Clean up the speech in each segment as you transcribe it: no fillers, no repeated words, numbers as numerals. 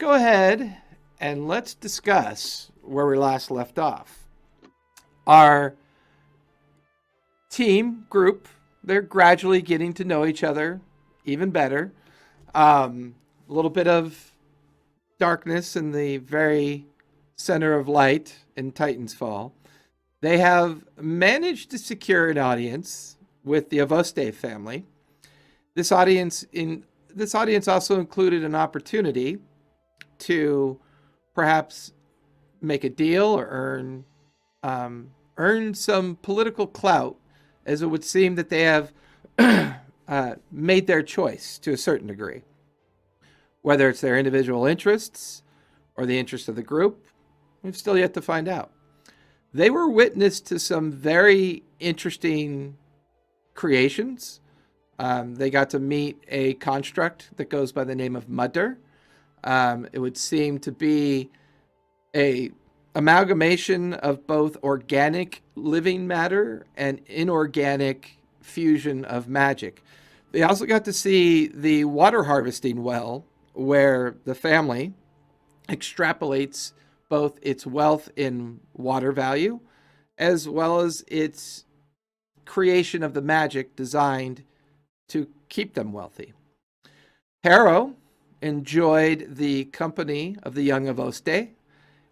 go ahead and let's discuss where we last left off. Our team group, they're gradually getting to know each other even better. A little bit of darkness in the very center of light in Titan's Fall. They have managed to secure an audience with the Avoste family. This audience also included an opportunity to perhaps make a deal or earn some political clout, as it would seem that they have made their choice to a certain degree. Whether it's their individual interests or the interests of the group, we've still yet to find out. They were witness to some very interesting creations. They got to meet a construct that goes by the name of Mudder. It would seem to be a amalgamation of both organic living matter and inorganic fusion of magic. They also got to see the water harvesting well, where the family extrapolates both its wealth in water value as well as its creation of the magic designed to keep them wealthy. Harrow enjoyed the company of the young Avoste,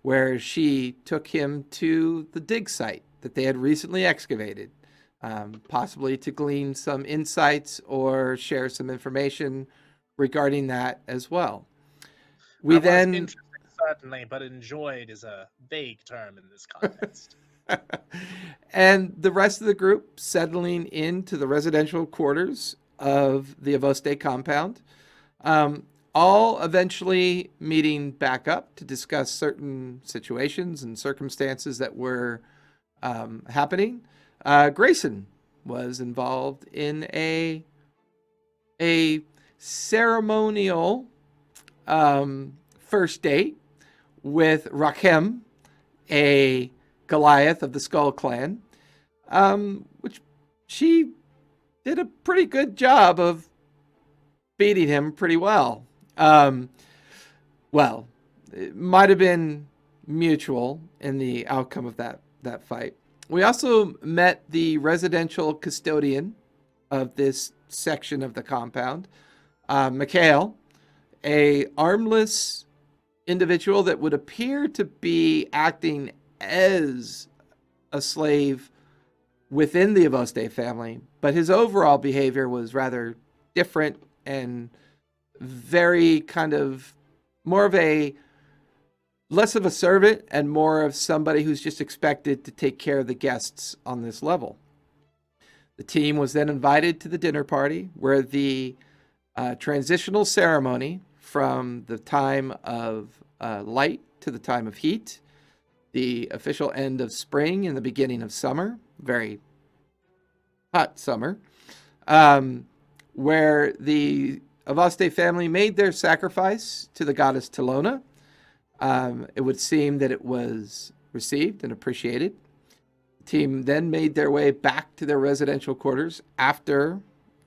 where she took him to the dig site that they had recently excavated, possibly to glean some insights or share some information regarding that as well. We then interested, certainly, but enjoyed is a vague term in this context. and the rest of the group settling into the residential quarters of the Avoste compound, all eventually meeting back up to discuss certain situations and circumstances that were happening. Grayson was involved in a ceremonial first date with Rakem, a Goliath of the Skull Clan, which she did a pretty good job of beating him pretty well. Well, it might have been mutual in the outcome of that fight. We also met the residential custodian of this section of the compound, Mikhail, a armless individual that would appear to be acting as a slave within the Avoste family, but his overall behavior was rather different and very kind of more of a less of a servant and more of somebody who's just expected to take care of the guests on this level. The team was then invited to the dinner party where the transitional ceremony from the time of light to the time of heat, the official end of spring and the beginning of summer, very hot summer, where the Avoste family made their sacrifice to the goddess Telona. It would seem that it was received and appreciated. The team then made their way back to their residential quarters after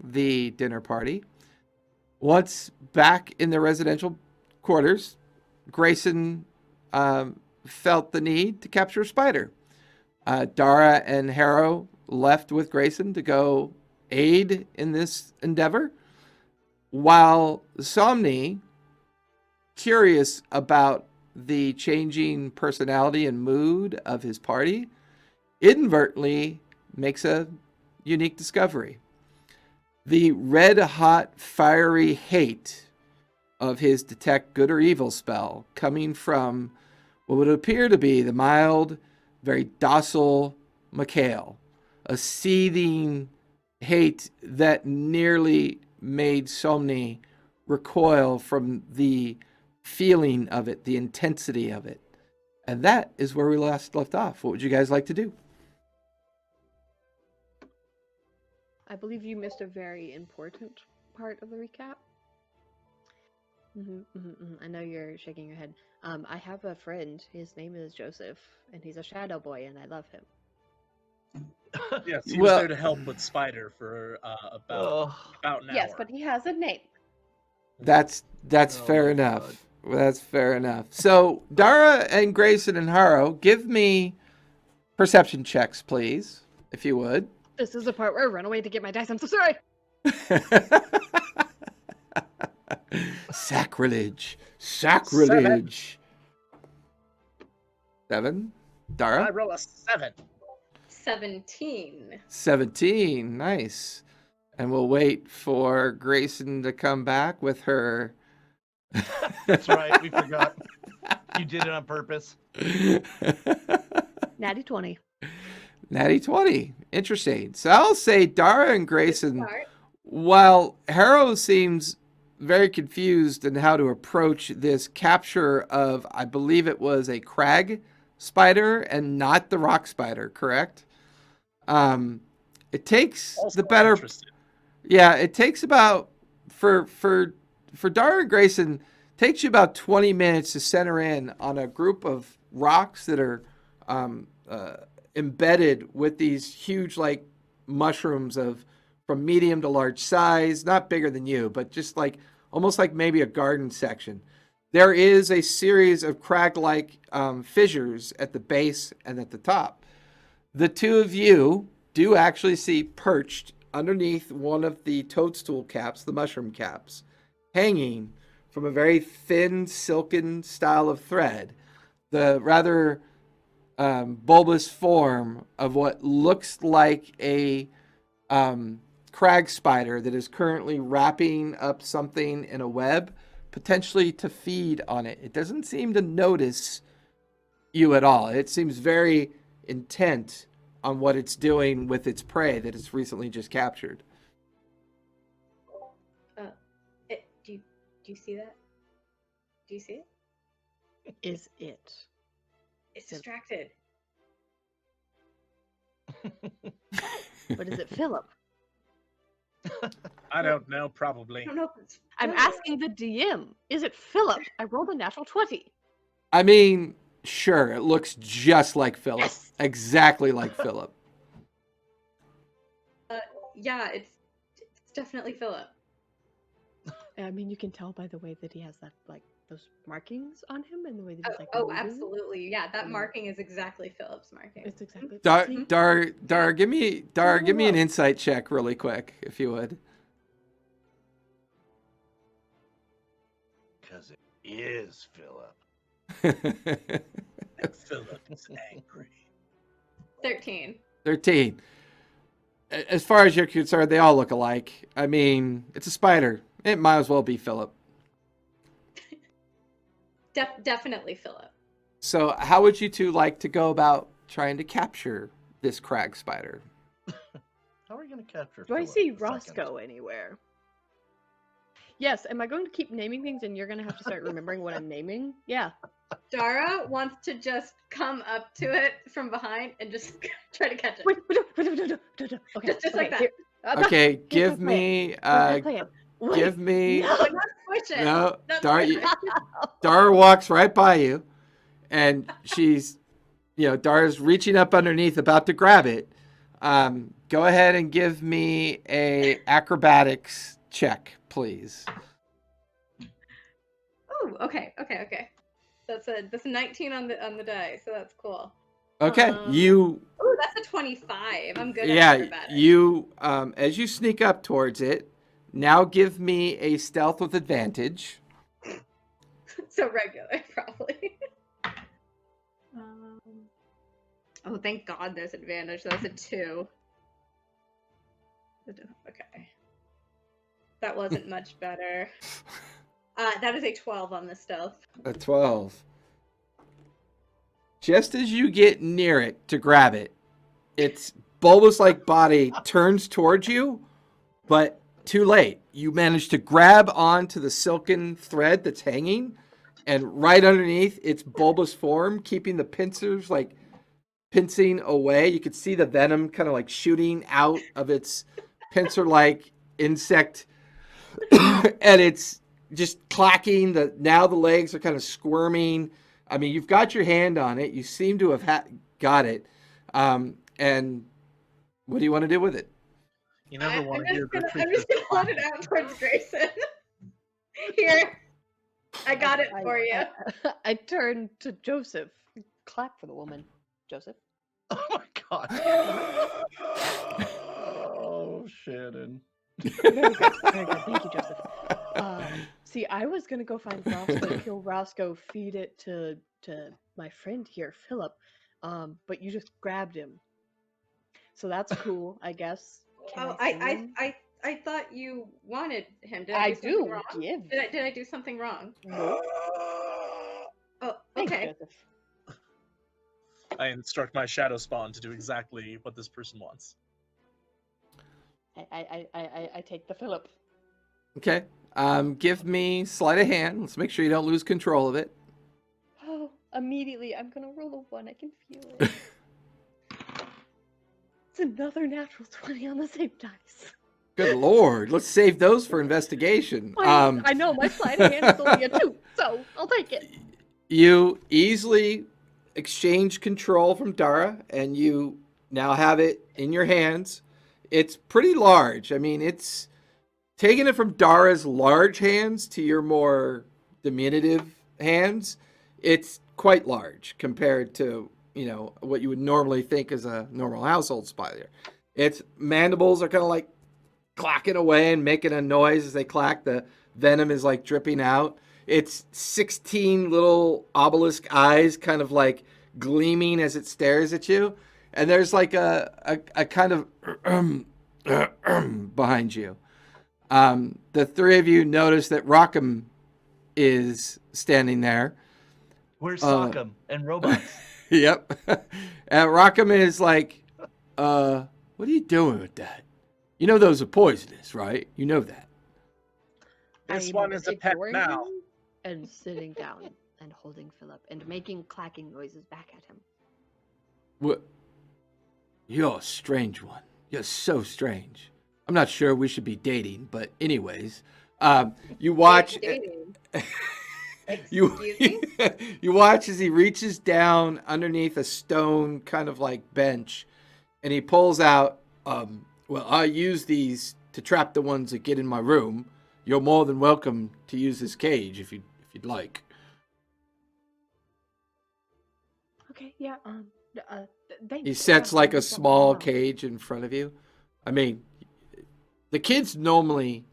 the dinner party. Once back in their residential quarters, Grayson felt the need to capture a spider. Dara and Harrow left with Grayson to go aid in this endeavor, while Somni, curious about the changing personality and mood of his party, inadvertently makes a unique discovery. The red-hot, fiery hate of his detect good or evil spell coming from what would appear to be the mild, very docile Mikhail, a seething hate that nearly made Somni recoil from the feeling of it, the intensity of it. And that is where we last left off. What would you guys like to do? I believe you missed a very important part of the recap. I know you're shaking your head. I have a friend. His name is Joseph, and he's a shadow boy, and I love him. Yes, he was there to help with Spider for about an hour. Yes, but he has a name. That's fair enough. That's fair enough. So, Dara and Grayson and Haro, give me perception checks, please, if you would. This is the part where I run away to get my dice. I'm so sorry. Sacrilege. Sacrilege. 7. I Dara? roll a 7. 17. 17. Nice. And we'll wait for Grayson to come back with her. That's right. We forgot. You did it on purpose. Natty 20. Natty 20. Interesting. So I'll say Dara and Grayson, Start. while Harrow seems very confused in how to approach this capture of, I believe it was a crag spider and not the rock spider, correct? It takes Also the better. interested. Yeah, it takes about for Dara and Grayson, takes you about 20 minutes to center in on a group of rocks that are embedded with these huge like mushrooms of from medium to large size, not bigger than you, but just like almost like maybe a garden section. There is a series of crag-like fissures at the base and at the top. The two of you do actually see perched underneath one of the toadstool caps, the mushroom caps, hanging from a very thin, silken style of thread, the rather bulbous form of what looks like a crag spider that is currently wrapping up something in a web, potentially to feed on it. It doesn't seem to notice you at all. It seems very intent on what it's doing with its prey that it's recently just captured. Do you see that? Do you see it? Is it? It's distracted. But is it Philip? I don't know, probably. I don't know if it's I'm Philip. asking the DM. Is it Philip? I rolled a natural 20. I mean, sure, it looks just like Philip. Yes. Exactly like Philip. Yeah, it's definitely Philip. I mean, you can tell by the way that he has that, like, those markings on him and the way that he's, like, Oh, moving. absolutely. Yeah, that Mm. marking is exactly Philip's marking. It's exactly. Dar, give me an insight check really quick, if you would. Because it is Philip. Philip is angry. 13. 13. As far as you're concerned, they all look alike. I mean, it's a spider. It might as well be Philip. Definitely Philip. So how would you two like to go about trying to capture this crag spider? How are we going to capture Do I Philip see in a second? Roscoe anywhere? Yes. Am I going to keep naming things and you're going to have to start remembering what I'm naming? Yeah. Dara wants to just come up to it from behind and just try to catch it. Wait. Okay. Just like that. here- Okay, here's give my plan. me Here's my plan. Wait, give me no. But not squish it. no. Not Dar, squish it. Dara walks right by you, and she's, Dara's reaching up underneath, about to grab it. Go ahead and give me a acrobatics check, please. Oh, okay. That's a 19 on the die, so that's cool. Okay, you. Oh, that's a 25. I'm good at Yeah, acrobatics. you. As you sneak up towards it, now give me a stealth with advantage. So regular, probably. Oh, thank God there's advantage. That's a 2. Okay. That wasn't much better. That is a 12 on the stealth. A 12. Just as you get near it to grab it, its bulbous-like body turns towards you, but too late. You manage to grab onto the silken thread that's hanging, and right underneath its bulbous form, keeping the pincers like pincing away. You could see the venom kind of like shooting out of its pincer-like insect, and it's just clacking. Now the legs are kind of squirming. I mean, you've got your hand on it. You seem to have got it. And what do you want to do with it? You never want to hear good I'm just creatures. gonna hold it out towards Grayson. Here. I got it for you. I turned to Joseph. Clap for the woman, Joseph. Oh my god. Oh, Shannon. Very good, very good. Thank you, Joseph. See, I was gonna go find Roscoe, kill Roscoe, feed it to my friend here, Philip. But you just grabbed him, so that's cool, I guess. Can Oh, I see him? I thought you wanted him. Did I I do something do. wrong? Give. Did I do something wrong? Nope. Oh, Thanks, okay. Joseph. I instruct my shadow spawn to do exactly what this person wants. I take the Philip. Okay. Give me sleight of hand. Let's make sure you don't lose control of it. Oh, immediately I'm gonna roll a 1. I can feel it. It's another natural 20 on the same dice. Good lord. Let's save those for investigation. I know, my sleight of hand is only a 2, so I'll take it. You easily exchange control from Dara, and you now have it in your hands. It's pretty large. I mean, it's taking it from Dara's large hands to your more diminutive hands. It's quite large compared to, what you would normally think is a normal household spider. Its mandibles are kind of like clacking away and making a noise as they clack. The venom is like dripping out. It's 16 little obelisk eyes kind of like gleaming as it stares at you. And there's like a kind of behind you. The three of you notice that Rockham is standing there. Where's Sockham and robots? Yep. And Rockham is like, what are you doing with that? You know those are poisonous, right? You know that. This I'm one is a pet ignoring now. him and sitting down and holding Philip and making clacking noises back at him. What? You're a strange one. You're so strange. I'm not sure we should be dating, but anyways, you watch. Dating. You, Excuse me? you watch as he reaches down underneath a stone kind of like bench, and he pulls out. Well, I use these to trap the ones that get in my room. You're more than welcome to use this cage if you'd like. Okay, yeah, thanks. He sets like I'll a just drop small them off. cage in front of you. I mean, the kids normally,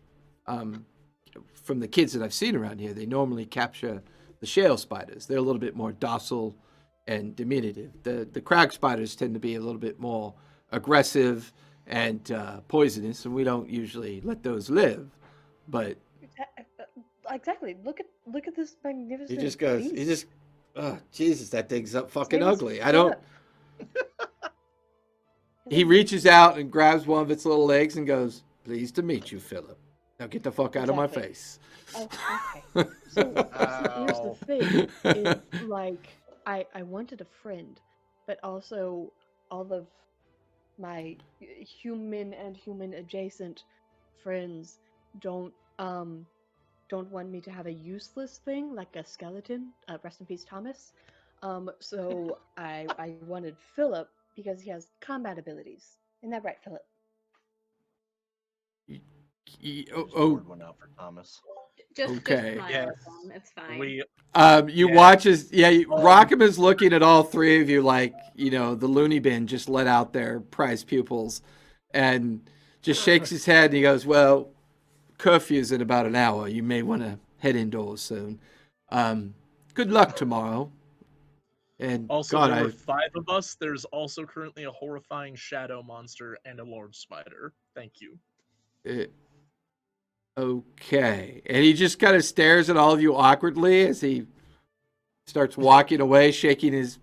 from the kids that I've seen around here, they normally capture the shale spiders. They're a little bit more docile and diminutive. The crag spiders tend to be a little bit more aggressive and poisonous, and we don't usually let those live. But Exactly. Look at this magnificent. he just goes, beast. oh Jesus, that thing's up fucking name is ugly. I don't. Philip. He reaches out and grabs one of its little legs and goes, "Pleased to meet you, Philip. Now get the fuck out of my Exactly. face." Oh, okay. So here's the thing: is like I wanted a friend, but also all of my human and human adjacent friends don't want me to have a useless thing like a skeleton. Rest in peace, Thomas. So I wanted Philip because he has combat abilities. Isn't that right, Philip? Just Oh, poured one out for Thomas. Just Okay. smile Yes. at them. It's fine. We you Yeah. watch as Rockham is looking at all three of you like the loony bin just let out their prize pupils, and just shakes his head and he goes, "Well, curfew's in about an hour. You may want to head indoors soon. Good luck tomorrow." And also God, there were 5 of us. There's also currently a horrifying shadow monster and a large spider. Thank you. Okay. And he just kind of stares at all of you awkwardly as he starts walking away, shaking his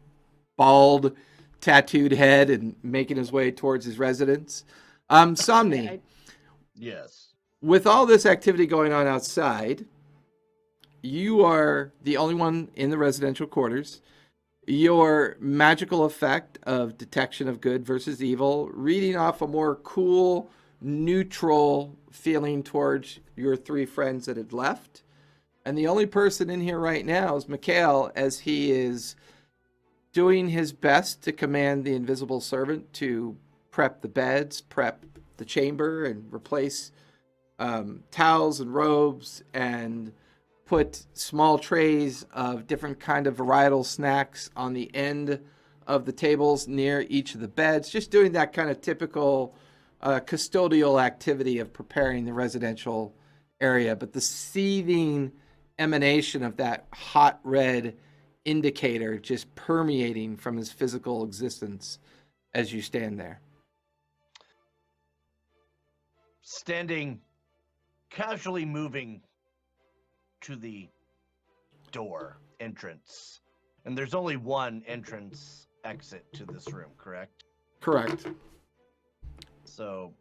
bald, tattooed head and making his way towards his residence. Somni, Yes. with all this activity going on outside, you are the only one in the residential quarters. Your magical effect of detection of good versus evil, reading off a more cool, neutral feeling towards your 3 friends that had left. And the only person in here right now is Mikhail, as he is doing his best to command the invisible servant to prep the beds, prep the chamber, and replace towels and robes and put small trays of different kind of varietal snacks on the end of the tables near each of the beds, just doing that kind of typical custodial activity of preparing the residential area. But the seething emanation of that hot red indicator just permeating from his physical existence as you stand there. Standing, casually moving to the door entrance. And there's only one entrance exit to this room, correct? Correct. So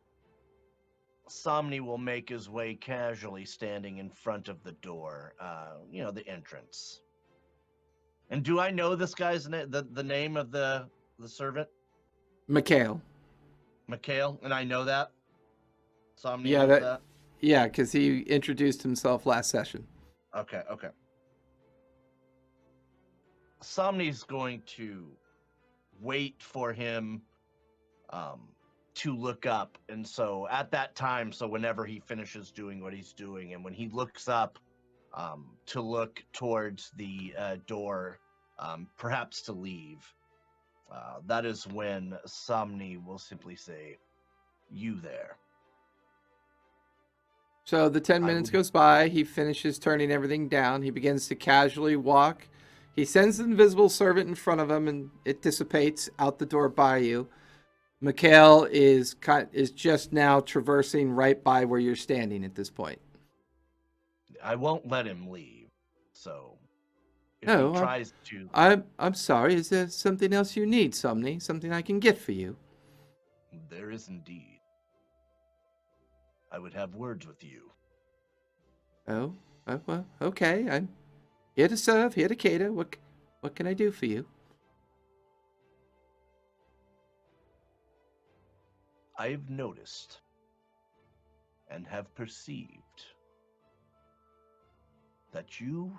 Somni will make his way casually standing in front of the door, the entrance. And do I know this guy's the name of the servant? Mikhail. Mikhail, and I know that? Somni Yeah, knows that? Yeah, because he introduced himself last session. Okay. Somni's going to wait for him to look up. And so at that time, so whenever he finishes doing what he's doing, and when he looks up to look towards the door, perhaps to leave, that is when Somni will simply say, "You there." So the 10 minutes goes by. He finishes turning everything down. He begins to casually walk. He sends the invisible servant in front of him, and it dissipates out the door by you. Mikhail is just now traversing right by where you're standing at this point. I won't let him leave. So if No, he tries to, I'm sorry. Is there something else you need, Somni? Something I can get for you? there is indeed. I would have words with you. Oh, well, okay. I'm here to serve, here to cater. What can I do for you? I've noticed and have perceived that you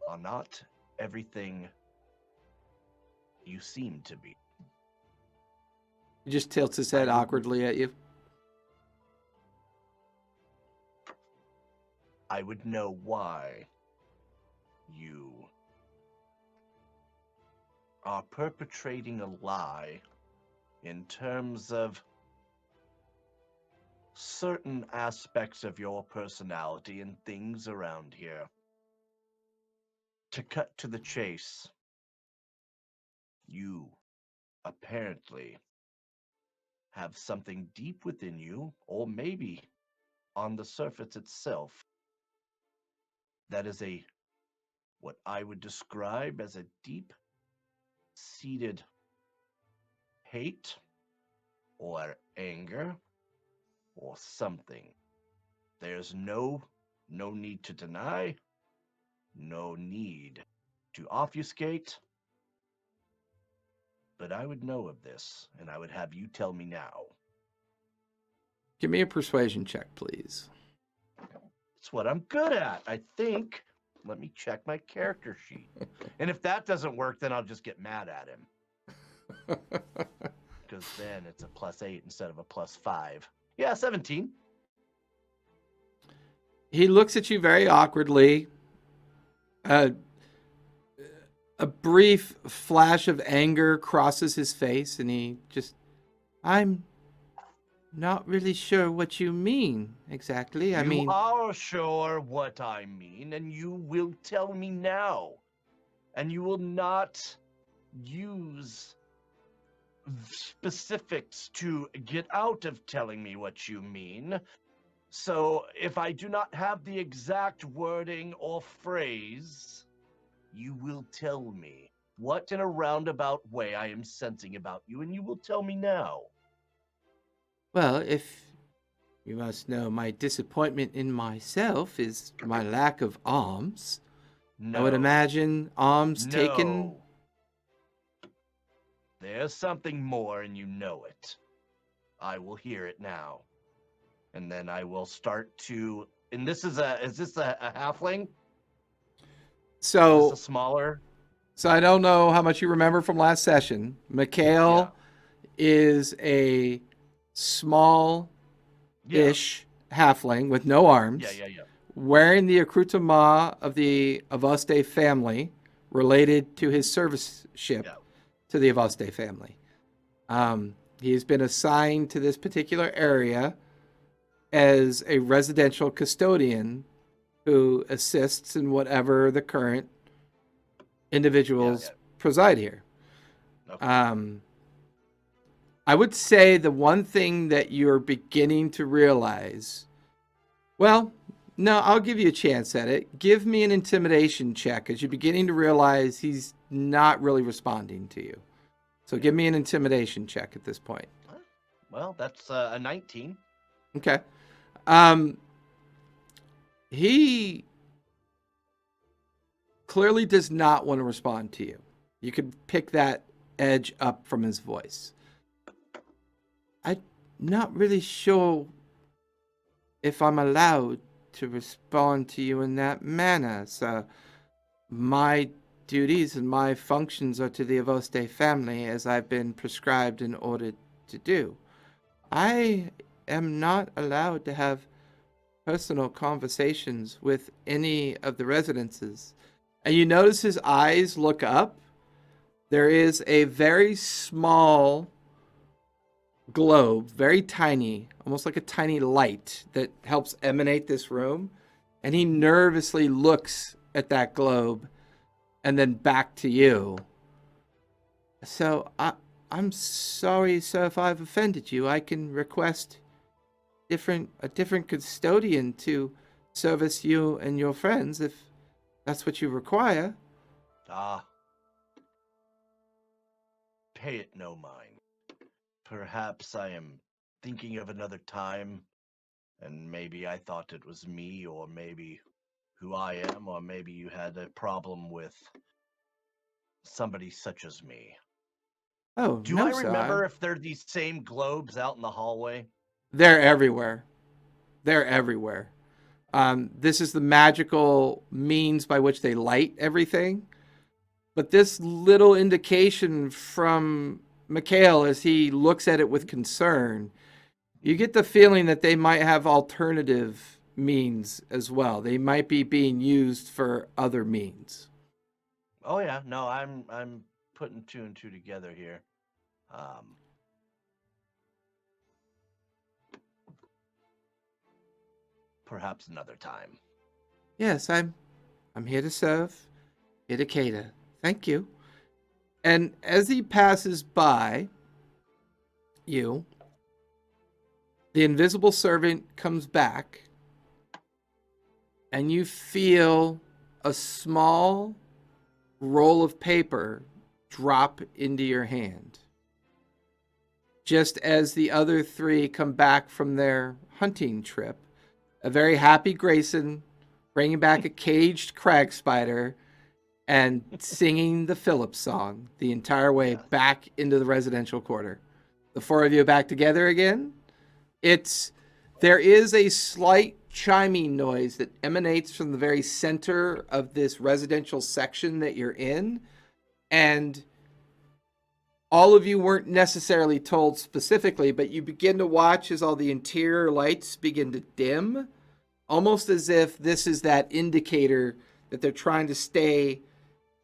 are not everything you seem to be. He just tilts his head awkwardly at you. I would know why you are perpetrating a lie in terms of certain aspects of your personality and things around here. To cut to the chase, you apparently have something deep within you, or maybe on the surface itself, that is what I would describe as a deep-seated hate or anger or something. There's no need to deny, no need to obfuscate, but I would know of this, and I would have you tell me now. Give me a persuasion check, please. It's what I'm good at, I think. Let me check my character sheet. And if that doesn't work, then I'll just get mad at him. Because then it's a +8 instead of a +5. Yeah, 17. He looks at you very awkwardly. A brief flash of anger crosses his face, and he just, I'm not really sure what you mean exactly. You are sure what I mean, and you will tell me now. And you will not use specifics to get out of telling me what you mean. So if I do not have the exact wording or phrase, you will tell me what in a roundabout way I am sensing about you, and you will tell me now. Well, if you must know, my disappointment in myself is my lack of arms. No. I would imagine arms taken. There's something more, and you know it. I will hear it now. And then I will start to... And this is this a halfling? So, Is this a smaller? So I don't know how much you remember from last session. Mikhail is a small-ish halfling with no arms. Yeah. wearing the accoutrement of the Avoste family, related to his service ship Yeah. to the Avoste family. He has been assigned to this particular area as a residential custodian who assists in whatever the current individuals preside here. Okay. I would say the one thing that you're beginning to realize, well, no, I'll give you a chance at it. Give me an intimidation check as you're beginning to realize he's not really responding to you. So give me an intimidation check at this point. Well, that's a 19. Okay. He clearly does not want to respond to you. You could pick that edge up from his voice. I'm not really sure if I'm allowed to respond to you in that manner, sir. My duties and my functions are to the Avoste family, as I've been prescribed and ordered to do. I am not allowed to have personal conversations with any of the residences. And you notice his eyes look up. There is a very small globe, very tiny, almost like a tiny light that helps emanate this room. And he nervously looks at that globe and then back to you. So I'm sorry, sir, if I've offended you. I can request a different custodian to service you and your friends if that's what you require. Pay it no mind. Perhaps I am thinking of another time, and maybe I thought it was me, or maybe who I am, or maybe you had a problem with somebody such as me. Oh, Do no, I sir. remember if they're these same globes out in the hallway? They're everywhere. They're everywhere. This is the magical means by which they light everything. But this little indication from Mikhail, as he looks at it with concern, you get the feeling that they might have alternative means as well. They might be being used for other means. Oh yeah, no, I'm putting two and two together here. Perhaps another time. Yes, I'm here to serve, here to cater. Thank you. And as he passes by you, the invisible servant comes back, and you feel a small roll of paper drop into your hand. Just as the other three come back from their hunting trip, a very happy Grayson bringing back a caged crag spider and singing the Phillips song the entire way back into the residential quarter. The four of you are back together again. There is a slight chiming noise that emanates from the very center of this residential section that you're in. And all of you weren't necessarily told specifically, but you begin to watch as all the interior lights begin to dim, almost as if this is that indicator that they're trying to stay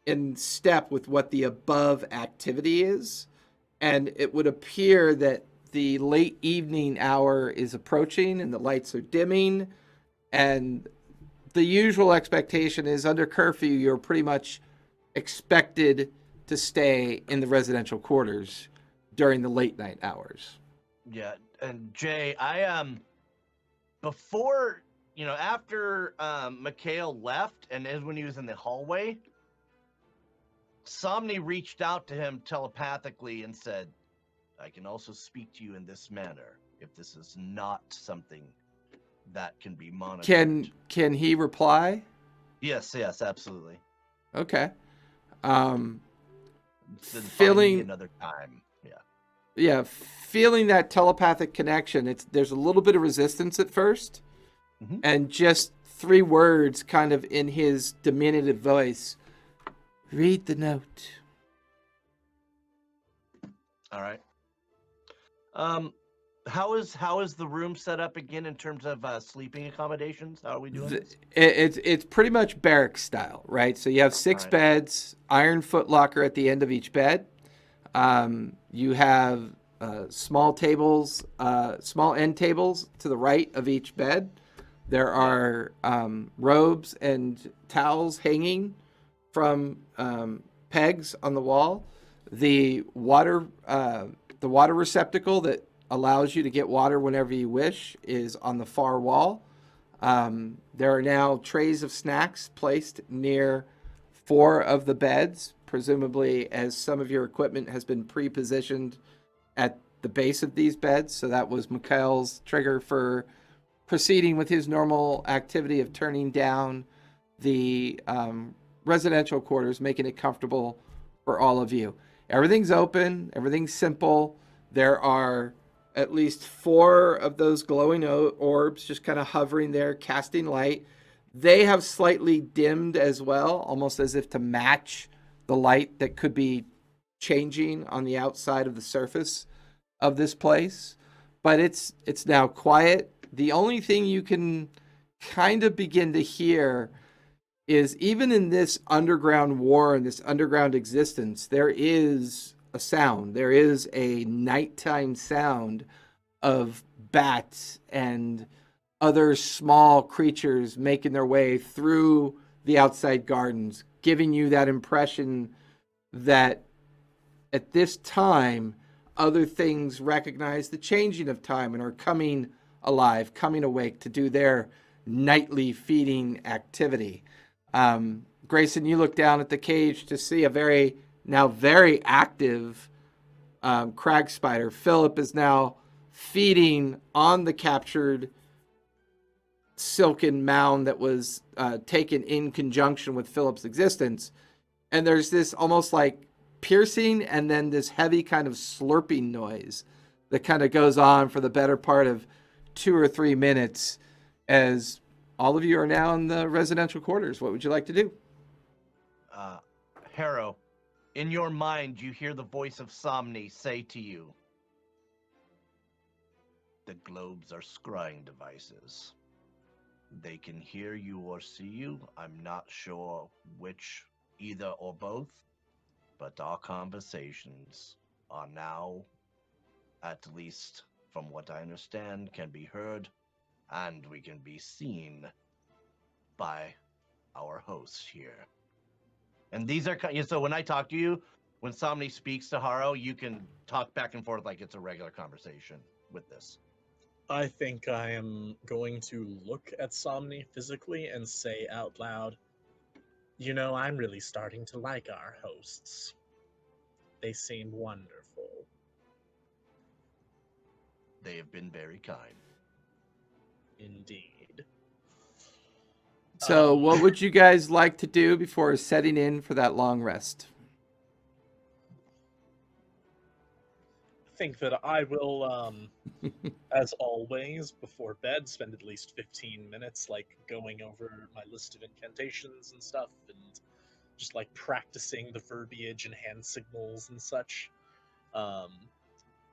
in step with what the above activity is. And it would appear that the late evening hour is approaching and the lights are dimming. And the usual expectation is under curfew, you're pretty much expected to stay in the residential quarters during the late night hours. Yeah, and Jay, I before, after Mikhail left, and as when he was in the hallway, Somni reached out to him telepathically and said, I can also speak to you in this manner, if this is not something that can be monitored. Can he reply? Yes, absolutely. Okay. Then Feeling another time. Yeah, feeling that telepathic connection. There's a little bit of resistance at first, and just 3 words kind of in his diminutive voice. Read the note. All right. How is the room set up again in terms of sleeping accommodations? How are we doing this? It's pretty much barrack style, right? So you have six Right. beds, iron footlocker at the end of each bed. You have small tables, small end tables to the right of each bed. There are robes and towels hanging from pegs on the wall. The water receptacle that allows you to get water whenever you wish is on the far wall. There are now trays of snacks placed near 4 of the beds, presumably as some of your equipment has been pre-positioned at the base of these beds. So that was Mikhail's trigger for proceeding with his normal activity of turning down the residential quarters, making it comfortable for all of you. Everything's open, everything's simple. There are at least 4 of those glowing orbs just kind of hovering there, casting light. They have slightly dimmed as well, almost as if to match the light that could be changing on the outside of the surface of this place. But it's now quiet. The only thing you can kind of begin to hear is, even in this underground war and this underground existence, there is a sound. There is a nighttime sound of bats and other small creatures making their way through the outside gardens, giving you that impression that at this time, other things recognize the changing of time and are coming alive, coming awake to do their nightly feeding activity. Grayson, you look down at the cage to see a very active crag spider. Philip is now feeding on the captured silken mound that was taken in conjunction with Philip's existence. And there's this almost like piercing and then this heavy kind of slurping noise that kind of goes on for the better part of 2 or 3 minutes as all of you are now in the residential quarters. What would you like to do? Harrow, in your mind, you hear the voice of Somni say to you, "The globes are scrying devices. They can hear you or see you. I'm not sure which, either or both, but our conversations are now, at least from what I understand, can be heard, and we can be seen by our hosts here." And these are, so when I talk to you, when somebody speaks to Haro, you can talk back and forth like it's a regular conversation with this. I think I am going to look at Somni physically and say out loud, "You know, I'm really starting to like our hosts. They seem wonderful." They have been very kind. Indeed. So what would you guys like to do before setting in for that long rest? I think that I will, as always, before bed, spend at least 15 minutes, like, going over my list of incantations and stuff, and just, like, practicing the verbiage and hand signals and such.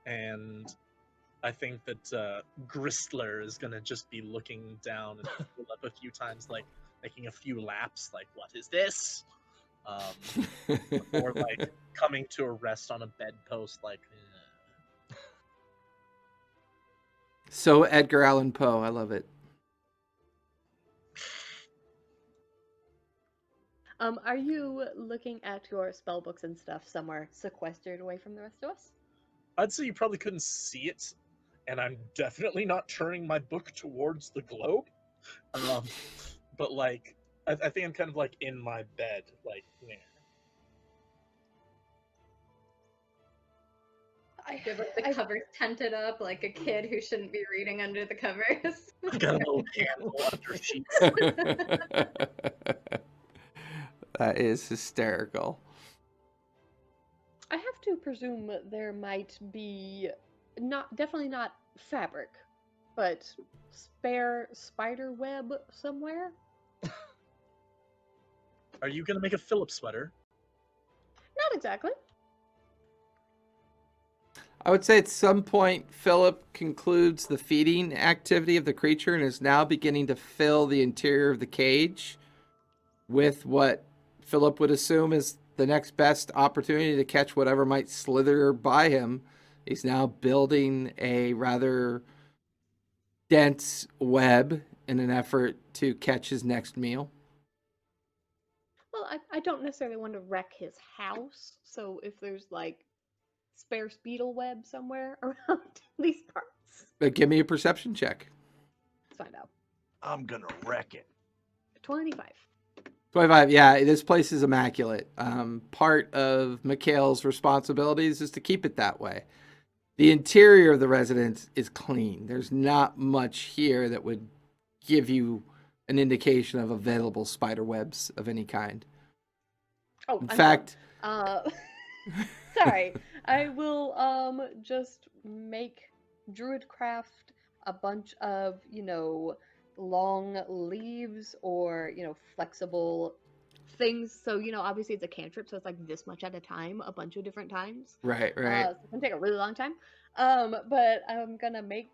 And I think that Gristler is gonna just be looking down and pull up a few times, like, making a few laps, like, "What is this?" Or, like, coming to a rest on a bedpost, like, So Edgar Allan Poe, I love it. Are you looking at your spell books and stuff somewhere sequestered away from the rest of us? I'd say you probably couldn't see it, and I'm definitely not turning my book towards the globe. But, like, I think I'm kind of, like, in my bed, like, yeah. I You have like the covers tented up like a kid who shouldn't be reading under the covers. I got a little candle under sheets. That is hysterical. I have to presume there might be definitely not fabric, but spare spider web somewhere. Are you gonna make a Philip sweater? Not exactly. I would say at some point, Philip concludes the feeding activity of the creature and is now beginning to fill the interior of the cage with what Philip would assume is the next best opportunity to catch whatever might slither by him. He's now building a rather dense web in an effort to catch his next meal. Well, I don't necessarily want to wreck his house, so if there's like spare beetle web somewhere around these parts, But give me a perception check. let's find out. I'm gonna wreck it. 25. 25, yeah, this place is immaculate. Part of Mikhail's responsibilities is to keep it that way. The interior of the residence is clean. There's not much here that would give you an indication of available spider webs of any kind. Oh, In I'm fact, sorry. I will just make Druidcraft a bunch of, long leaves or, flexible things. So, obviously it's a cantrip, so it's like this much at a time, a bunch of different times. right. So it's gonna take a really long time. But I'm gonna make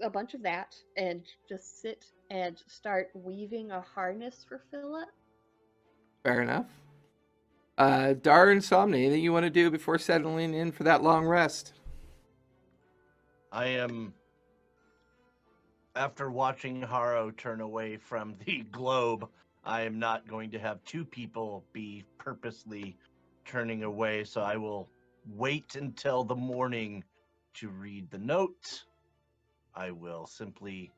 a bunch of that and just sit and start weaving a harness for Philip. Fair enough. Dar and Somni, anything you want to do before settling in for that long rest? I am, after watching Haro turn away from the globe, I am not going to have two people be purposely turning away, so I will wait until the morning to read the note. I will simply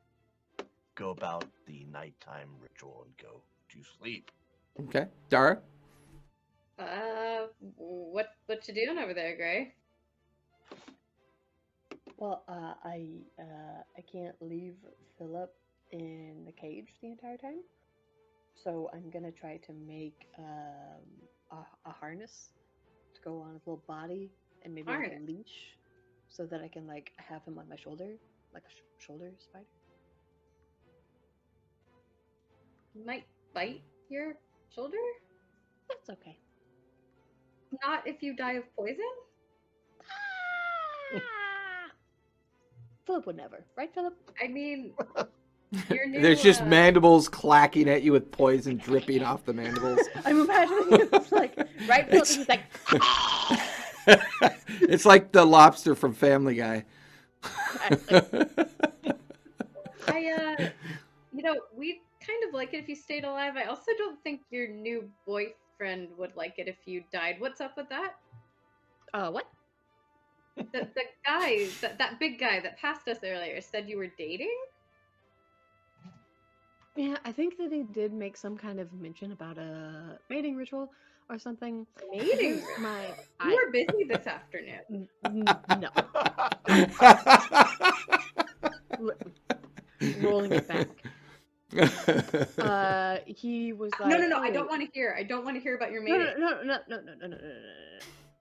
go about the nighttime ritual and go to sleep. Okay. Dara? What you doing over there, Gray? Well, I can't leave Philip in the cage the entire time, so I'm gonna try to make a harness to go on his little body and maybe like a Harness? leash, so that I can like have him on my shoulder, like a shoulder spider. He might bite your shoulder? That's okay. Not if you die of poison? Philip would never, right, Philip? I mean, your new, There's just mandibles clacking at you with poison dripping off the mandibles. I'm imagining it's like right, Philip. He's like, It's like the lobster from Family Guy. we'd kind of like it if you stayed alive. I also don't think your new boyfriend would like it if you died. What's up with that? what? The guy, that big guy that passed us earlier said you were dating? Yeah, I think that he did make some kind of mention about a mating ritual or something. Mating? You were busy this afternoon. No. Rolling it back. He was like, No, I "Oh, don't want to hear. I don't want to hear about your no, mating. no.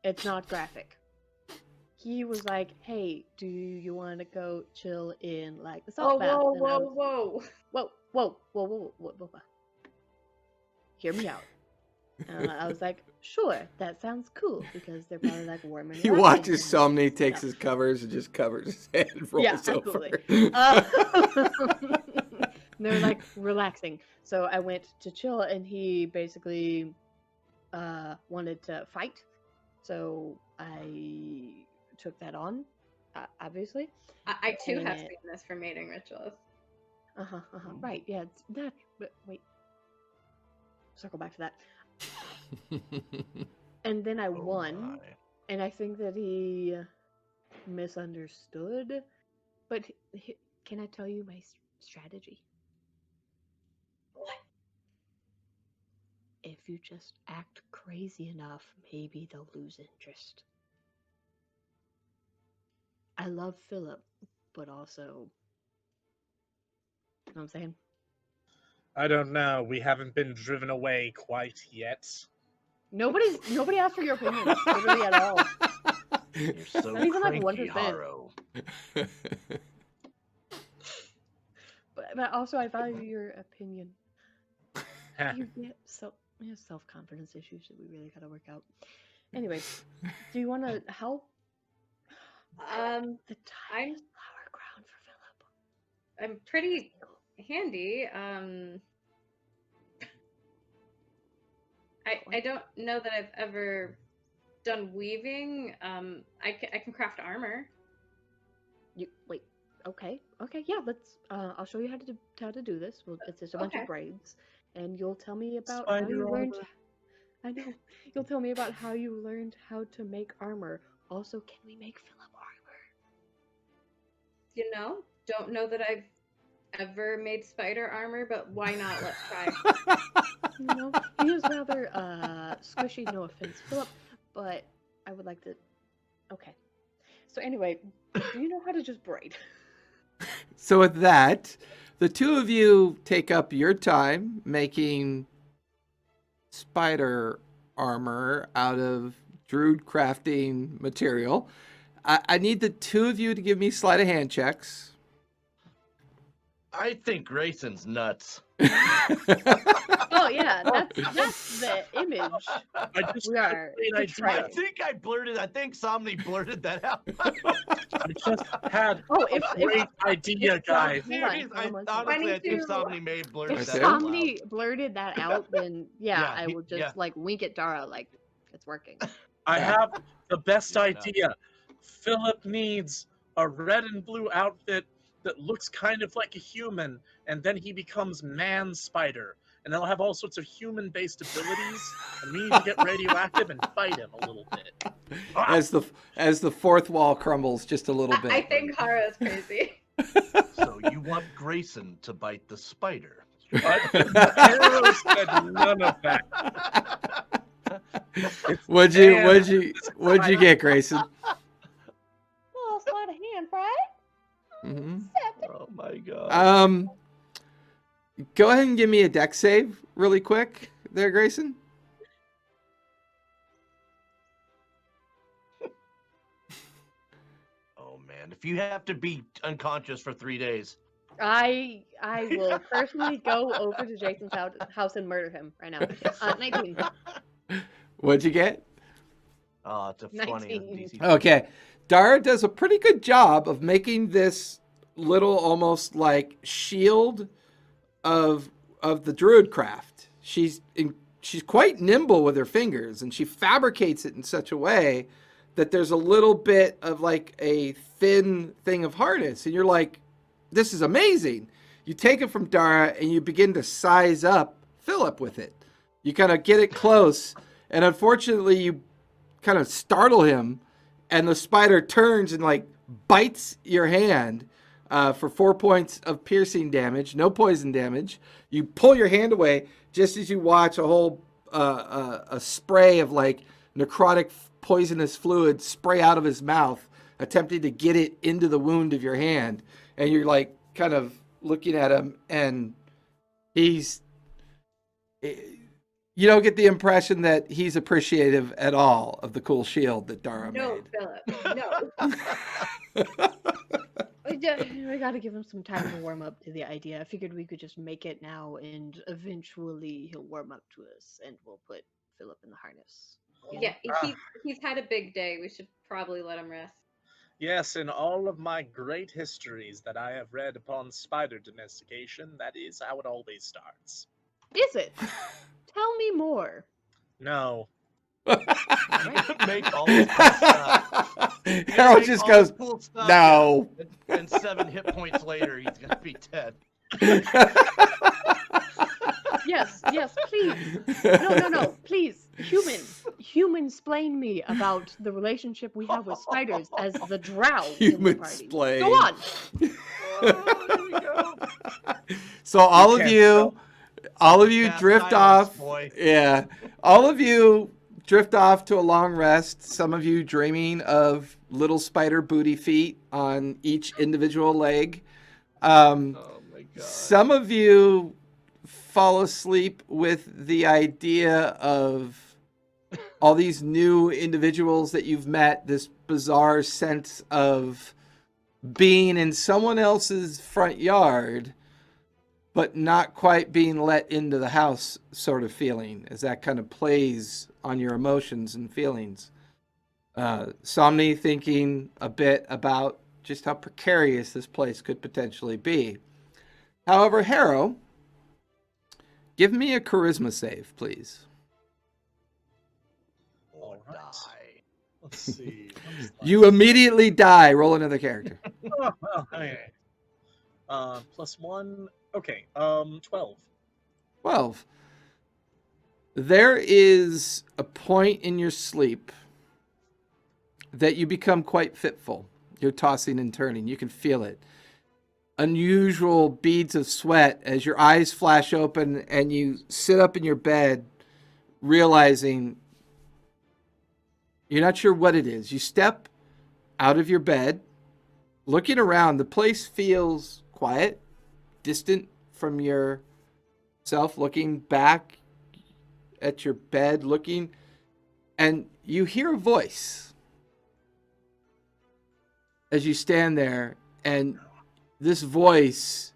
It's not graphic." He was like, "Hey, do you want to go chill in like the salt bath?" And I was, whoa. Hear me out. And I was like, "Sure, that sounds cool because they're probably like warm and He relaxing watches and Somni, takes stuff." his covers, and just covers his head and rolls Yeah, over. absolutely. They're like relaxing. So I went to chill, and he basically wanted to fight. So I took that on, obviously. I too have And- seen this for mating rituals. Right, yeah, it's that. But wait, circle back to that. And then I won, my. and I think that he misunderstood. But can I tell you my strategy? What? If you just act crazy enough, maybe they'll lose interest. I love Philip, but also, you know what I'm saying? I don't know. We haven't been driven away quite yet. Nobody asked for your opinion, literally at all. You're so Not even, like, cranky, 1%. Haro. But also, I value your opinion. Heh. You get self-confidence issues that we really gotta work out. Anyway, do you want to help? The tiniest I'm flower crown for Philip. I'm pretty handy. I don't know that I've ever done weaving. I can craft armor. You wait. Okay. Yeah. Let's. I'll show you how to do this. Well, it's just a bunch of Okay. braids, and you'll tell me about how Spider you learned. armor. I know. You'll tell me about how you learned how to make armor. Also, can we make Philip armor? You know, don't know that I've ever made spider armor, but why not? Let's try. You know, he is rather squishy. No offense, Philip, but I would like to. Okay. So anyway, do you know how to just braid? So with that, the two of you take up your time making spider armor out of druid crafting material. I need the two of you to give me sleight of hand checks. I think Grayson's nuts. Oh yeah, that's the image. I just We had are a great portraying. idea. I think Somni blurted that out. I just had Oh, a great idea, guys. Hold on, Serious, hold on one honestly, I second. think Somni may have blurted If that out loud. somebody blurted that out, then yeah, Yeah, I will just yeah. like wink at Dara like it's working. I have the best Yeah, no. idea. Philip needs a red and blue outfit that looks kind of like a human, and then he becomes man spider. And they'll have all sorts of human-based abilities, and we need to get radioactive and fight him a little bit. as the fourth wall crumbles just a little bit. I think Hara's crazy. So you want Grayson to bite the spider? Arrow said none of that. It's What'd you get, Grayson? Oh, sleight of hand, right? Mm-hmm. Oh my god. Go ahead and give me a deck save really quick there, Grayson. Oh man, if you have to be unconscious for 3 days. I will personally go over to Jason's house and murder him right now. 19. What'd you get? Oh, it's a 20 on 19. DC. Okay. Dara does a pretty good job of making this little almost like shield of the druid craft. She's quite nimble with her fingers, and she fabricates it in such a way that there's a little bit of like a thin thing of harness, and you're like, this is amazing. You take it from Dara and you begin to size up Philip with it. You kind of get it close, and unfortunately you kind of startle him, and the spider turns and like bites your hand for 4 points of piercing damage, no poison damage. You pull your hand away just as you watch a whole a spray of like necrotic poisonous fluid spray out of his mouth, attempting to get it into the wound of your hand. And you're like kind of looking at him, and you don't get the impression that he's appreciative at all of the cool shield that Dara No, made. Philip. No. We gotta give him some time to warm up to the idea. I figured we could just make it now, and eventually he'll warm up to us, and we'll put Philip in the harness. you know? Yeah, he's had a big day. We should probably let him rest. Yes, in all of my great histories that I have read upon spider domestication, that is how it always starts. Is it? Tell me more. No. Make all this cool stuff. Harold Make just all goes, this cool stuff, no. And 7 hit points later, he's gonna be dead. Yes, please. No, please. Human-splain me about the relationship we have with spiders as the drow in the party. Human-splain. Go on. Oh, here we go. So all of can't you Cast drift silence, off. boy. Yeah. All of you drift off to a long rest. Some of you dreaming of little spider booty feet on each individual leg. Oh my god. Some of you fall asleep with the idea of all these new individuals that you've met, this bizarre sense of being in someone else's front yard, but not quite being let into the house sort of feeling, as that kind of plays on your emotions and feelings. Somni thinking a bit about just how precarious this place could potentially be. However, Harrow, give me a charisma save, please. Or Alright. die. Let's see. What is You that? immediately die. Roll another character. Oh, well, hey. +1. Okay. 12. 12. There is a point in your sleep that you become quite fitful. You're tossing and turning. You can feel it. Unusual beads of sweat as your eyes flash open and you sit up in your bed, realizing you're not sure what it is. You step out of your bed, looking around. The place feels quiet, distant from yourself, looking back at your bed, looking, and you hear a voice as you stand there, and this voice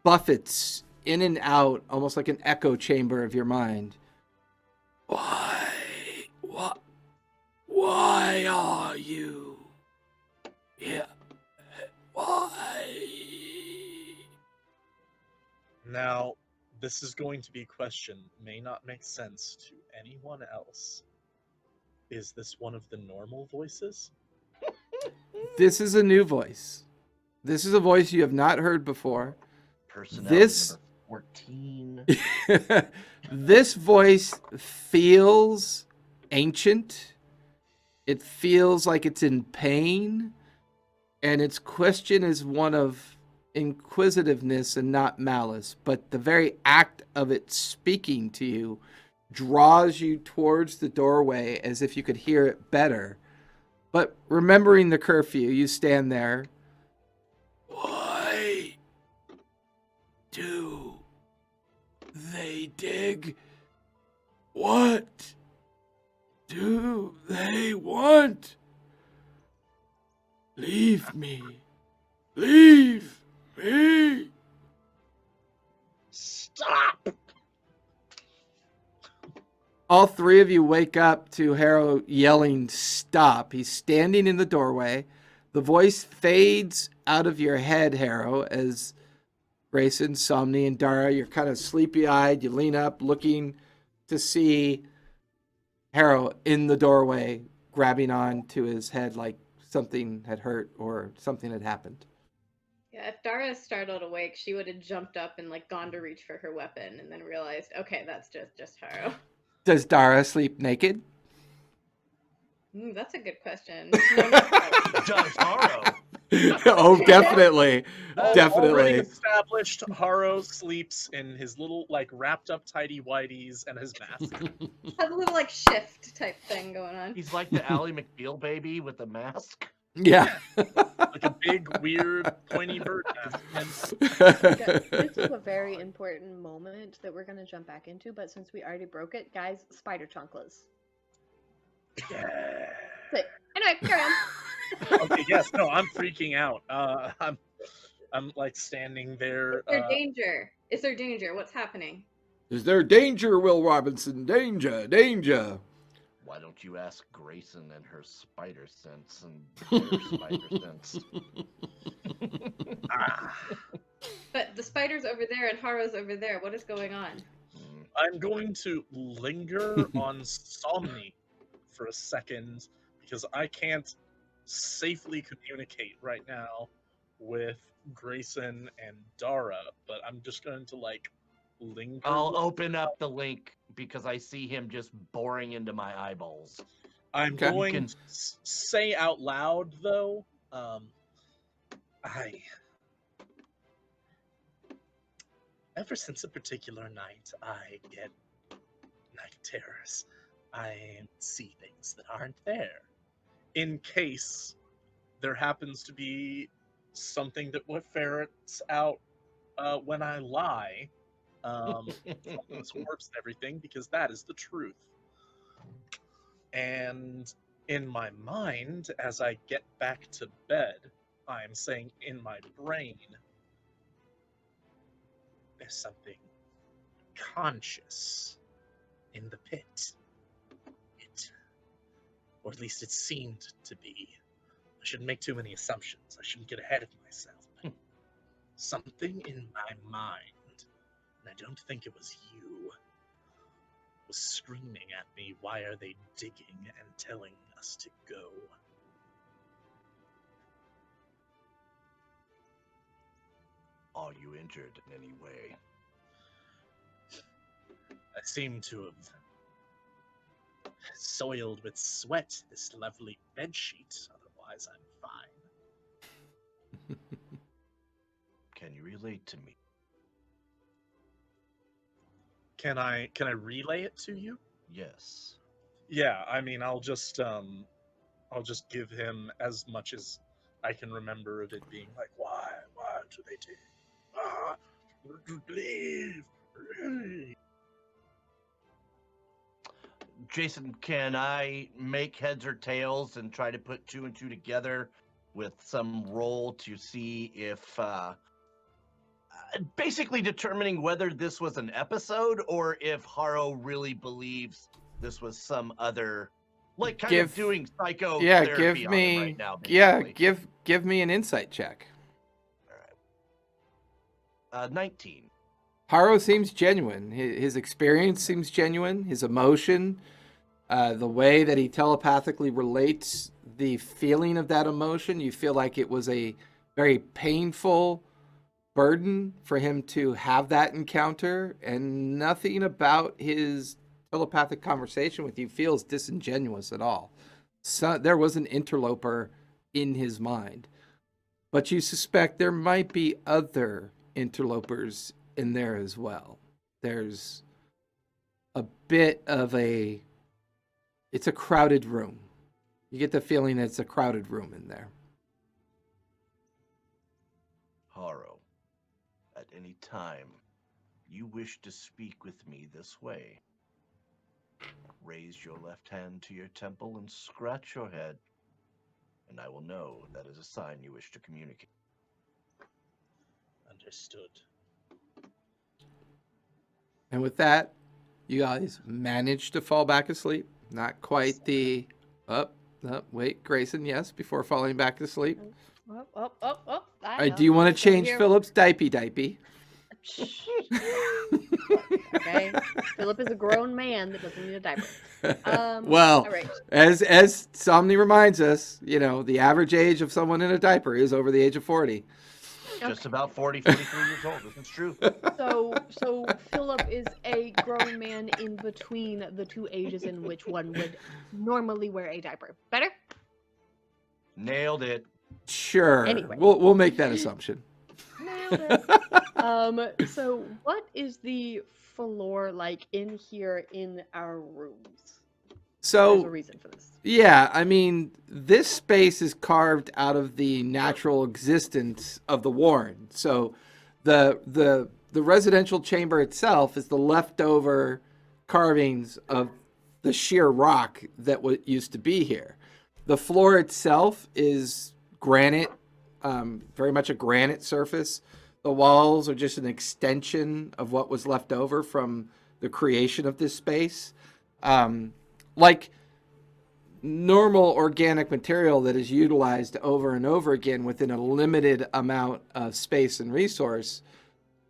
buffets in and out, almost like an echo chamber of your mind. Why? What? Why are you here? Why? Now, this is going to be a question may not make sense to anyone else. Is this one of the normal voices? This is a new voice. This is a voice you have not heard before. Personality This- number 14. This voice feels ancient. It feels like it's in pain. And its question is one of inquisitiveness and not malice. But the very act of it speaking to you draws you towards the doorway as if you could hear it better. But remembering the curfew, you stand there. Why do they dig? What do they want? Leave me. Leave me. Stop! All three of you wake up to Harrow yelling, "Stop." He's standing in the doorway. The voice fades out of your head, Harrow, as Grayson, Somni, and Dara, you're kind of sleepy-eyed. You lean up, looking to see Harrow in the doorway, grabbing on to his head like something had hurt or something had happened. Yeah, if Dara startled awake, she would have jumped up and like gone to reach for her weapon, and then realized, okay, that's just Haro. Does Dara sleep naked? That's a good question. No, not Dara. Does Haro? Oh, definitely. Already Definitely. established, Haro sleeps in his little, like, wrapped up tidy whities and his mask. Has a little like shift type thing going on. He's like the Ally McBeal baby with the mask. Yeah. Like a big, weird, pointy bird mask. Guys, this is a very important moment that we're gonna jump back into, but since we already broke it, guys, spider chunklas. Yeah. Anyway, carry on. Okay, yes, no, I'm freaking out. I'm like standing there. Is there danger? Is there danger? What's happening? Is there danger, Will Robinson? Danger, danger. Why don't you ask Grayson and her spider sense and their spider sense? But the spider's over there and Haro's over there. What is going on? I'm going to linger on Somni for a second because I can't safely communicate right now with Grayson and Dara, but I'm just going to like linger. I'll open up the link because I see him just boring into my eyeballs. I'm Okay. going to say out loud though, ever since a particular night, I get night terrors. I see things that aren't there. In case there happens to be something that what ferrets out when I lie, this corpse and everything, because that is the truth. And in my mind, as I get back to bed, I am saying in my brain, there's something conscious in the pit. Or at least it seemed to be. I shouldn't make too many assumptions. I shouldn't get ahead of myself. But something in my mind, and I don't think it was you, was screaming at me, why are they digging and telling us to go? Are you injured in any way? I seem to have soiled with sweat this lovely bedsheet. Otherwise, I'm fine. Can you relate to me? Can I relay it to you? Yes. Yeah, I mean, I'll just give him as much as I can remember of it being like, why do they do? Ah, leave. Jason, can I make heads or tails and try to put 2 and 2 together with some roll to see if basically determining whether this was an episode or if Haro really believes this was some other, like, kind of doing psychotherapy on him right now. Basically. Give me an insight check. All right. 19. Haro seems genuine. His experience seems genuine. His emotion, the way that he telepathically relates the feeling of that emotion, you feel like it was a very painful burden for him to have that encounter, and nothing about his telepathic conversation with you feels disingenuous at all. So there was an interloper in his mind, but you suspect there might be other interlopers in there as well. There's a bit of it's a crowded room. You get the feeling that it's a crowded room in there. Haro, at any time you wish to speak with me this way, raise your left hand to your temple and scratch your head, and I will know that is a sign you wish to communicate. Understood. And with that, you guys managed to fall back asleep. Not quite the wait, Grayson, yes, before falling back asleep. Do you want to change Philip's diaper? Okay. Philip is a grown man that doesn't need a diaper. Well, all right. as Somni reminds us, the average age of someone in a diaper is over the age of 40. Just about 40, 43 years old. This is true. So Philip is a grown man in between the two ages in which one would normally wear a diaper. Better? Nailed it. Sure. Anyway. We'll make that assumption. Nailed it. So what is the floor like in here in our rooms? There's a reason for this. Yeah, I mean, this space is carved out of the natural existence of the Warren. So the residential chamber itself is the leftover carvings of the sheer rock that used to be here. The floor itself is granite, very much a granite surface. The walls are just an extension of what was left over from the creation of this space. Like normal organic material that is utilized over and over again within a limited amount of space and resource,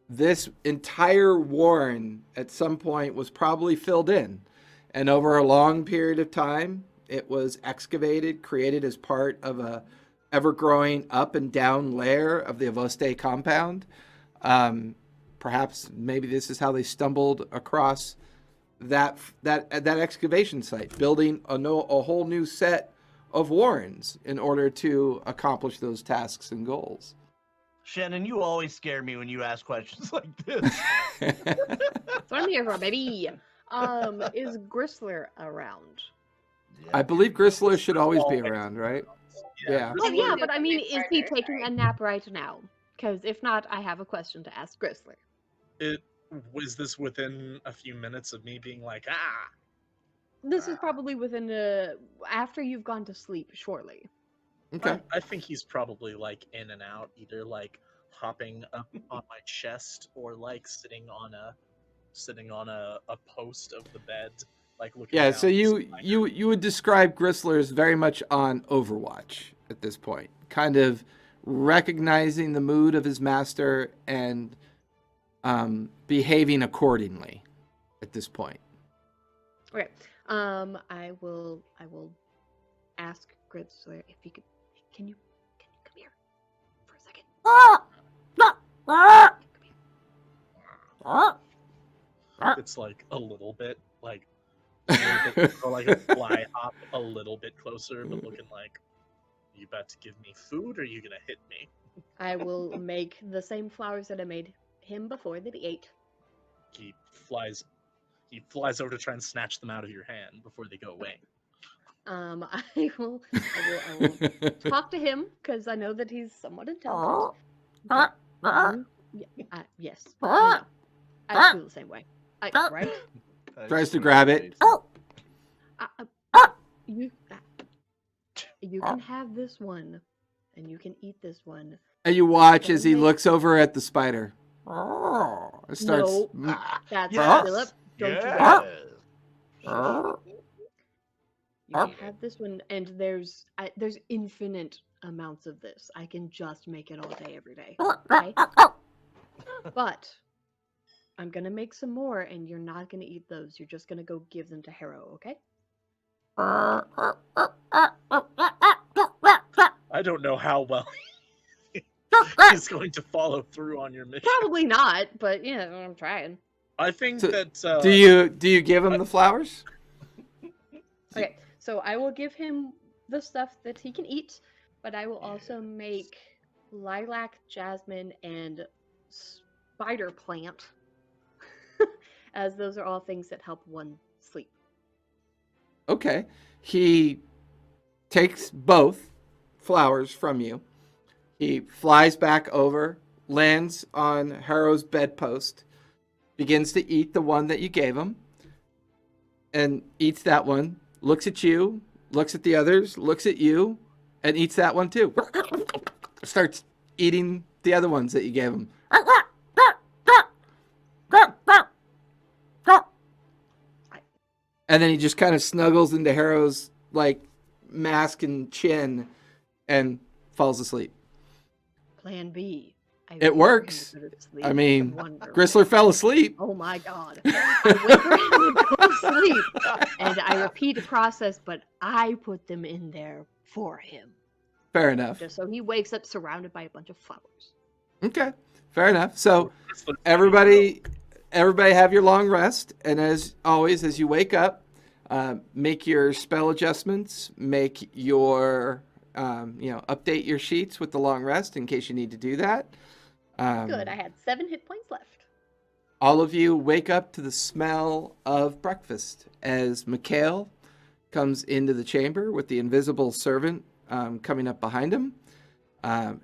this entire warren at some point was probably filled in. And over a long period of time, it was excavated, created as part of a ever-growing up and down layer of the Avoste compound. Perhaps maybe this is how they stumbled across that excavation site, building a whole new set of warrens in order to accomplish those tasks and goals. Shannon, you always scare me when you ask questions like this. That's what I'm here for, baby. Is Gristler around? Yeah. I believe Gristler should always be around, right? Yeah. Oh yeah, but I mean, is he taking a nap right now? Because if not, I have a question to ask Gristler. Was this within a few minutes of me being like, This is probably within after you've gone to sleep, shortly. Okay. I think he's probably like in and out, either like hopping up on my chest or like sitting on a post of the bed like looking. Yeah, down so at the you would describe Gristler as very much on Overwatch at this point, kind of recognizing the mood of his master and behaving accordingly at this point. Okay. I will ask Grizzler if he could. Can you come here for a second? It's like a little bit like or like a fly hop a little bit closer, but looking like, you about to give me food or are you gonna hit me? I will make the same flowers that I made him before that he ate. He flies over to try and snatch them out of your hand before they go away. I will talk to him because I know that he's somewhat intelligent. Yes, I know. I feel the same way. Right? Tries to grab it. You can have this one, and you can eat this one. And you watch as he looks over at the spider. It starts. No, that's Yes. Philip. Don't you Yes. You can have this one, and there's infinite amounts of this. I can just make it all day, every day. Okay? But I'm gonna make some more, and you're not gonna eat those. You're just gonna go give them to Harrow, okay? I don't know how well he's going to follow through on your mission. Probably not, but yeah, I'm trying. I think So, that do you give him the flowers? Okay, so I will give him the stuff that he can eat, but I will also make lilac, jasmine, and spider plant, as those are all things that help one sleep. Okay. He takes both flowers from you. He flies back over, lands on Harrow's bedpost, begins to eat the one that you gave him, and eats that one, looks at you, looks at the others, looks at you, and eats that one too. Starts eating the other ones that you gave him. And then he just kind of snuggles into Harrow's like mask and chin and falls asleep. Plan B. It works. I mean, Gristler fell asleep. Oh my god. I wait for him to go to sleep, and I repeat the process, but I put them in there for him. Fair enough. Just so he wakes up surrounded by a bunch of flowers. Okay, fair enough. So everybody have your long rest, and as always, as you wake up, make your spell adjustments, make your update your sheets with the long rest in case you need to do that. Good, I had 7 hit points left. All of you wake up to the smell of breakfast as Mikhail comes into the chamber with the invisible servant coming up behind him.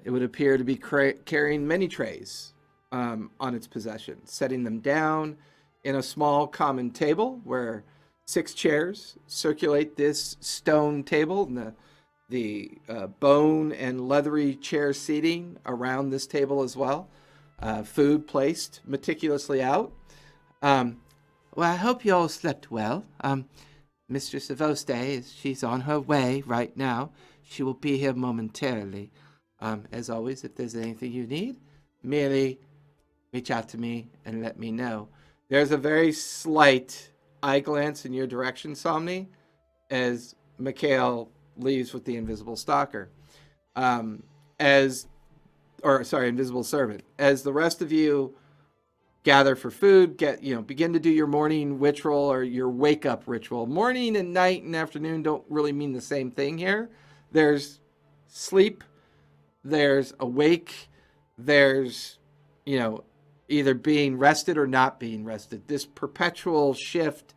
It would appear to be carrying many trays on its possession, setting them down in a small common table where 6 chairs circulate this stone table, and the bone and leathery chair seating around this table as well. Food placed meticulously out. Well, I hope you all slept well. Mistress of Ostay, she's on her way right now. She will be here momentarily. As always, if there's anything you need, merely reach out to me and let me know. There's a very slight eye glance in your direction, Somni, as Mikhail leaves with the invisible stalker. Invisible servant. As the rest of you gather for food, begin to do your morning ritual or your wake up ritual. Morning and night and afternoon don't really mean the same thing here. There's sleep, there's awake, there's, either being rested or not being rested. This perpetual shift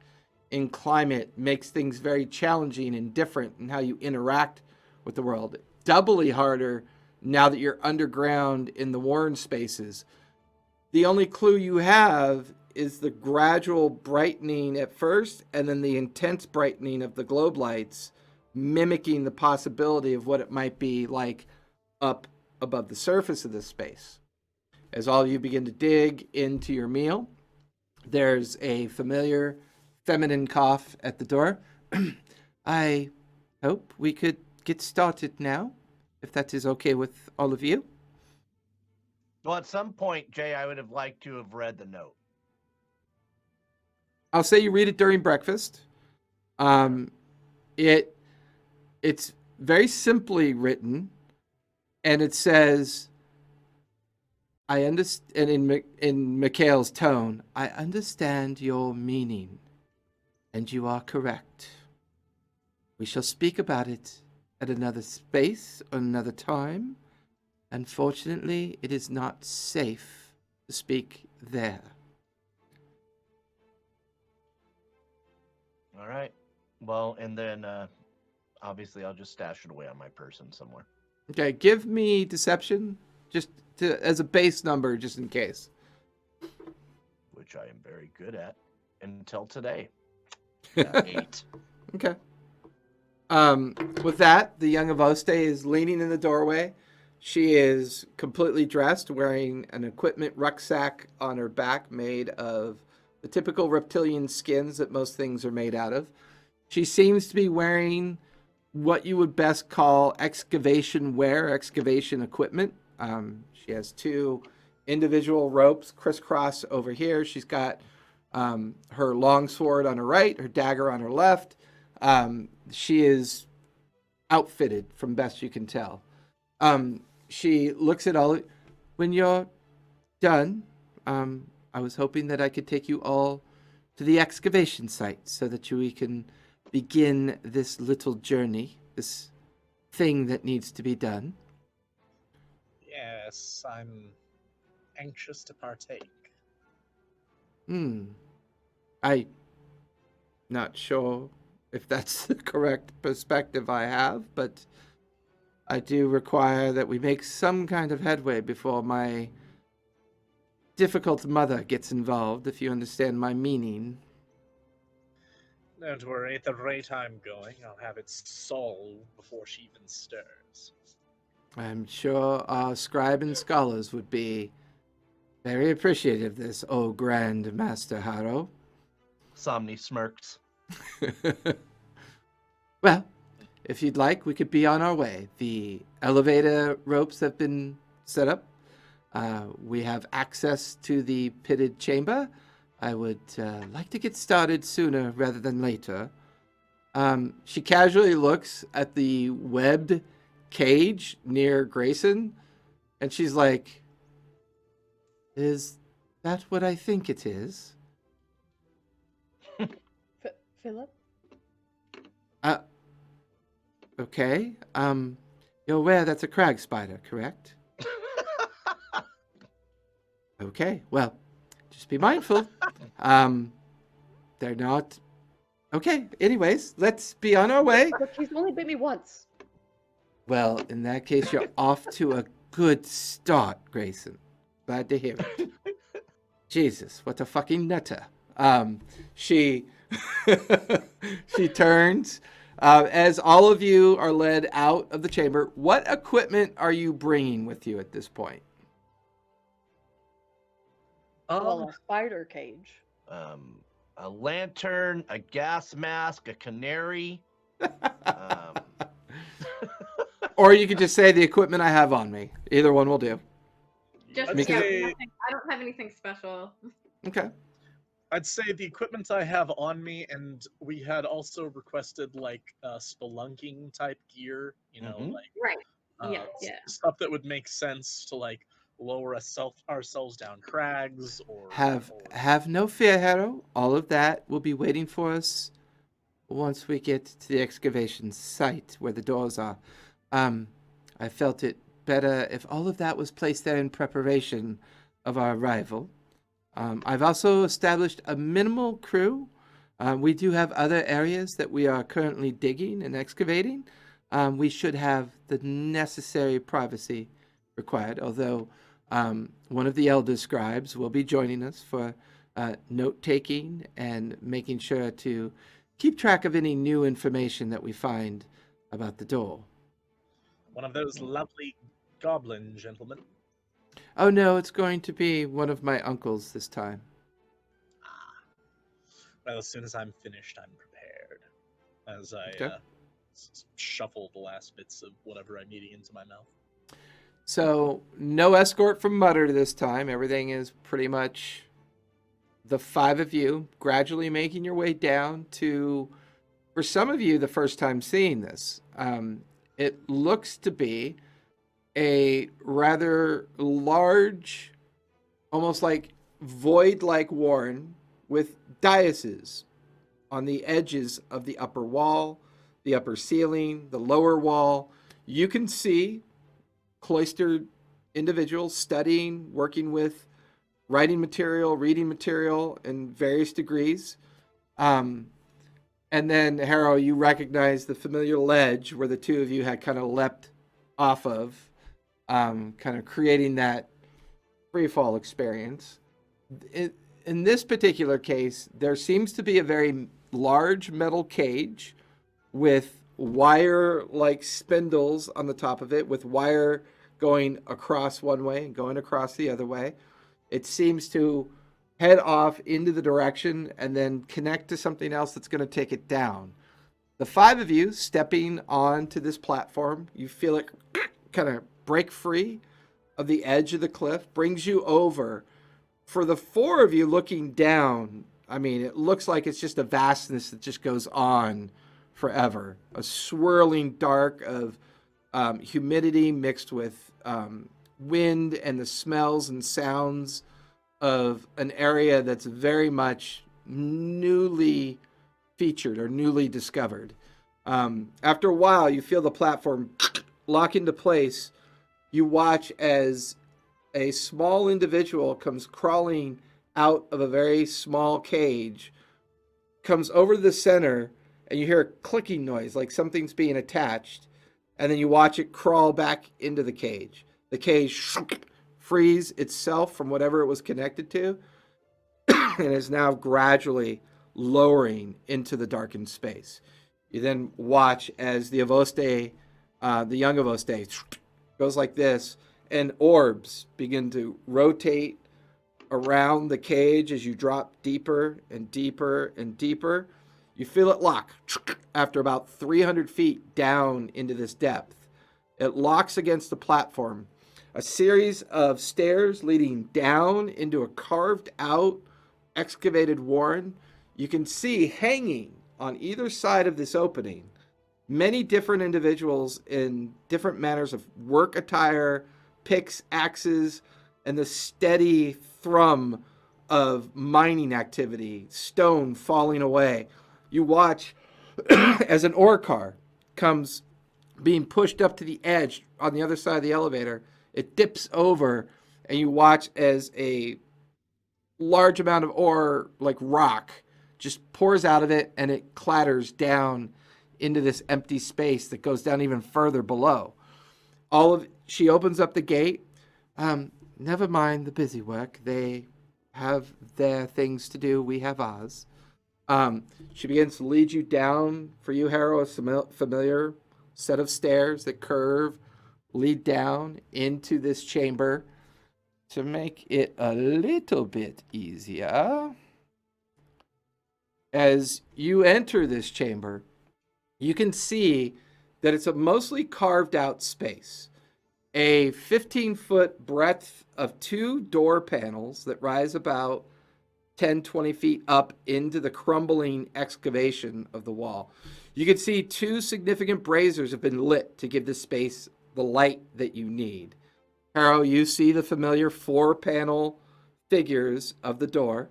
in climate makes things very challenging and different in how you interact with the world. Doubly harder now that you're underground in the Warren spaces. The only clue you have is the gradual brightening at first, and then the intense brightening of the globe lights, mimicking the possibility of what it might be like up above the surface of this space. As all of you begin to dig into your meal, there's a familiar feminine cough at the door. I hope we could get started now, if that is okay with all of you. Well, at some point, Jay, I would have liked to have read the note. I'll say you read it during breakfast. It's very simply written, and it says, "I understand." And in Mikhail's tone, "I understand your meaning, and you are correct. We shall speak about it at another space or another time. Unfortunately, it is not safe to speak there." All right. Well, and then obviously I'll just stash it away on my person somewhere. Okay, give me deception just as a base number, just in case. Which I am very good at until today. 8. Okay. With that, the young Avoste is leaning in the doorway. She is completely dressed, wearing an equipment rucksack on her back made of the typical reptilian skins that most things are made out of. She seems to be wearing what you would best call excavation wear, excavation equipment. She has 2 individual ropes crisscross over here. She's got her longsword on her right, her dagger on her left. She is outfitted from best you can tell. She looks at all. When you're done, I was hoping that I could take you all to the excavation site so that we can begin this little journey, this thing that needs to be done. Yes, I'm anxious to partake. I'm not sure if that's the correct perspective I have, but I do require that we make some kind of headway before my difficult mother gets involved, if you understand my meaning. Don't worry, at the rate I'm going, I'll have it solved before she even stirs. I'm sure our scribe and scholars would be very appreciative of this, oh Grand Master Harrow. Somni smirks. Well, if you'd like, we could be on our way. The elevator ropes have been set up. We have access to the pitted chamber. I would like to get started sooner rather than later. She casually looks at the webbed cage near Grayson, and she's like, "Is that what I think it is?" Philip? Okay. You're aware that's a crag spider, correct? Okay, well, just be mindful. They're not... Okay, anyways, let's be on our way. Look, he's only bit me once. Well, in that case, you're off to a good start, Grayson. Glad to hear it. Jesus, what a fucking nutter. She turns. As all of you are led out of the chamber, what equipment are you bringing with you at this point? Well, a spider cage. A lantern, a gas mask, a canary. Or you could just say the equipment I have on me. Either one will do. Just I'd say- nothing. I don't have anything special. Okay. I'd say the equipment I have on me, and we had also requested like spelunking type gear, Mhm. like Right. Yeah. stuff that would make sense to like lower ourselves down crags or Have no fear, Harrow. All of that will be waiting for us once we get to the excavation site where the doors are. I felt it better if all of that was placed there in preparation of our arrival. I've also established a minimal crew. We do have other areas that we are currently digging and excavating. We should have the necessary privacy required, although one of the elder scribes will be joining us for note-taking and making sure to keep track of any new information that we find about the door. one of those lovely goblin gentlemen. Oh no, it's going to be one of my uncles this time. As soon as I'm finished, I'm prepared. As I Okay. shuffle the last bits of whatever I'm eating into my mouth. So no escort from Mutter this time. Everything is pretty much the five of you gradually making your way down to, for some of you, the first time seeing this. It looks to be a rather large, almost like void-like warren with daises on the edges of the upper wall, the upper ceiling, the lower wall. You can see cloistered individuals studying, working with writing material, reading material in various degrees. And then, Harrow, you recognize the familiar ledge where the two of you had kind of leapt off of, kind of creating that free fall experience. In this particular case, there seems to be a very large metal cage with wire-like spindles on the top of it, with wire going across one way and going across the other way. It seems to head off into the direction and then connect to something else that's going to take it down. The five of you stepping onto this platform, you feel it kind of break free of the edge of the cliff, brings you over. For the four of you looking down, I mean, it looks like it's just a vastness that just goes on forever. A swirling dark of humidity mixed with wind and the smells and sounds of an area that's very much newly featured or newly discovered. After a while, you feel the platform lock into place. You watch as a small individual comes crawling out of a very small cage, comes over to the center, and you hear a clicking noise like something's being attached, and then you watch it crawl back into the cage. The cage frees itself from whatever it was connected to and is now gradually lowering into the darkened space. You then watch as the Avoste, the young Avoste, goes like this, and orbs begin to rotate around the cage as you drop deeper and deeper and deeper. You feel it lock after about 300 feet down into this depth. It locks against the platform. A series of stairs leading down into a carved out, excavated warren. You can see hanging on either side of this opening many different individuals in different manners of work attire, picks, axes, and the steady thrum of mining activity, stone falling away. You watch as an ore car comes being pushed up to the edge on the other side of the elevator. It dips over, and you watch as a large amount of ore, like rock, just pours out of it, and it clatters down into this empty space that goes down even further below. She opens up the gate. Never mind the busy work. They have their things to do. We have ours. She begins to lead you down. For you, Harrow, a familiar set of stairs that curve, lead down into this chamber. To make it a little bit easier, as you enter this chamber, you can see that it's a mostly carved out space. A 15-foot breadth of two door panels that rise about 10, 20 feet up into the crumbling excavation of the wall. You can see two significant braziers have been lit to give this space the light that you need. Harrow, you see the familiar 4-panel figures of the door.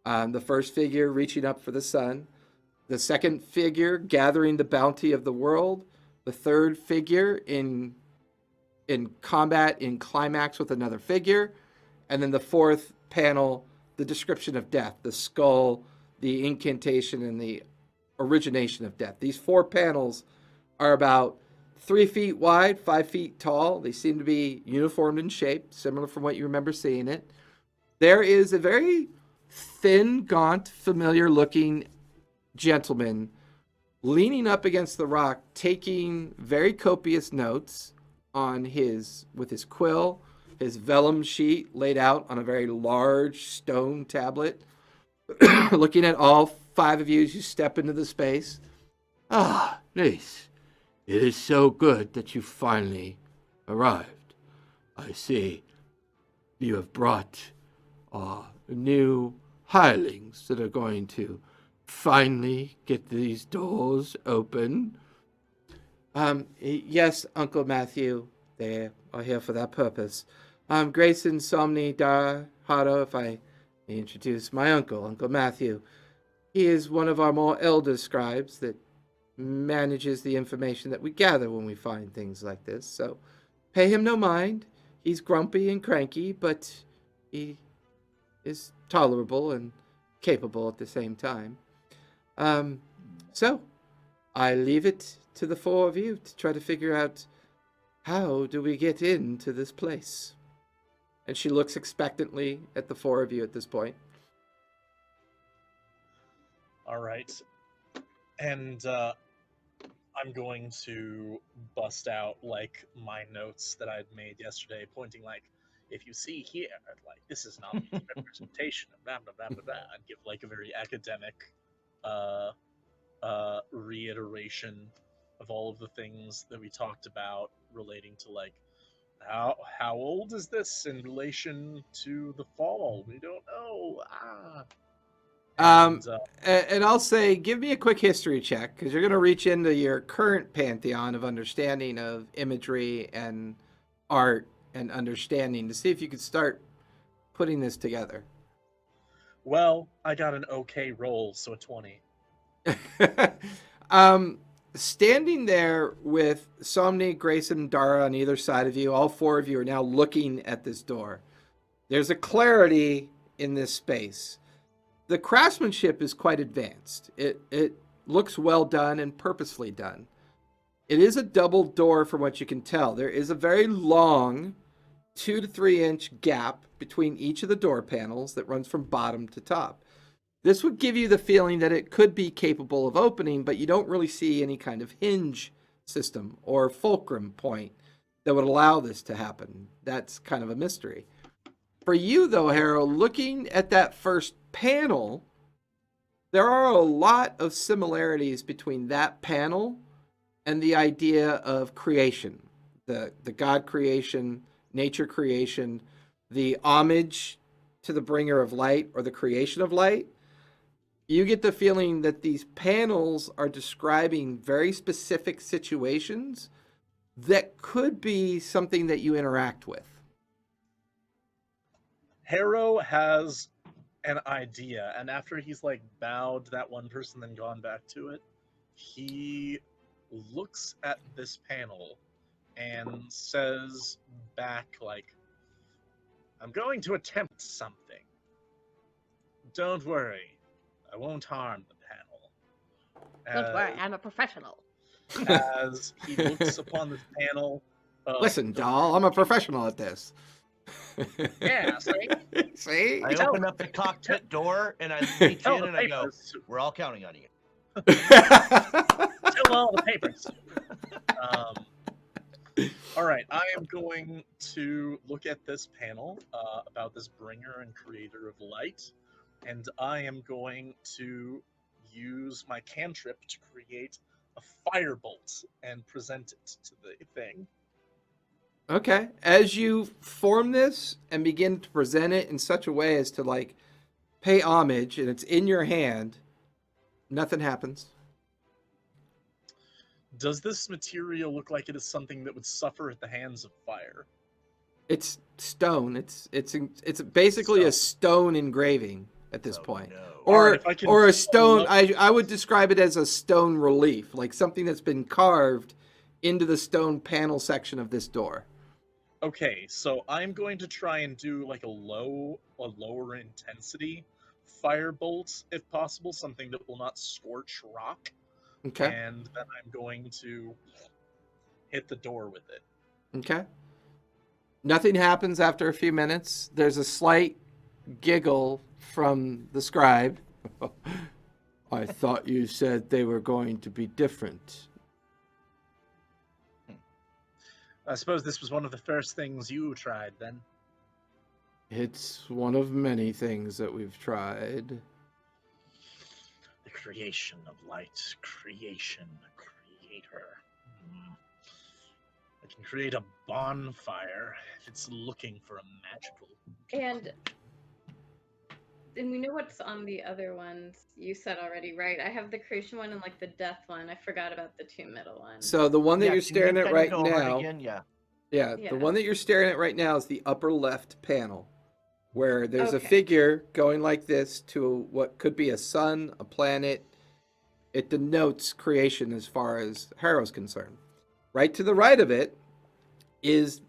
The first figure reaching up for the sun. The second figure gathering the bounty of the world. The third figure in combat, in climax with another figure. And then the fourth panel, the description of death, the skull, the incantation, and the origination of death. These 4 panels are about 3 feet wide, 5 feet tall. They seem to be uniformed in shape, similar from what you remember seeing it. There is a very thin, gaunt, familiar-looking gentleman leaning up against the rock, taking very copious notes with his quill, his vellum sheet laid out on a very large stone tablet. looking at all 5 of you as you step into the space. Ah, nice. It is so good that you finally arrived. I see you have brought new hirelings that are going to finally get these doors open. Yes, Uncle Matthew, they are here for that purpose. Grayson Somni Dar Hado, if I may introduce my uncle, Uncle Matthew. He is one of our more elder scribes that manages the information that we gather when we find things like this. So pay him no mind. He's grumpy and cranky, but he is tolerable and capable at the same time. So I leave it to the 4 of you to try to figure out, how do we get into this place? And she looks expectantly at the 4 of you at this point. All right. And I'm going to bust out like my notes that I'd made yesterday, pointing like, if you see here, like this is not the representation of blah blah blah blah blah, and give like a very academic reiteration of all of the things that we talked about relating to like how old is this in relation to the fall? We don't know. And I'll say, give me a quick history check, because you're going to reach into your current pantheon of understanding of imagery and art and understanding to see if you could start putting this together. Well, I got an okay roll, so a 20. Standing there with Somni, Grayson, and Dara on either side of you, all 4 of you are now looking at this door. There's a clarity in this space. The craftsmanship is quite advanced. It looks well done and purposefully done. It is a double door from what you can tell. There is a very long 2 to 3 inch gap between each of the door panels that runs from bottom to top. This would give you the feeling that it could be capable of opening, but you don't really see any kind of hinge system or fulcrum point that would allow this to happen. That's kind of a mystery. For you, though, Harold, looking at that first panel, there are a lot of similarities between that panel and the idea of creation, the God creation, nature creation, the homage to the bringer of light or the creation of light. You get the feeling that these panels are describing very specific situations that could be something that you interact with. Harrow has an idea, and after he's like bowed to that one person, then gone back to it, he looks at this panel and says back like, I'm going to attempt something. Don't worry, I won't harm the panel. Don't worry, I'm a professional. As he looks upon this panel. Listen, doll, I'm a professional at this. Yeah, see? See? I open up the cockpit door and I reach in and I go, we're all counting on you. Tell all the papers. All right, I am going to look at this panel about this bringer and creator of light, and I am going to use my cantrip to create a firebolt and present it to the thing. Okay. As you form this and begin to present it in such a way as to like pay homage and it's in your hand, nothing happens. Does this material look like it is something that would suffer at the hands of fire? It's stone. It's basically Stone. a stone engraving at this Oh, point. no. Or Alright, if I can or a stone. pull up- I would describe it as a stone relief, like something that's been carved into the stone panel section of this door. Okay, so I'm going to try and do like a lower intensity firebolt, if possible, something that will not scorch rock. Okay. And then I'm going to hit the door with it. Okay. Nothing happens after a few minutes. There's a slight giggle from the scribe. I thought you said they were going to be different. I suppose this was one of the first things you tried, then. It's one of many things that we've tried. Creation of light, creation, creator. Hmm. I can create a bonfire if it's looking for a magical. And we know what's on the other ones. You said already, right? I have the creation one and like the death one. I forgot about the two middle ones. So the one that Yeah, you're can you staring at can you right go over it now, again? Yeah. yeah, Yeah. the one that you're staring at right now is the upper left panel, where there's a Okay. figure going like this to what could be a sun, a planet. It denotes creation as far as Harrow's concerned. Right to the right of it is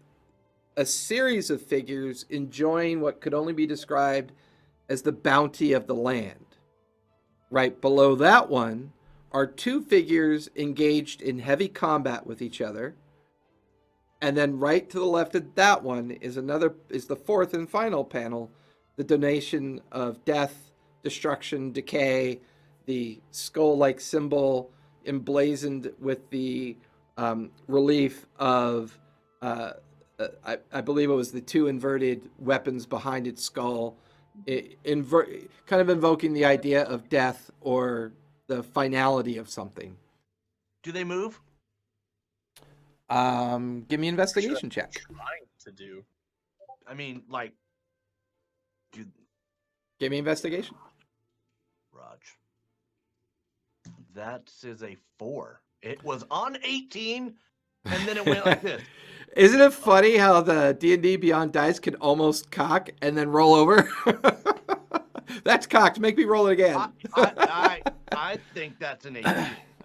a series of figures enjoying what could only be described as the bounty of the land. Right below that one are two figures engaged in heavy combat with each other. And then right to the left of that one is the fourth and final panel, the donation of death, destruction, decay, the skull-like symbol emblazoned with the relief of, I believe it was the two inverted weapons behind its skull, kind of invoking the idea of death or the finality of something. Do they move? Give me an investigation check. Trying to do. I mean, like, do Give me investigation. Raj? That is a 4. It was on 18, and then it went like this. Isn't it funny how the D&D Beyond dice can almost cock and then roll over? That's cocked. Make me roll it again. I think that's an 18.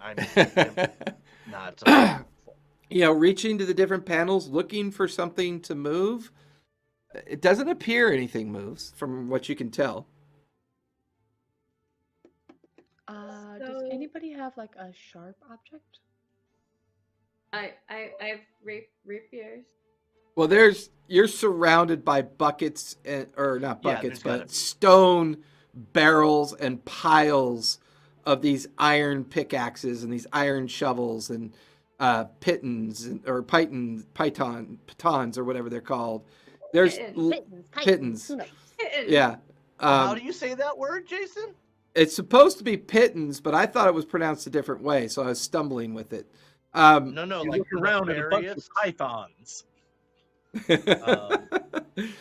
I mean, not. Reaching to the different panels, looking for something to move. It doesn't appear anything moves from what you can tell. Does So- anybody have like a sharp object? I have rapiers. Well, you're surrounded by buckets, or not Yeah, buckets, there's gotta but be. stone barrels and piles of these iron pickaxes and these iron shovels and pitons or pitons or whatever they're called. There's pitons. Who knows? Yeah. How do you say that word, Jason? It's supposed to be pitons, but I thought it was pronounced a different way, so I was stumbling with it. No, You like look around at a bunch of nefarious. pythons.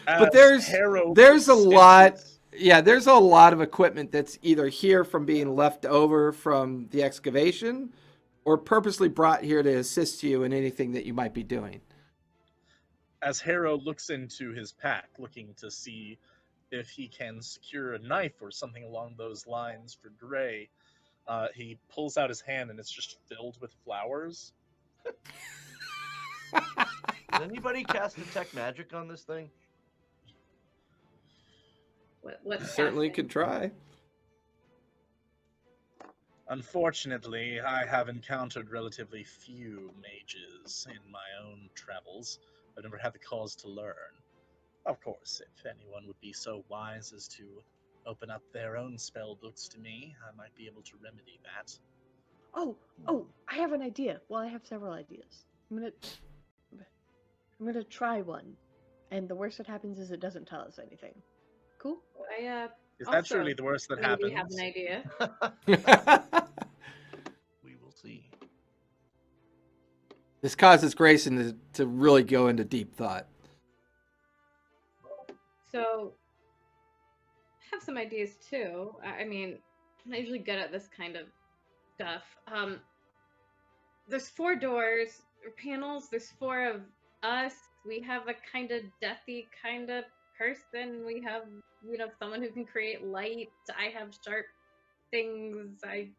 But As Harrow there's a lot. extends- Yeah, there's a lot of equipment that's either here from being left over from the excavation or purposely brought here to assist you in anything that you might be doing. As Harrow looks into his pack, looking to see if he can secure a knife or something along those lines for Gray, he pulls out his hand and it's just filled with flowers. Did anybody cast detect magic on this thing? What's Certainly happening? could try. Unfortunately, I have encountered relatively few mages in my own travels. I've never had the cause to learn. Of course, if anyone would be so wise as to open up their own spell books to me, I might be able to remedy that. Oh, I have an idea. Well, I have several ideas. I'm gonna try one, and the worst that happens is it doesn't tell us anything. Cool. Is that Also, truly the worst that maybe happens? have an idea. We will see. This causes Grayson to really go into deep thought. So, I have some ideas too. I mean, I'm not usually good at this kind of stuff. There's 4 doors or panels. There's 4 of us. We have a kind of deathy kind of person. We have, someone who can create light. I have sharp things. I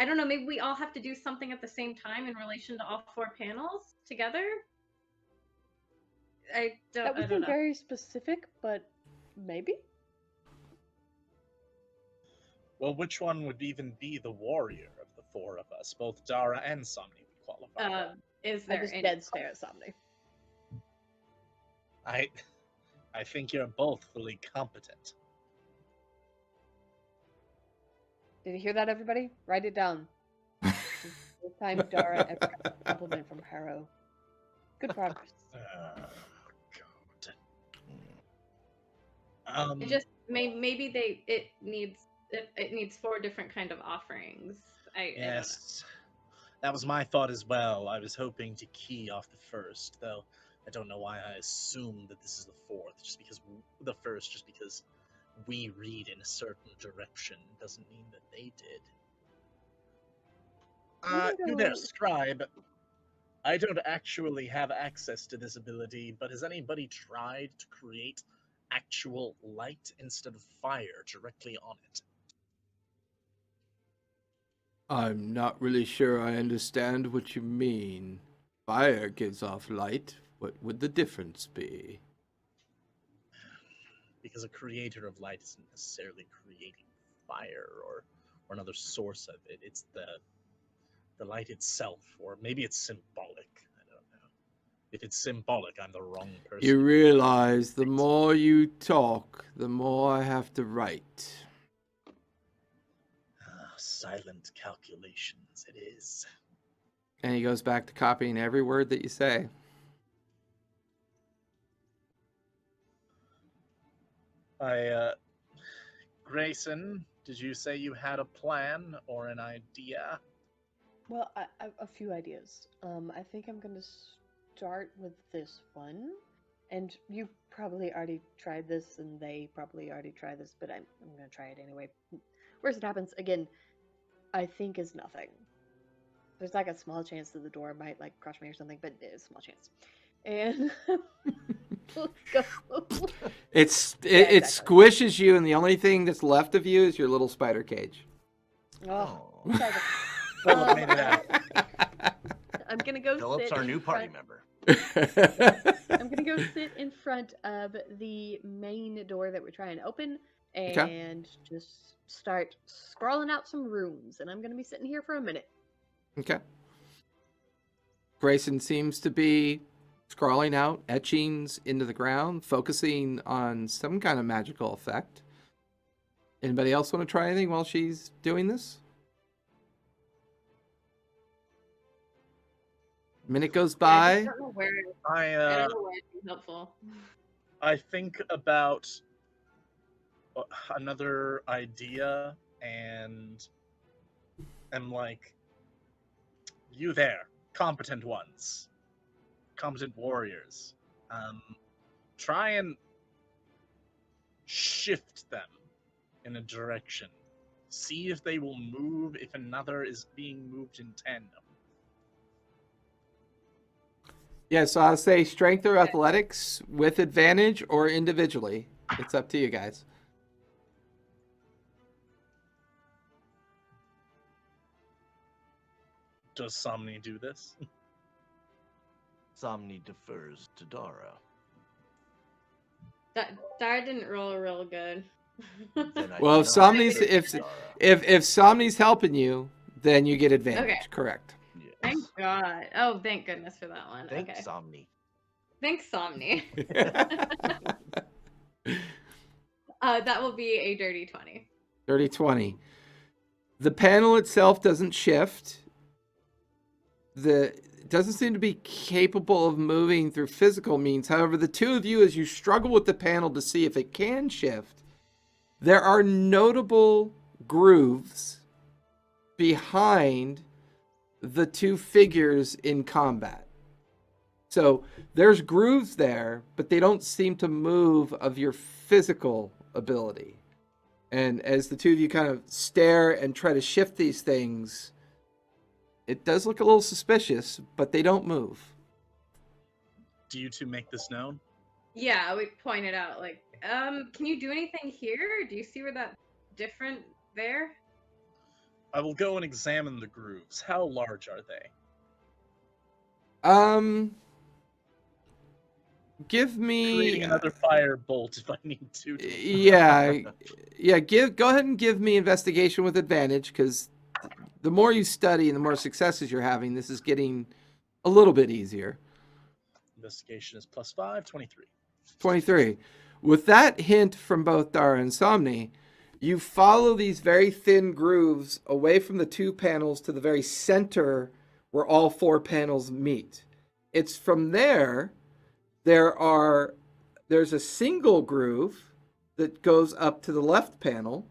don't know. Maybe we all have to do something at the same time in relation to all 4 panels together. That would I be don't know. very specific, but maybe. Well, which one would even be the warrior of the 4 of us? Both Dara and Somni would qualify. Is I there just any dead stare at Somni. I think you're both fully competent. Did you hear that, everybody? Write it down. This time Dara ever got a compliment from Harrow. Good progress. God. It just maybe it needs it needs 4 different kind of offerings. I don't know. Yes, that was my thought as well. I was hoping to key off the first, though I don't know why I assumed that this is the fourth. Just because the first, just because we read in a certain direction, doesn't mean that they did. You there, scribe. I don't actually have access to this ability, but has anybody tried to create actual light instead of fire directly on it? I'm not really sure I understand what you mean. Fire gives off light. What would the difference be? Because a creator of light isn't necessarily creating fire or another source of it. It's the light itself, or maybe it's symbolic. I don't know. If it's symbolic, I'm the wrong person. You realize the more you talk, the more I have to write. Silent calculations, it is. And he goes back to copying every word that you say. Grayson, did you say you had a plan or an idea? Well, I have a few ideas. I think I'm gonna start with this one, and you probably already tried this, and they probably already tried this, but I'm gonna try it anyway. Worst it happens, again, I think is nothing. There's like a small chance that the door might like crush me or something, but it's a small chance. And we'll go. It exactly. squishes you, and the only thing that's left of you is your little spider cage. Oh, Oh. tragic. Philip made it out. I'm gonna go Philip's sit our in new party front- member. I'm gonna go sit in front of the main door that we're trying to open and just start scrawling out some runes. And I'm gonna be sitting here for a minute. Okay. Grayson seems to be scrawling out etchings into the ground, focusing on some kind of magical effect. Anybody else want to try anything while she's doing this? Minute goes I by. don't know where. I I don't know where it'd be helpful. I think about another idea and am like, you there, competent ones, competent warriors. Try and shift them in a direction. See if they will move if another is being moved in tandem. Yeah, so I'll say strength or athletics with advantage or individually. It's up to you guys. Does Somni do this? Somni defers to Dara. Dara didn't roll real good. Then I Well, do if not Somni's defer to Dara. if Somni's helping you, then you get advantage. Okay. Correct. Yes. Thank God. Oh, thank goodness for that one. Thank Okay. Somni. Thanks, Somni. That will be a dirty 20. Dirty 20. The panel itself doesn't shift. It doesn't seem to be capable of moving through physical means. However, the two of you, as you struggle with the panel to see if it can shift, there are notable grooves behind the two figures in combat. So there's grooves there, but they don't seem to move of your physical ability. And as the two of you kind of stare and try to shift these things, it does look a little suspicious, but they don't move. Do you two make this known? Yeah, we pointed out, like, can you do anything here? Do you see where that's different there? I will go and examine the grooves. How large are they? Give me Creating another fire bolt if I need to. yeah. Go ahead and give me investigation with advantage, because the more you study and the more successes you're having, this is getting a little bit easier. Investigation is +5, 23. 23. With that hint from both Dara and Somni, you follow these very thin grooves away from the two panels to the very center where all four panels meet. It's from there, there's a single groove that goes up to the left panel,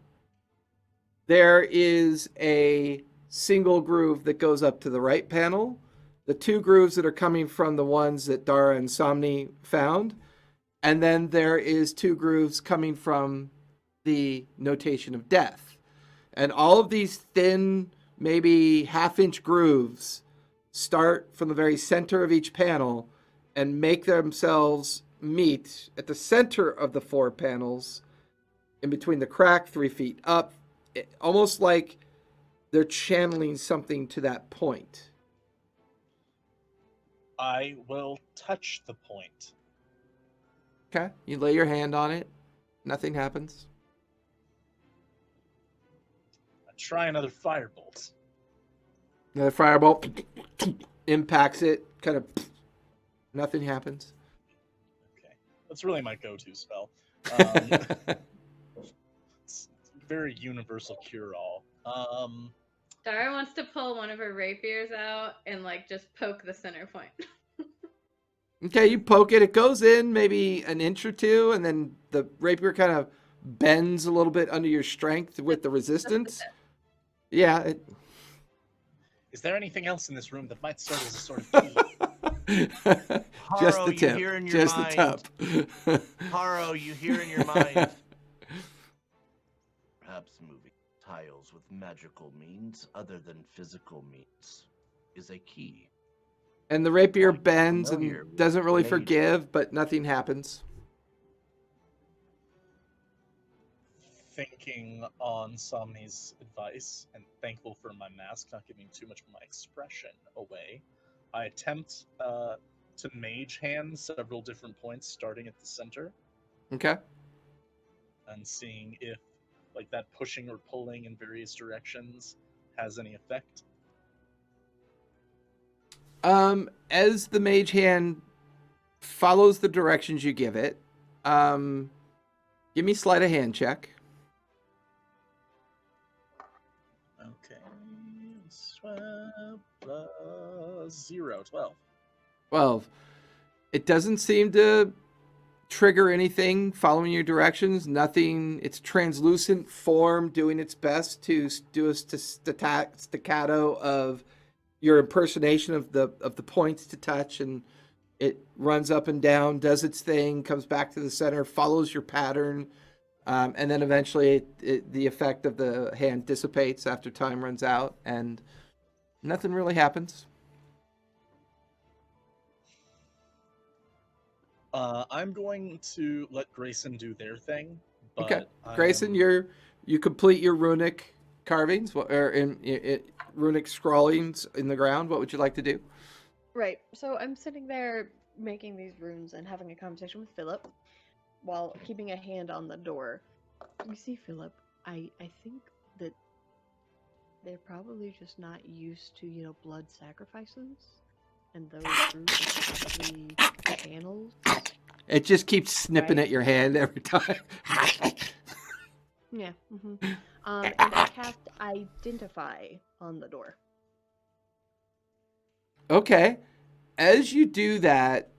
there is a single groove that goes up to the right panel. The two grooves that are coming from the ones that Dara and Somni found. And then there is two grooves coming from the notation of death. And all of these thin, maybe half-inch grooves start from the very center of each panel and make themselves meet at the center of the 4 panels in between the crack 3 feet up, almost like they're channeling something to that point. I will touch the point. Okay, you lay your hand on it. Nothing happens. I try another firebolt. Another firebolt impacts it. Kind of, nothing happens. Okay, that's really my go-to spell. It's very universal cure-all. Dara wants to pull one of her rapiers out and like just poke the center point. Okay, you poke it. It goes in maybe an inch or two, and then the rapier kind of bends a little bit under your strength with the resistance. Yeah. Is there anything else in this room that might serve as a sort of key? Just Haro, the you tip. hear in your Just the mind. tip. Haro, you hear in your mind. Perhaps moving tiles with magical means other than physical means is a key. And the rapier Quite bends familiar and with doesn't really mage. forgive, but nothing happens. Thinking on Somni's advice and thankful for my mask not giving too much of my expression away, I attempt to mage hand several different points starting at the center Okay. and seeing if like that pushing or pulling in various directions has any effect. As the mage hand follows the directions you give it, give me sleight of hand check. Okay. 12. 12. It doesn't seem to trigger anything following your directions. Nothing. It's translucent form doing its best to do a staccato of your impersonation of the points to touch, and it runs up and down, does its thing, comes back to the center, follows your pattern, and then eventually the effect of the hand dissipates after time runs out, and nothing really happens. I'm going to let Grayson do their thing. But Okay, Grayson, you complete your runic carvings or in runic scrawlings in the ground. What would you like to do? Right. So I'm sitting there making these runes and having a conversation with Philip while keeping a hand on the door. You see, Philip, I think that they're probably just not used to, blood sacrifices. And those runes are probably channels. It just keeps snipping Right. at your hand every time. Yeah. And I cast Identify on the door. Okay. As you do that,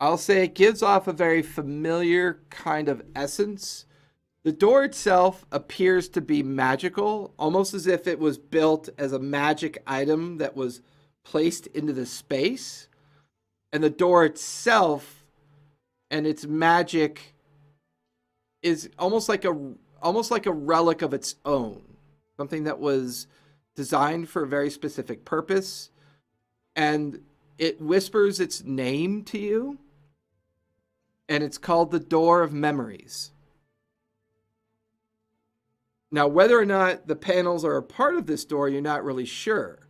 I'll say it gives off a very familiar kind of essence. The door itself appears to be magical, almost as if it was built as a magic item that was placed into the space. And the door itself and its magic is almost like a relic of its own, something that was designed for a very specific purpose, and it whispers its name to you, and it's called the Door of Memories. Now, whether or not the panels are a part of this door, you're not really sure.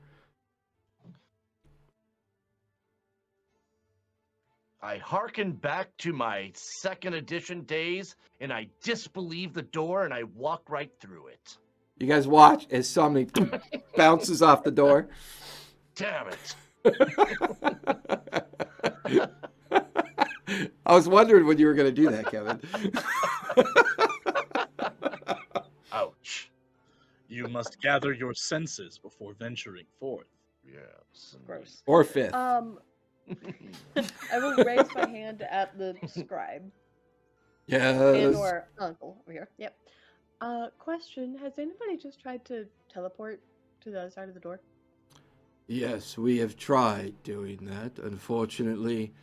I hearken back to my 2nd edition days, and I disbelieve the door, and I walk right through it. You guys watch as somebody bounces off the door. Damn it. I was wondering when you were going to do that, Kevin. Ouch. you must gather your senses before venturing forth. Yes. Gross. Or fifth. I will raise my hand at the scribe. And Yes. or uncle over here. Yep. Question: has anybody just tried to teleport to the other side of the door? Yes, we have tried doing that. Unfortunately,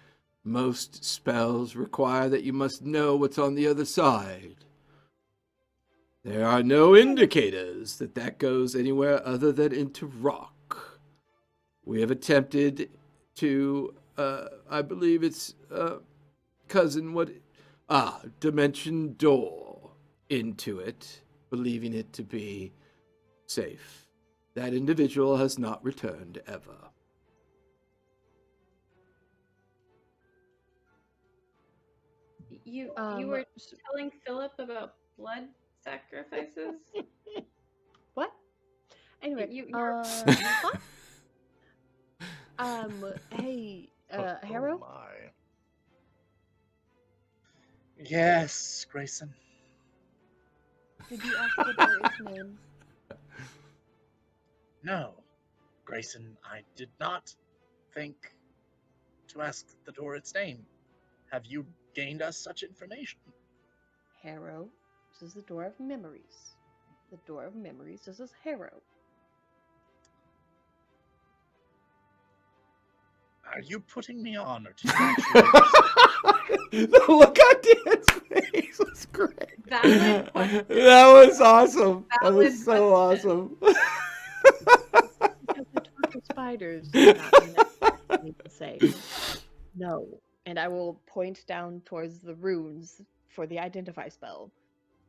most spells require that you must know what's on the other side. There are no indicators that that goes anywhere other than into rock. We have attempted to, I believe it's, cousin, dimension door into it, believing it to be safe. That individual has not returned ever. You were telling Philip about blood sacrifices? What? Anyway, What? hey, Oh Harrow? my. Yes, Grayson. Did you ask the door its name? No, Grayson, I did not think to ask the door its name. Have you gained us such information? Harrow. This is the door of memories. The door of memories. This is Harrow. Are you putting me on, or did you actually? The look on Dan's face was great. Valid question. That was awesome. That Valid was so question. awesome. Because I talk to spiders. Does not mean I need to say no. And I will point down towards the runes for the identify spell.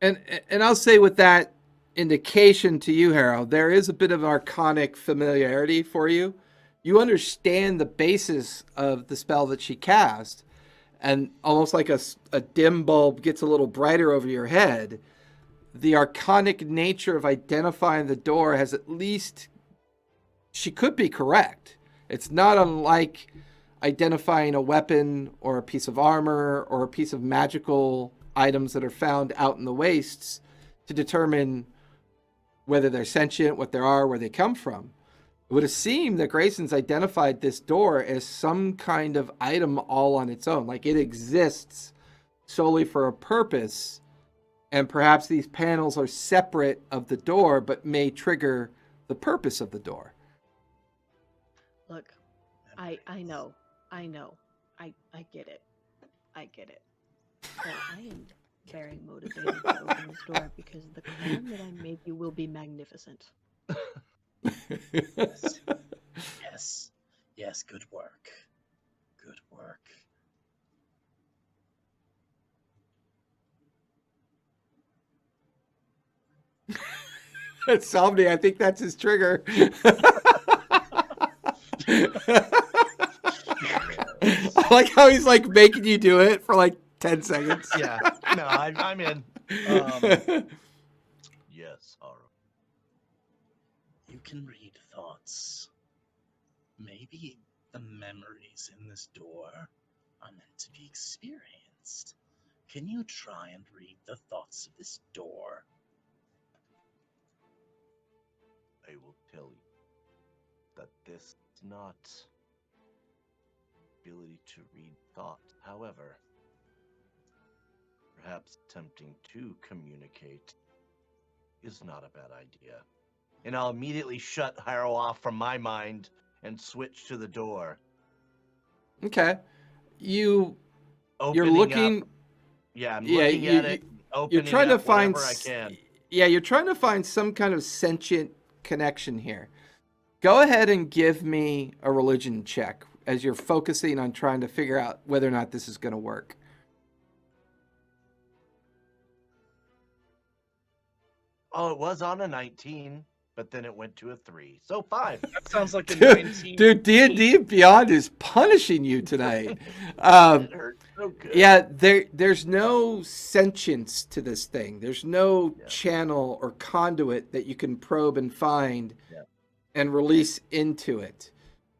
And I'll say with that indication to you, Harold, there is a bit of arcanic familiarity for you. You understand the basis of the spell that she cast, and almost like a dim bulb gets a little brighter over your head. The arcanic nature of identifying the door has at least, she could be correct. It's not unlike identifying a weapon or a piece of armor or a piece of magical items that are found out in the wastes to determine whether they're sentient, what they are, where they come from. It would have seemed that Grayson's identified this door as some kind of item all on its own, like it exists solely for a purpose, and perhaps these panels are separate of the door but may trigger the purpose of the door. Look, I know. I get it. I get it. But I am very motivated to open this door because the crown that I made you will be magnificent. Yes, good work. Good work. Somebody, I think that's his trigger. I like how he's like making you do it for like 10 seconds. Yeah. No, I'm in. Yes, Haru. You can read thoughts. Maybe the memories in this door are meant to be experienced. Can you try and read the thoughts of this door? I will tell you that this is not ability to read thoughts. However, perhaps attempting to communicate is not a bad idea. And I'll immediately shut Harrow off from my mind and switch to the door. Okay. You're Opening looking. up. Yeah, I'm Yeah, looking at it. You're trying to up find. whatever I can. Yeah, you're trying to find some kind of sentient connection here. Go ahead and give me a religion check as you're focusing on trying to figure out whether or not this is going to work. Oh, it was on a 19, but then it went to a 3. So 5. That sounds like a 19. Dude, D&D Beyond is punishing you tonight. It hurt so good. Yeah, there's no sentience to this thing. There's no channel or conduit that you can probe and find and release into it.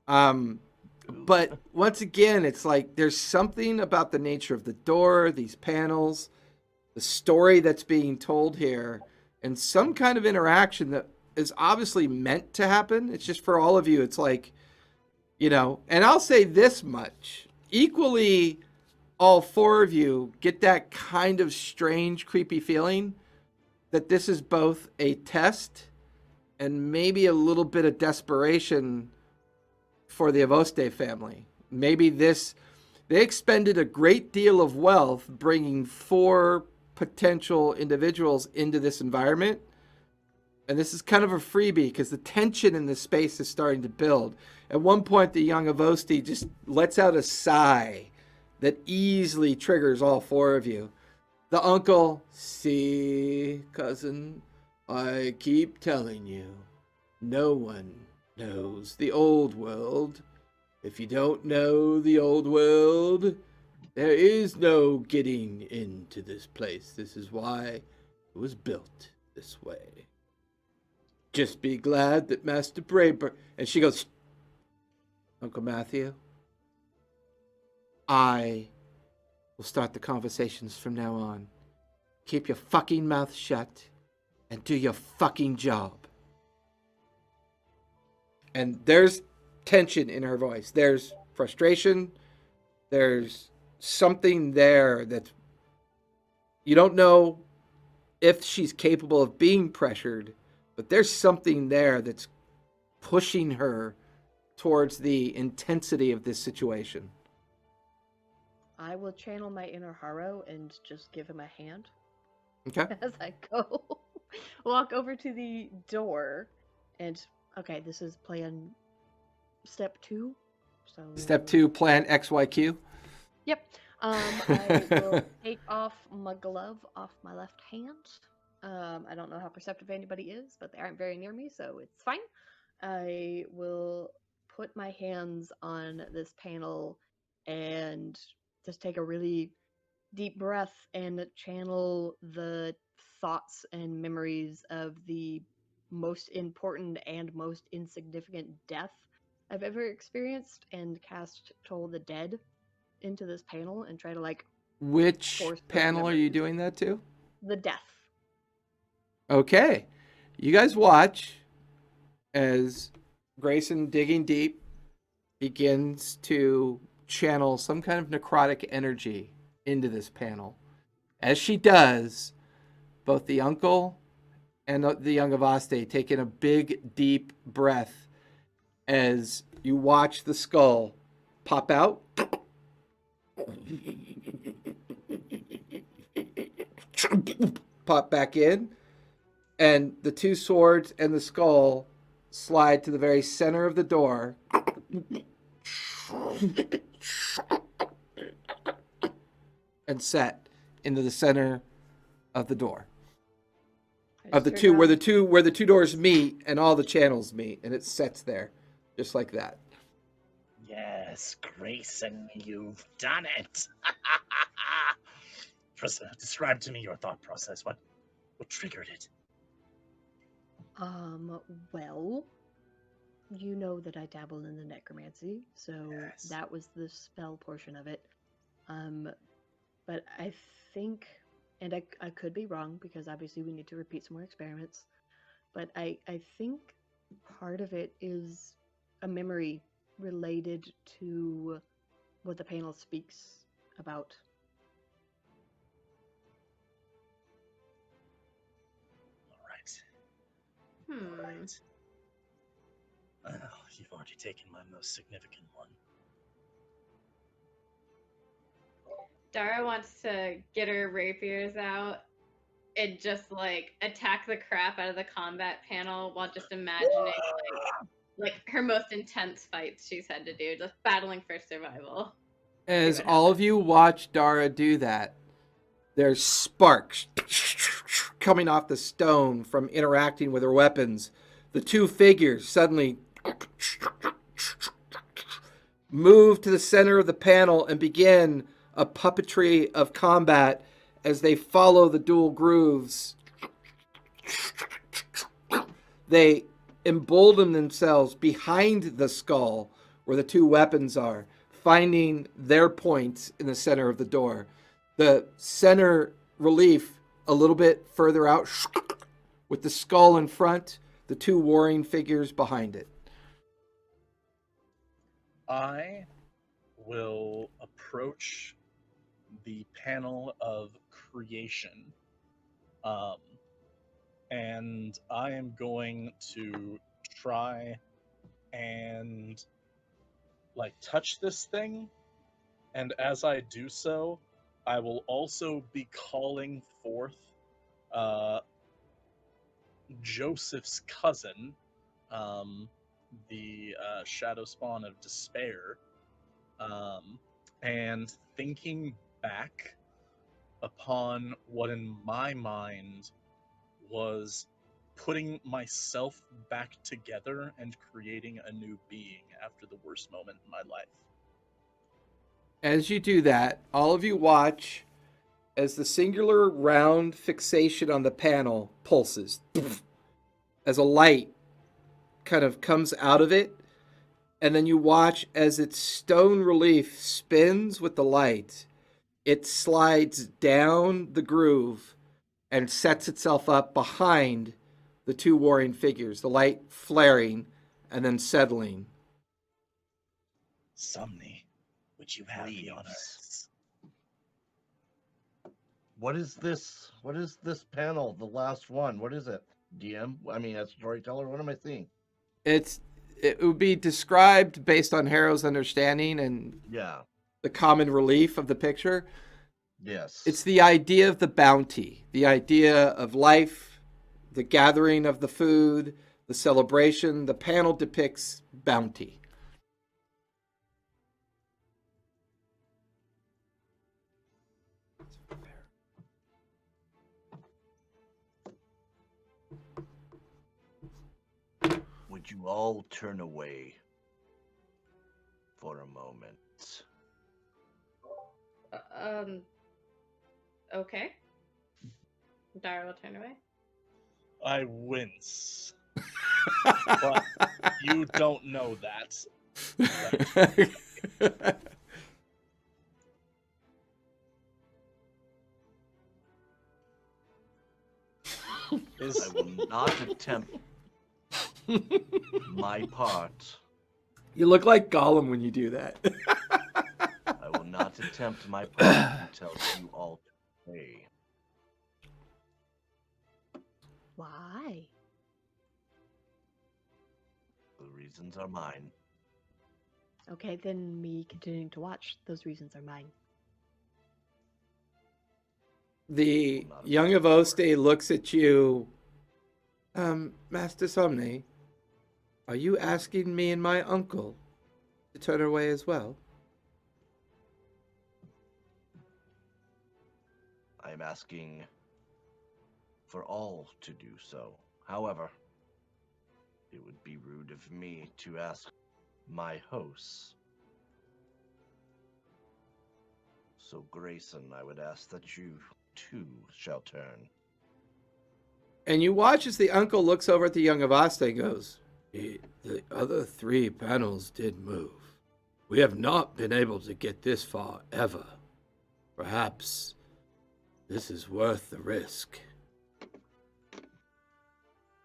But once again, it's like there's something about the nature of the door, these panels, the story that's being told here, and some kind of interaction that is obviously meant to happen. It's just for all of you, it's like, you know, and I'll say this much. Equally, all four of you get that kind of strange, creepy feeling that this is both a test and maybe a little bit of desperation for the Avoste family. Maybe they expended a great deal of wealth bringing 4 potential individuals into this environment. And this is kind of a freebie because the tension in this space is starting to build. At one point, the young Avosti just lets out a sigh that easily triggers all 4 of you. The uncle, see, cousin, I keep telling you, no one knows the old world. If you don't know the old world, there is no getting into this place. This is why it was built this way. Just be glad that Master Braber... And she goes, Uncle Matthew, I will start the conversations from now on. Keep your fucking mouth shut and do your fucking job. And there's tension in her voice. There's frustration. There's something there that you don't know if she's capable of being pressured, but there's something there that's pushing her towards the intensity of this situation. I will channel my inner Haro and just give him a hand Okay. as I go. Walk over to the door and, okay, this is plan step 2. So Step 2, plan XYQ. Yep. I will take off my glove off my left hand. I don't know how perceptive anybody is, but they aren't very near me, so it's fine. I will put my hands on this panel and just take a really deep breath and channel the thoughts and memories of the most important and most insignificant death I've ever experienced and cast Toll the Dead into this panel and try to like Which force those panel are you memories. doing that to? The death. Okay. You guys watch as Grayson, digging deep, begins to channel some kind of necrotic energy into this panel. As she does, both the uncle and the young Avaste take in a big, deep breath as you watch the skull pop out. Pop back in, and the 2 swords and the skull slide to the very center of the door and set into the center of the door of the turn two where around. the two doors meet and all the channels meet, and it sets there just like that. Yes, Grayson, you've done it. Describe to me your thought process. What triggered it? Well, you know that I dabble in the necromancy, so Yes. that was the spell portion of it. But I think, and I could be wrong because obviously we need to repeat some more experiments, but I think part of it is a memory related to what the panel speaks about. All right. Hmm. All right. You've already taken my most significant one. Dara wants to get her rapiers out and just like attack the crap out of the combat panel while just imagining like her most intense fights she's had to do, just battling for survival. As what all of you watch Dara do that, there's sparks coming off the stone from interacting with her weapons. The 2 figures suddenly move to the center of the panel and begin a puppetry of combat as they follow the dual grooves. They embolden themselves behind the skull where the 2 weapons are, finding their points in the center of the door. The center relief a little bit further out with the skull in front, the 2 warring figures behind it. I will approach the panel of creation and I am going to try and like touch this thing, and as I do so, I will also be calling forth uh, Joseph's cousin, um, the shadow spawn of despair, um, and thinking back upon what in my mind was putting myself back together and creating a new being after the worst moment in my life. As you do that, all of you watch as the singular round fixation on the panel pulses as a light kind of comes out of it, and then you watch as its stone relief spins with the light. It slides down the groove and sets itself up behind the two warring figures, the light flaring and then settling. Somni, would you have the Please. honors? What is this? What is this panel? The last one. What is it? DM? I mean, as storyteller, what am I seeing? It would be described based on Harrow's understanding and Yeah. the common relief of the picture. Yes. It's the idea of the bounty, the idea of life, the gathering of the food, the celebration. The panel depicts bounty. Would you all turn away for a moment? Okay. Dara will turn away. I wince. But you don't know that. I will not attempt my part. You look like Gollum when you do that. I will not attempt my part until you all pay. Why? The reasons are mine. Okay, then me continuing to watch, those reasons are mine. The young of Oste looks at you. Master Somni, are you asking me and my uncle to turn away as well? I am asking for all to do so. However, it would be rude of me to ask my hosts. So, Grayson, I would ask that you too shall turn. And you watch as the uncle looks over at the young of Oste and goes, the other three panels did move. We have not been able to get this far ever. Perhaps this is worth the risk.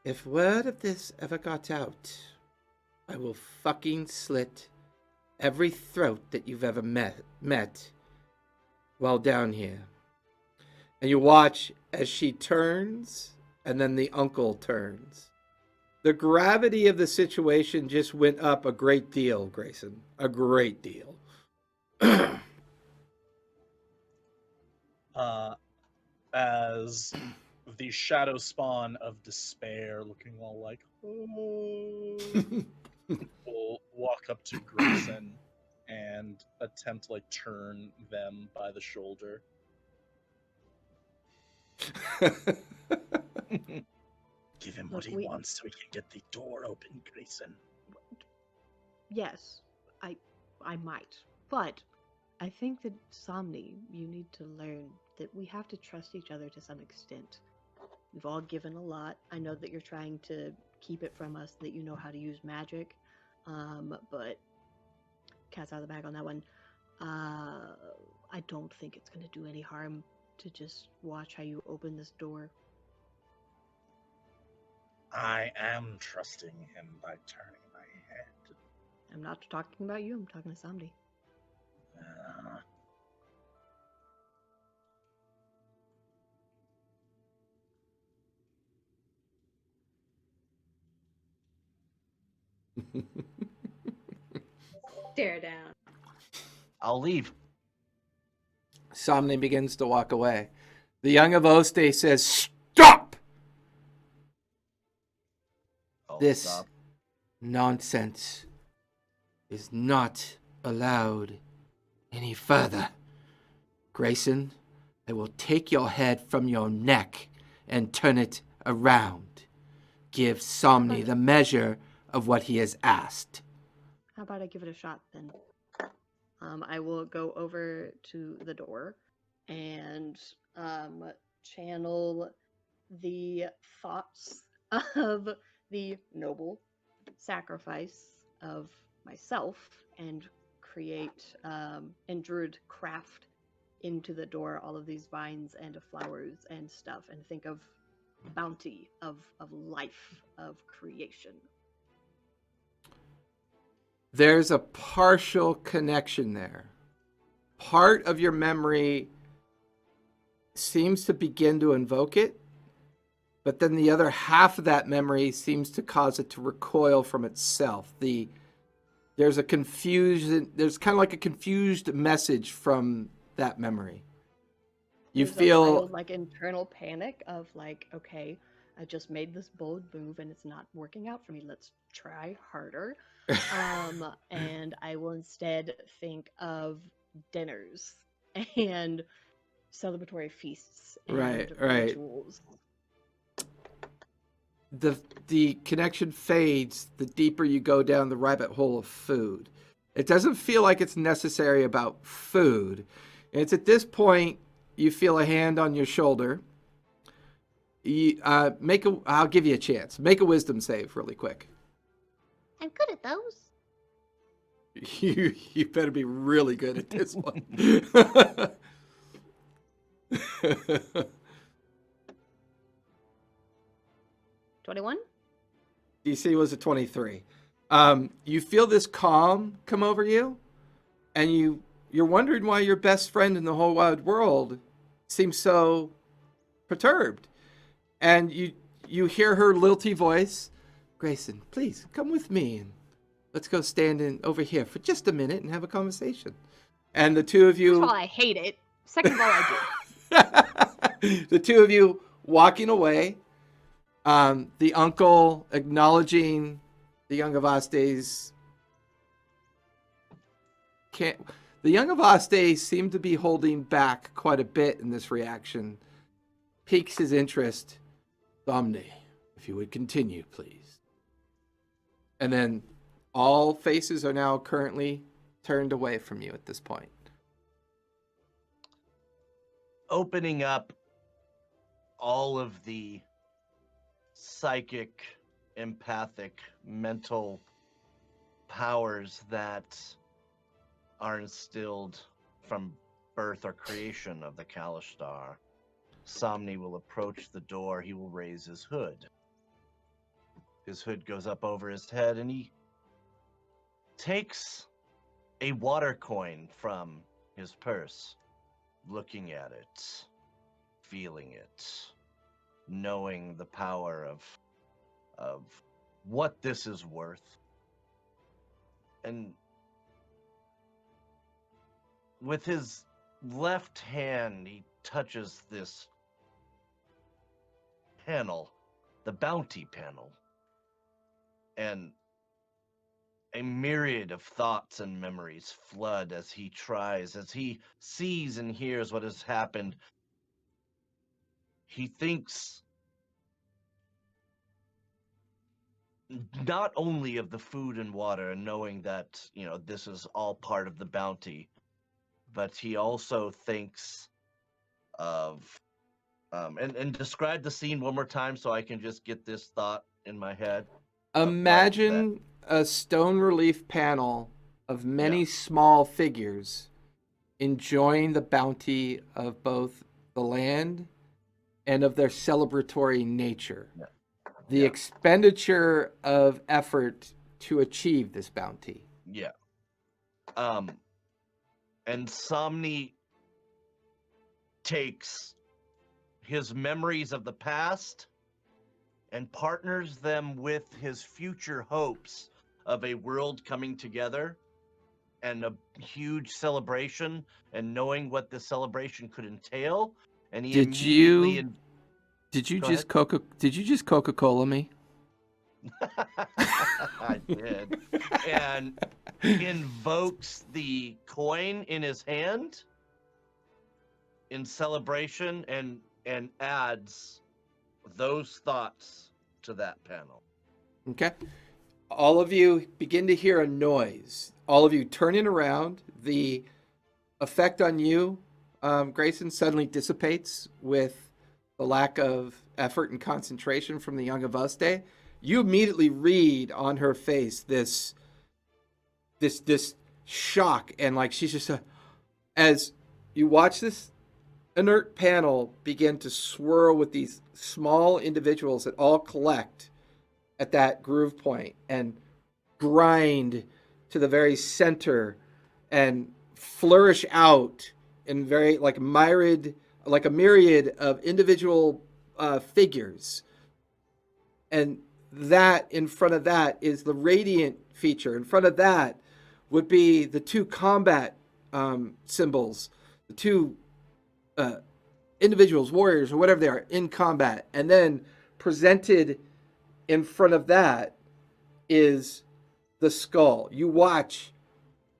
If word of this ever got out, I will fucking slit every throat that you've ever met while down here. And you watch as she turns, and then the uncle turns. The gravity of the situation just went up a great deal, Grayson. A great deal. As the shadow spawn of despair, looking all like, oh, will walk up to Grayson and attempt to like turn them by the shoulder. Give him what Look, he wants so he can get the door open, Grayson. Yes, I might. But I think that Somni, you need to learn that we have to trust each other to some extent. We've all given a lot. I know that you're trying to keep it from us that you know how to use magic. But cat's out of the bag on that one. I don't think it's going to do any harm to just watch how you open this door. I am trusting him by turning my head. I'm not talking about you, I'm talking to Somni. Stare down. I'll leave. Somni begins to walk away. The young of Oste says, "Stop! I'll This stop. nonsense is not allowed any further. Grayson, I will take your head from your neck and turn it around. Give Somni the measure of what he has asked." How about I give it a shot then? I will go over to the door and channel the thoughts of the noble sacrifice of myself and create and druid craft into the door all of these vines and flowers and stuff, and think of bounty, of life, of creation. There's a partial connection there. Part of your memory seems to begin to invoke it, but then the other half of that memory seems to cause it to recoil from itself. There's a confusion. There's kind of like a confused message from that memory. You There's feel a mild, like, internal panic of like, okay, I just made this bold move and it's not working out for me. Let's try harder. And I will instead think of dinners and celebratory feasts and Right. rituals. The connection fades the deeper you go down the rabbit hole of food. It doesn't feel like it's necessary about food. It's at this point you feel a hand on your shoulder. I'll give you a chance. Make a wisdom save really quick. I'm good at those. You better be really good at this one. 21? DC was a 23. You feel this calm come over you, and you're wondering why your best friend in the whole wide world seems so perturbed. And you hear her lilty voice, "Grayson, please come with me and let's go stand over here for just a minute and have a conversation." And the two of you... First of all, I hate it. Second of all, I do. The two of you walking away, the uncle acknowledging the young Avaste's... The young Avaste seemed to be holding back quite a bit in this reaction. Piques his interest. "Somni, if you would continue, please." And then all faces are now currently turned away from you at this point. Opening up all of the psychic, empathic, mental powers that are instilled from birth or creation of the Kalishtar, Somni will approach the door. He will raise his hood. His hood goes up over his head, and he takes a water coin from his purse, looking at it, feeling it, knowing the power of what this is worth. And with his left hand, he touches this panel, the bounty panel, and a myriad of thoughts and memories flood as he sees and hears what has happened. He thinks not only of the food and water and knowing that, this is all part of the bounty, but he also thinks of, and describe the scene one more time so I can just get this thought in my head. Imagine a stone relief panel of many small figures enjoying the bounty of both the land and of their celebratory nature. Yeah. The expenditure of effort to achieve this bounty. Yeah. And Somni takes his memories of the past and partners them with his future hopes of a world coming together and a huge celebration, and knowing what the celebration could entail. And he Did immediately you did you Go just ahead. Did you just Coca-Cola me? I did. And invokes the coin in his hand in celebration, and adds those thoughts to that panel. Okay. All of you begin to hear a noise. All of you turning around. The effect on you, Grayson, suddenly dissipates with the lack of effort and concentration from the young Avaste. You immediately read on her face this shock, and like she's just as you watch this inert panel begin to swirl with these small individuals that all collect at that groove point and grind to the very center and flourish out in very like a myriad of individual figures. And that in front of that is the radiant feature. In front of that would be the two combat symbols, the two individuals, warriors, or whatever they are in combat. And then presented in front of that is the skull. You watch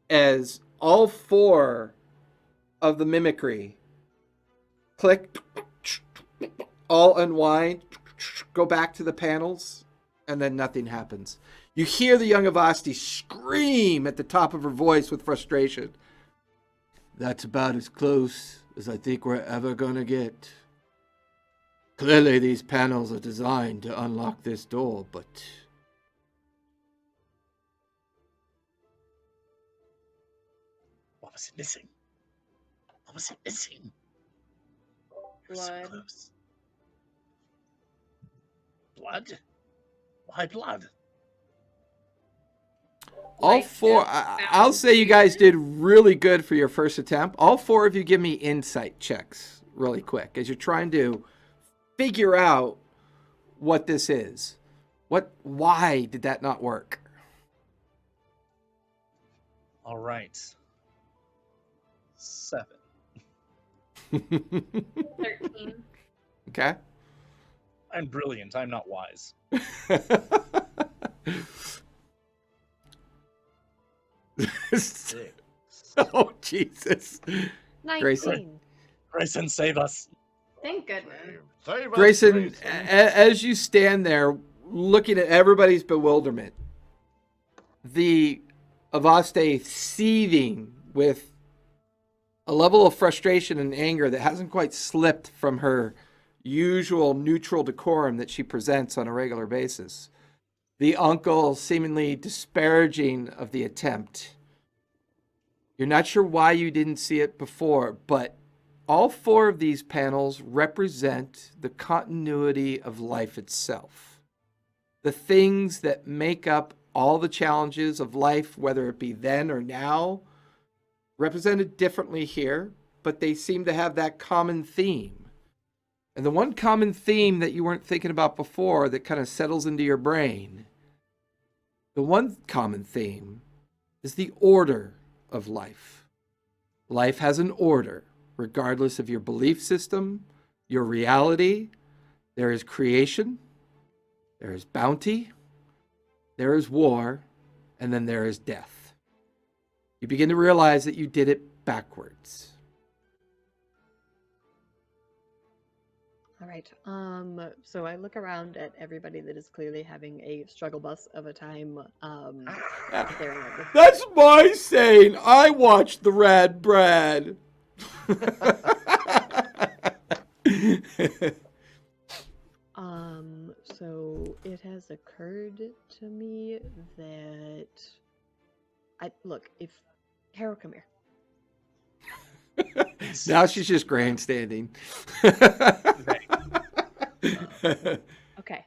as all four of the mimicry click, all unwind, go back to the panels, and then nothing happens. You hear the young Avasti scream at the top of her voice with frustration. That's about as close as I think we're ever gonna get. Clearly these panels are designed to unlock this door, but... What was it missing? What was it missing? It was Blood. so close. Blood? Why blood? All Like four, just I'll say you guys did really good for your first attempt. All four of you give me insight checks really quick as you're trying to figure out what this is. Why did that not work? All right. 7. 13. Okay. I'm brilliant. I'm not wise. Six. Oh, Jesus. 19. Grayson. Grayson, save us. Thank goodness. Save us, Grayson, as you stand there looking at everybody's bewilderment, the Avaste seething with a level of frustration and anger that hasn't quite slipped from her usual neutral decorum that she presents on a regular basis. The uncle seemingly disparaging of the attempt. You're not sure why you didn't see it before, but all four of these panels represent the continuity of life itself. The things that make up all the challenges of life, whether it be then or now, represented differently here, but they seem to have that common theme. And the one common theme that you weren't thinking about before that kind of settles into your brain, the one common theme is the order of life. Life has an order, regardless of your belief system, your reality. There is creation, there is bounty, there is war, and then there is death. You begin to realize that you did it backwards. All right. So I look around at everybody that is clearly having a struggle bus of a time. Staring at this. That's my saying. I watched the Rad Brad. So it has occurred to me that if Harold, come here. Now she's just grandstanding. Okay.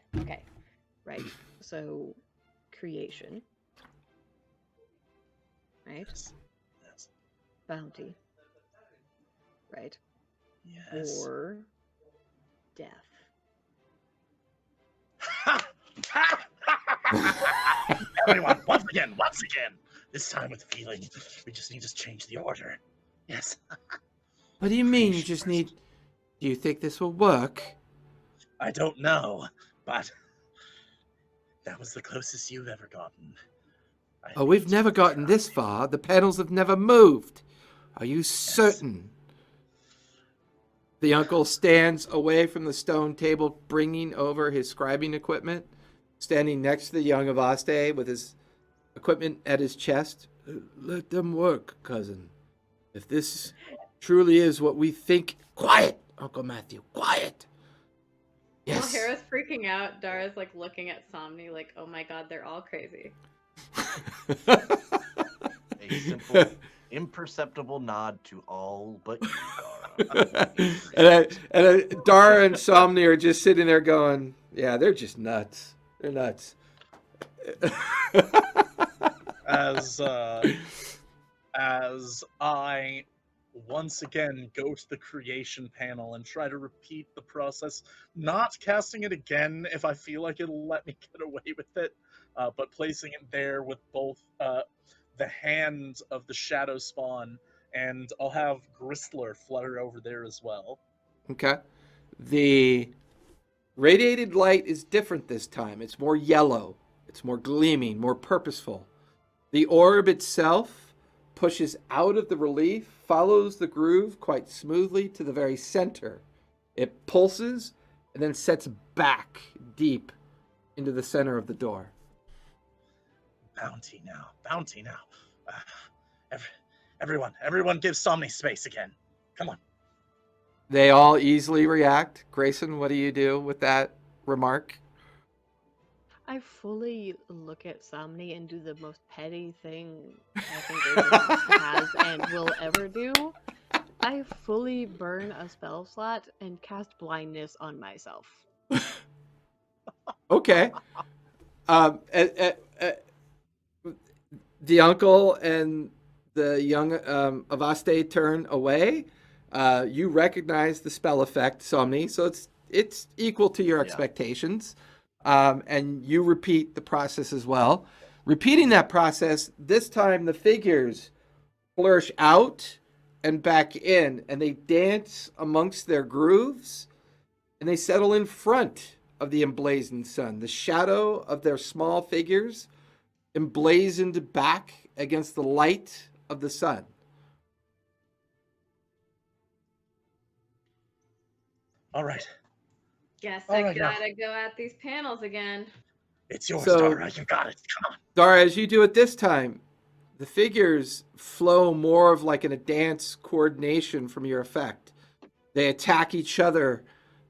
Right. So creation. Right? Yes. Bounty. Right? Yes. Or death. everyone, once again. This time with feeling. We just need to change the order. Yes. What do you mean you Creation just first. need... Do you think this will work? I don't know, but that was the closest you've ever gotten. I Oh, think we've it's never worth gotten trying. this far. The panels have never moved. Are you Yes. certain? The uncle stands away from the stone table, bringing over his scribing equipment, standing next to the young Avaste with his equipment at his chest. Let them work, cousin. If this truly is what we think... Quiet, Uncle Matthew, quiet. While Yes. Hera's freaking out, Dara's like looking at Somni like, oh my god, they're all crazy. A simple, imperceptible nod to all but you, Dara. and Dara and Somni are just sitting there going, yeah, they're just nuts. They're nuts. As I once again go to the creation panel and try to repeat the process, not casting it again if I feel like it'll let me get away with it, but placing it there with both the hand of the shadow spawn, and I'll have Gristler flutter over there as well. Okay. The radiated light is different this time. It's more yellow. It's more gleaming, more purposeful. The orb itself pushes out of the relief, follows the groove quite smoothly to the very center. It pulses and then sets back deep into the center of the door. Bounty now. Everyone give Somni space again. Come on. They all easily react. Grayson, what do you do with that remark? I fully look at Somni and do the most petty thing I think Grayson has and will ever do. I fully burn a spell slot and cast blindness on myself. Okay. The uncle and the young Avaste turn away. You recognize the spell effect, Somni, so it's equal to your expectations. And you repeat the process as well. Repeating that process, this time the figures flourish out and back in, and they dance amongst their grooves, and they settle in front of the emblazoned sun. The shadow of their small figures emblazoned back against the light of the sun. All right. Guess All I right, now. gotta go at these panels again. It's yours, So- Dara. You got it. Come on. Dara, as you do it this time, the figures flow more of like in a dance coordination from your effect. They attack each other,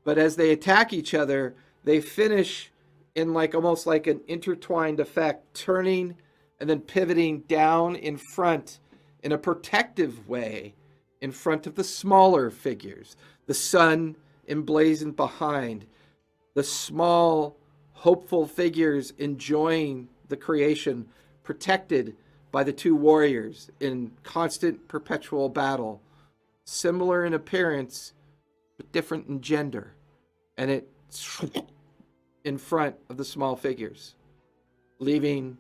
but as they attack each other, they finish in like almost like an intertwined effect, turning and then pivoting down in front in a protective way in front of the smaller figures. The sun emblazoned behind, the small, hopeful figures enjoying the creation, protected by the two warriors in constant, perpetual battle, similar in appearance, but different in gender. And it's in front of the small figures, leaving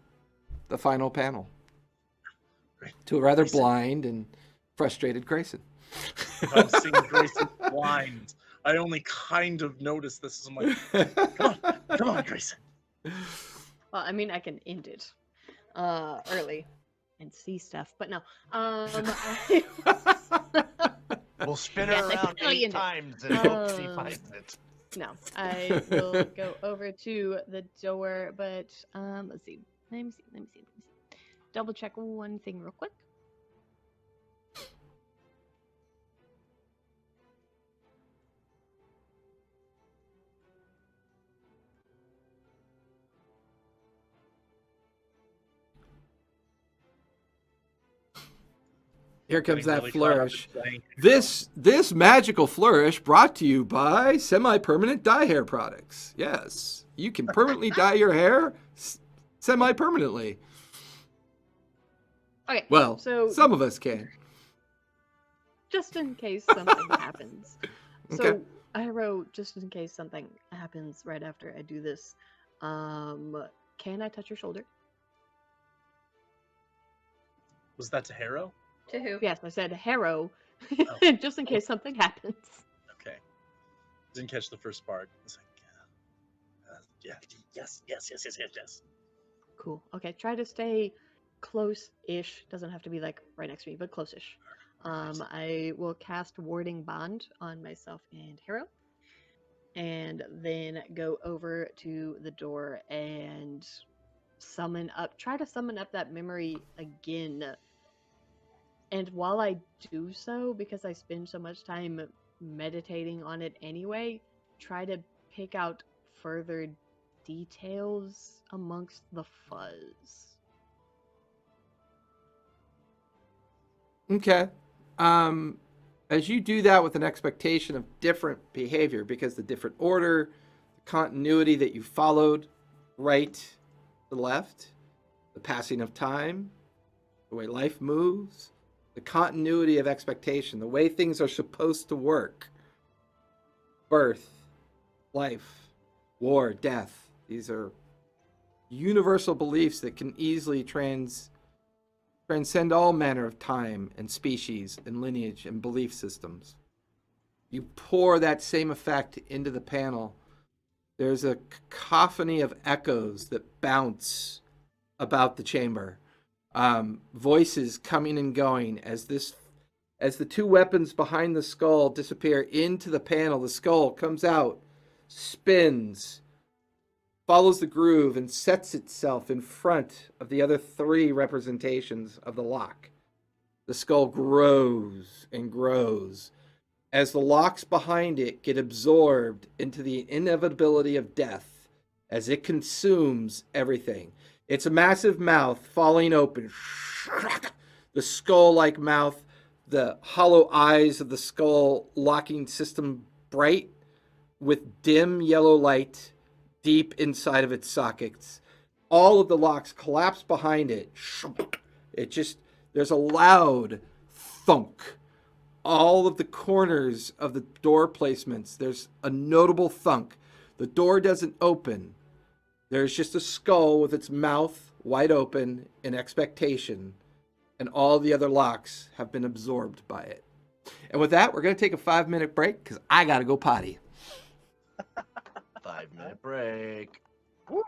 the final panel to a rather blind and frustrated Grayson. I'm seeing Grayson blind. I only kind of noticed this. I'm like, come on, Grayson. Well, I mean, I can end it early and see stuff, but no. We'll spin Yes, her I around totally 8 end it. times and hope she finds it. No, I will go over to the door, but let's see. Let me see. Double check one thing real quick. Here comes Getting that really glad I've flourish. been playing. This magical flourish brought to you by semi-permanent dye hair products. Yes, you can permanently dye your hair semi-permanently. Okay, Well, so some of us can. just in case something happens. So Okay. I wrote just in case something happens right after I do this. Can I touch your shoulder? Was that to Harrow? To who? Yes, I said Harrow, Oh. just in case something happens. Okay. Didn't catch the first part. It's like, yeah, yes. Cool. Okay, try to stay close-ish. Doesn't have to be like right next to me, but close-ish. Alright. I will cast Warding Bond on myself and Harrow, and then go over to the door and try to summon up that memory again. And while I do so, because I spend so much time meditating on it anyway, try to pick out further details amongst the fuzz. Okay. As you do that with an expectation of different behavior, because the different order, the continuity that you followed, right to left, the passing of time, the way life moves, the continuity of expectation, the way things are supposed to work. Birth, life, war, death. These are universal beliefs that can easily transcend all manner of time and species and lineage and belief systems. You pour that same effect into the panel. There's a cacophony of echoes that bounce about the chamber. Voices coming and going as the two weapons behind the skull disappear into the panel. The skull comes out, spins, follows the groove, and sets itself in front of the other three representations of the lock. The skull grows and grows as the locks behind it get absorbed into the inevitability of death as it consumes everything. It's a massive mouth falling open. The skull-like mouth, the hollow eyes of the skull locking system bright with dim yellow light deep inside of its sockets. All of the locks collapse behind it. There's a loud thunk. All of the corners of the door placements, there's a notable thunk. The door doesn't open. There's just a skull with its mouth wide open in expectation, and all the other locks have been absorbed by it. And with that, we're going to take a 5-minute break because I got to go potty. 5-minute break. Woo!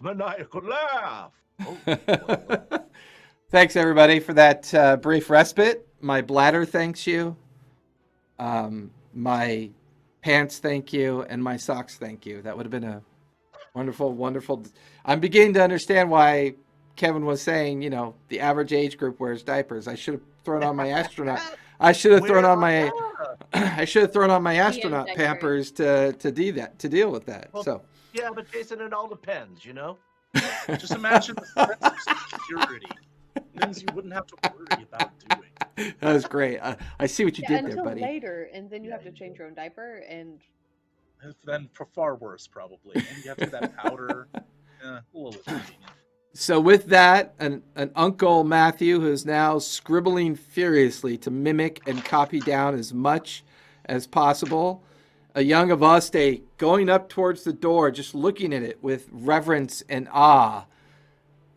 Maniacal laugh. Oh, boy. Thanks, everybody, for that brief respite. My bladder thanks you. My pants thank you. And my socks thank you. That would have been a wonderful, wonderful. I'm beginning to understand why Kevin was saying, the average age group wears diapers. I should have thrown on my astronaut. I should have thrown on my. I should have thrown on my astronaut diaper. Pampers to deal with that. Well, So Yeah, but Jason, it all depends, Just imagine the sense of security. Things you wouldn't have to worry about doing. that was great. I see what you did there, until buddy. later, and then you Yeah, have to you change do. your own diaper, and Then far worse, probably. And you have to do that powder. A little inconvenient. So with that, an Uncle Matthew who is now scribbling furiously to mimic and copy down as much as possible. A young of us, going up towards the door, just looking at it with reverence and awe.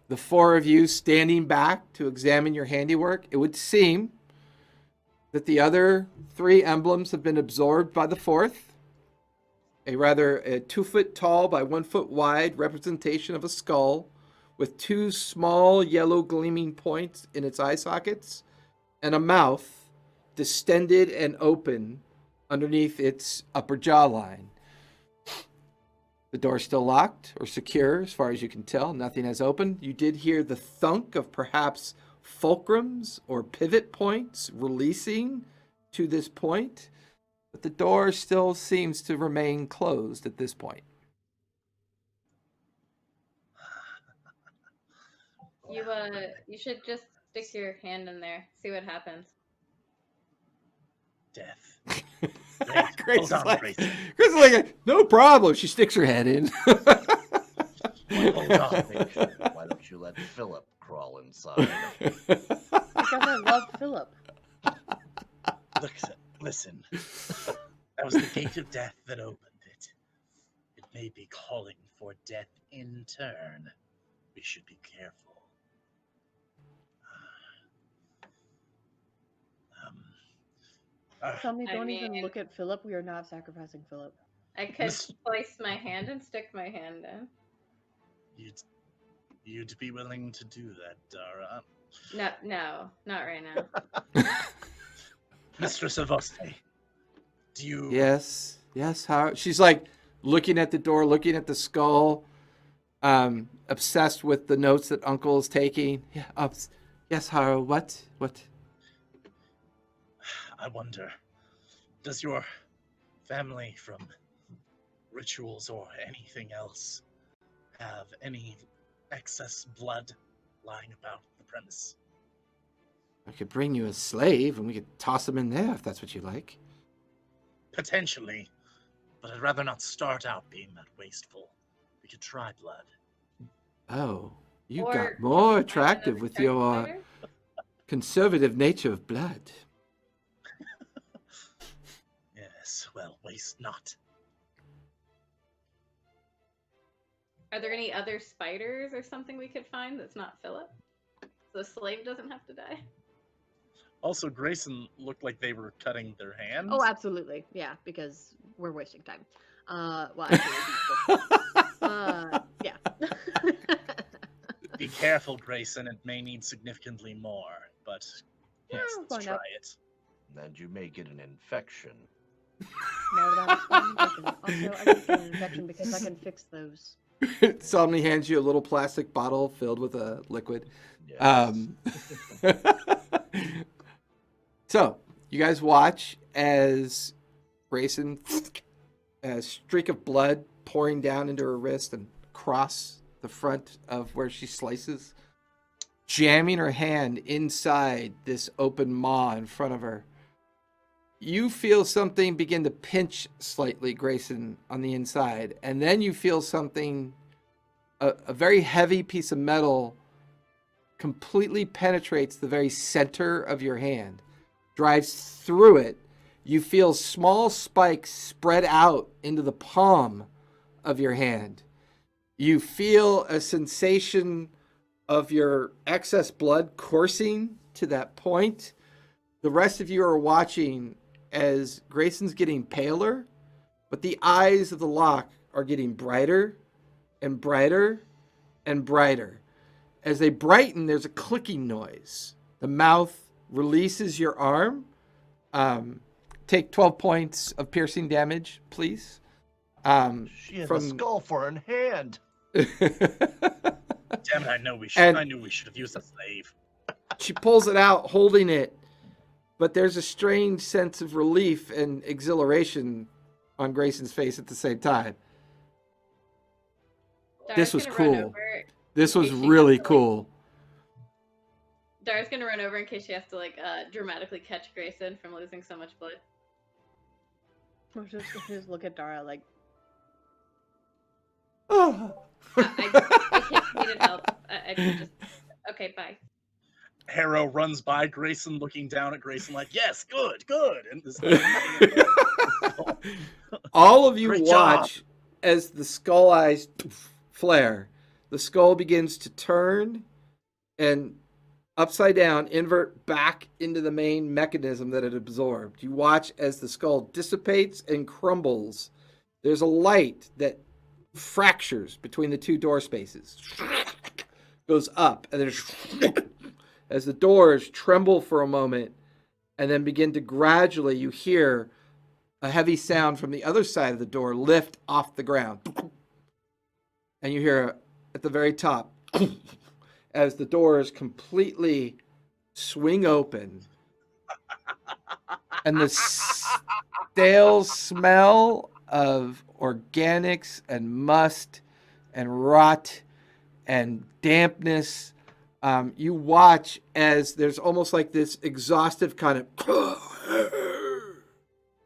The four of you standing back to examine your handiwork. It would seem that the other three emblems have been absorbed by the fourth. A 2-foot tall by 1 foot wide representation of a skull with two small yellow gleaming points in its eye sockets and a mouth distended and open underneath its upper jawline. The door's still locked or secure as far as you can tell. Nothing has opened. You did hear the thunk of perhaps fulcrums or pivot points releasing to this point, but the door still seems to remain closed at this point. You should just stick your hand in there, see what happens. Death. Grace Hold on, Grace Grayson. is like, no problem. She sticks her head in. Hold on. Why don't you let Philip crawl inside? because I love Philip. Listen. That was the gate of death that opened it. It may be calling for death in turn. We should be careful. Somebody I don't even mean- look at Philip. We are not sacrificing Philip. I could place my hand and stick my hand in. You'd be willing to do that, Dara. No, not right now. Mistress of Oste, do you... Yes. How she's like looking at the door, looking at the skull, obsessed with the notes that Uncle is taking. Yeah. Yes, Haro. What? I wonder, does your family, from rituals or anything else, have any excess blood lying about the premise? I could bring you a slave, and we could toss him in there if that's what you like. Potentially, but I'd rather not start out being that wasteful. We could try blood. Oh, you Or got more find attractive another with shark your spider? conservative nature of blood. Yes, well, waste not. Are there any other spiders or something we could find that's not Philip? So the slave doesn't have to die? Also, Grayson looked like they were cutting their hands. Oh, absolutely. Yeah, because we're wasting time. Well, actually, yeah. Be careful, Grayson. It may need significantly more, but yes, I'll let's find try out. it. And you may get an infection. No, that's an infection. Also, I can get an infection because I can fix those. Somebody hands you a little plastic bottle filled with a liquid. Yes. So you guys watch as Grayson, a streak of blood pouring down into her wrist and across the front of where she slices, jamming her hand inside this open maw in front of her. You feel something begin to pinch slightly, Grayson, on the inside, and then you feel something, a very heavy piece of metal completely penetrates the very center of your hand, drives through it. You feel small spikes spread out into the palm of your hand. You feel a sensation of your excess blood coursing to that point. The rest of you are watching as Grayson's getting paler, but the eyes of the lock are getting brighter and brighter and brighter. As they brighten, there's a clicking noise. The mouth releases your arm. Take 12 points of piercing damage, please. She has a skull for a hand. Damn it! I knew we should have used a slave. She pulls it out, holding it, but there's a strange sense of relief and exhilaration on Grayson's face at the same time. This was cool. This was really cool. Dara's gonna run over in case she has to dramatically catch Grayson from losing so much blood. We'll just look at Dara like. Oh. I can't need help. I can just. Okay, bye. Harrow runs by Grayson, looking down at Grayson like, "Yes, good." And this all of you Great watch job. as the skull eyes flare. The skull begins to turn and upside down, invert back into the main mechanism that it absorbed. You watch as the skull dissipates and crumbles. There's a light that fractures between the two door spaces. Goes up, and then as the doors tremble for a moment and then begin to gradually, you hear a heavy sound from the other side of the door lift off the ground. And you hear at the very top as the doors completely swing open and the stale smell of organics and must and rot and dampness. You watch as there's almost like this exhaustive kind of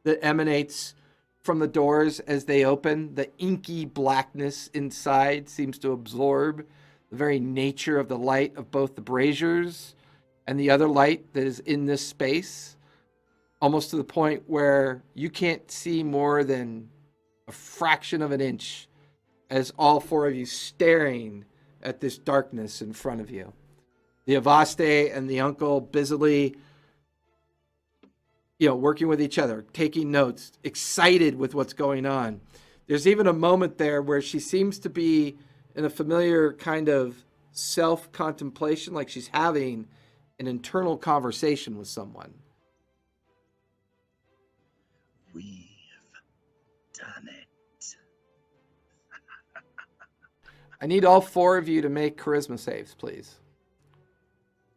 that emanates from the doors as they open. The inky blackness inside seems to absorb the very nature of the light of both the braziers and the other light that is in this space, almost to the point where you can't see more than a fraction of an inch as all four of you staring at this darkness in front of you. The Avaste and the uncle busily, working with each other, taking notes, excited with what's going on. There's even a moment there where she seems to be in a familiar kind of self-contemplation, like she's having an internal conversation with someone. We've done it. I need all four of you to make charisma saves, please.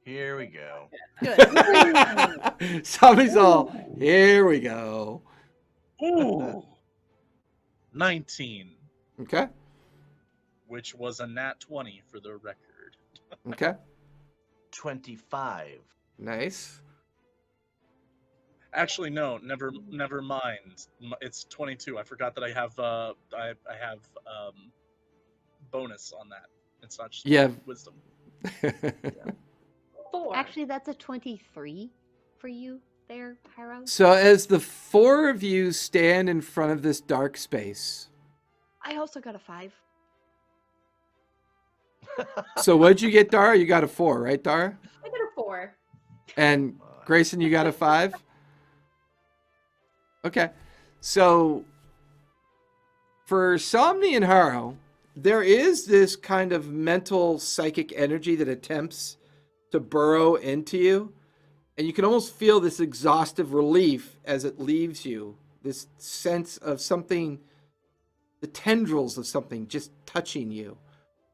Here we go. Good. Somebody's all, here we go. Ooh. 19, Okay. which was a nat 20 for the record. Okay. 25. Nice. Actually, no, never mind. It's 22. I forgot that I have I have bonus on that. It's not just Yeah. wisdom. 4. Actually, that's a 23 for you there, Harrow. So as the four of you stand in front of this dark space, I also got a 5. so what'd you get, Dara? You got a 4, right, Dara? I got a 4. And Grayson, you got a 5? Okay. So for Somni and Harrow, there is this kind of mental psychic energy that attempts to burrow into you. And you can almost feel this exhaustive relief as it leaves you. This sense of something, the tendrils of something just touching you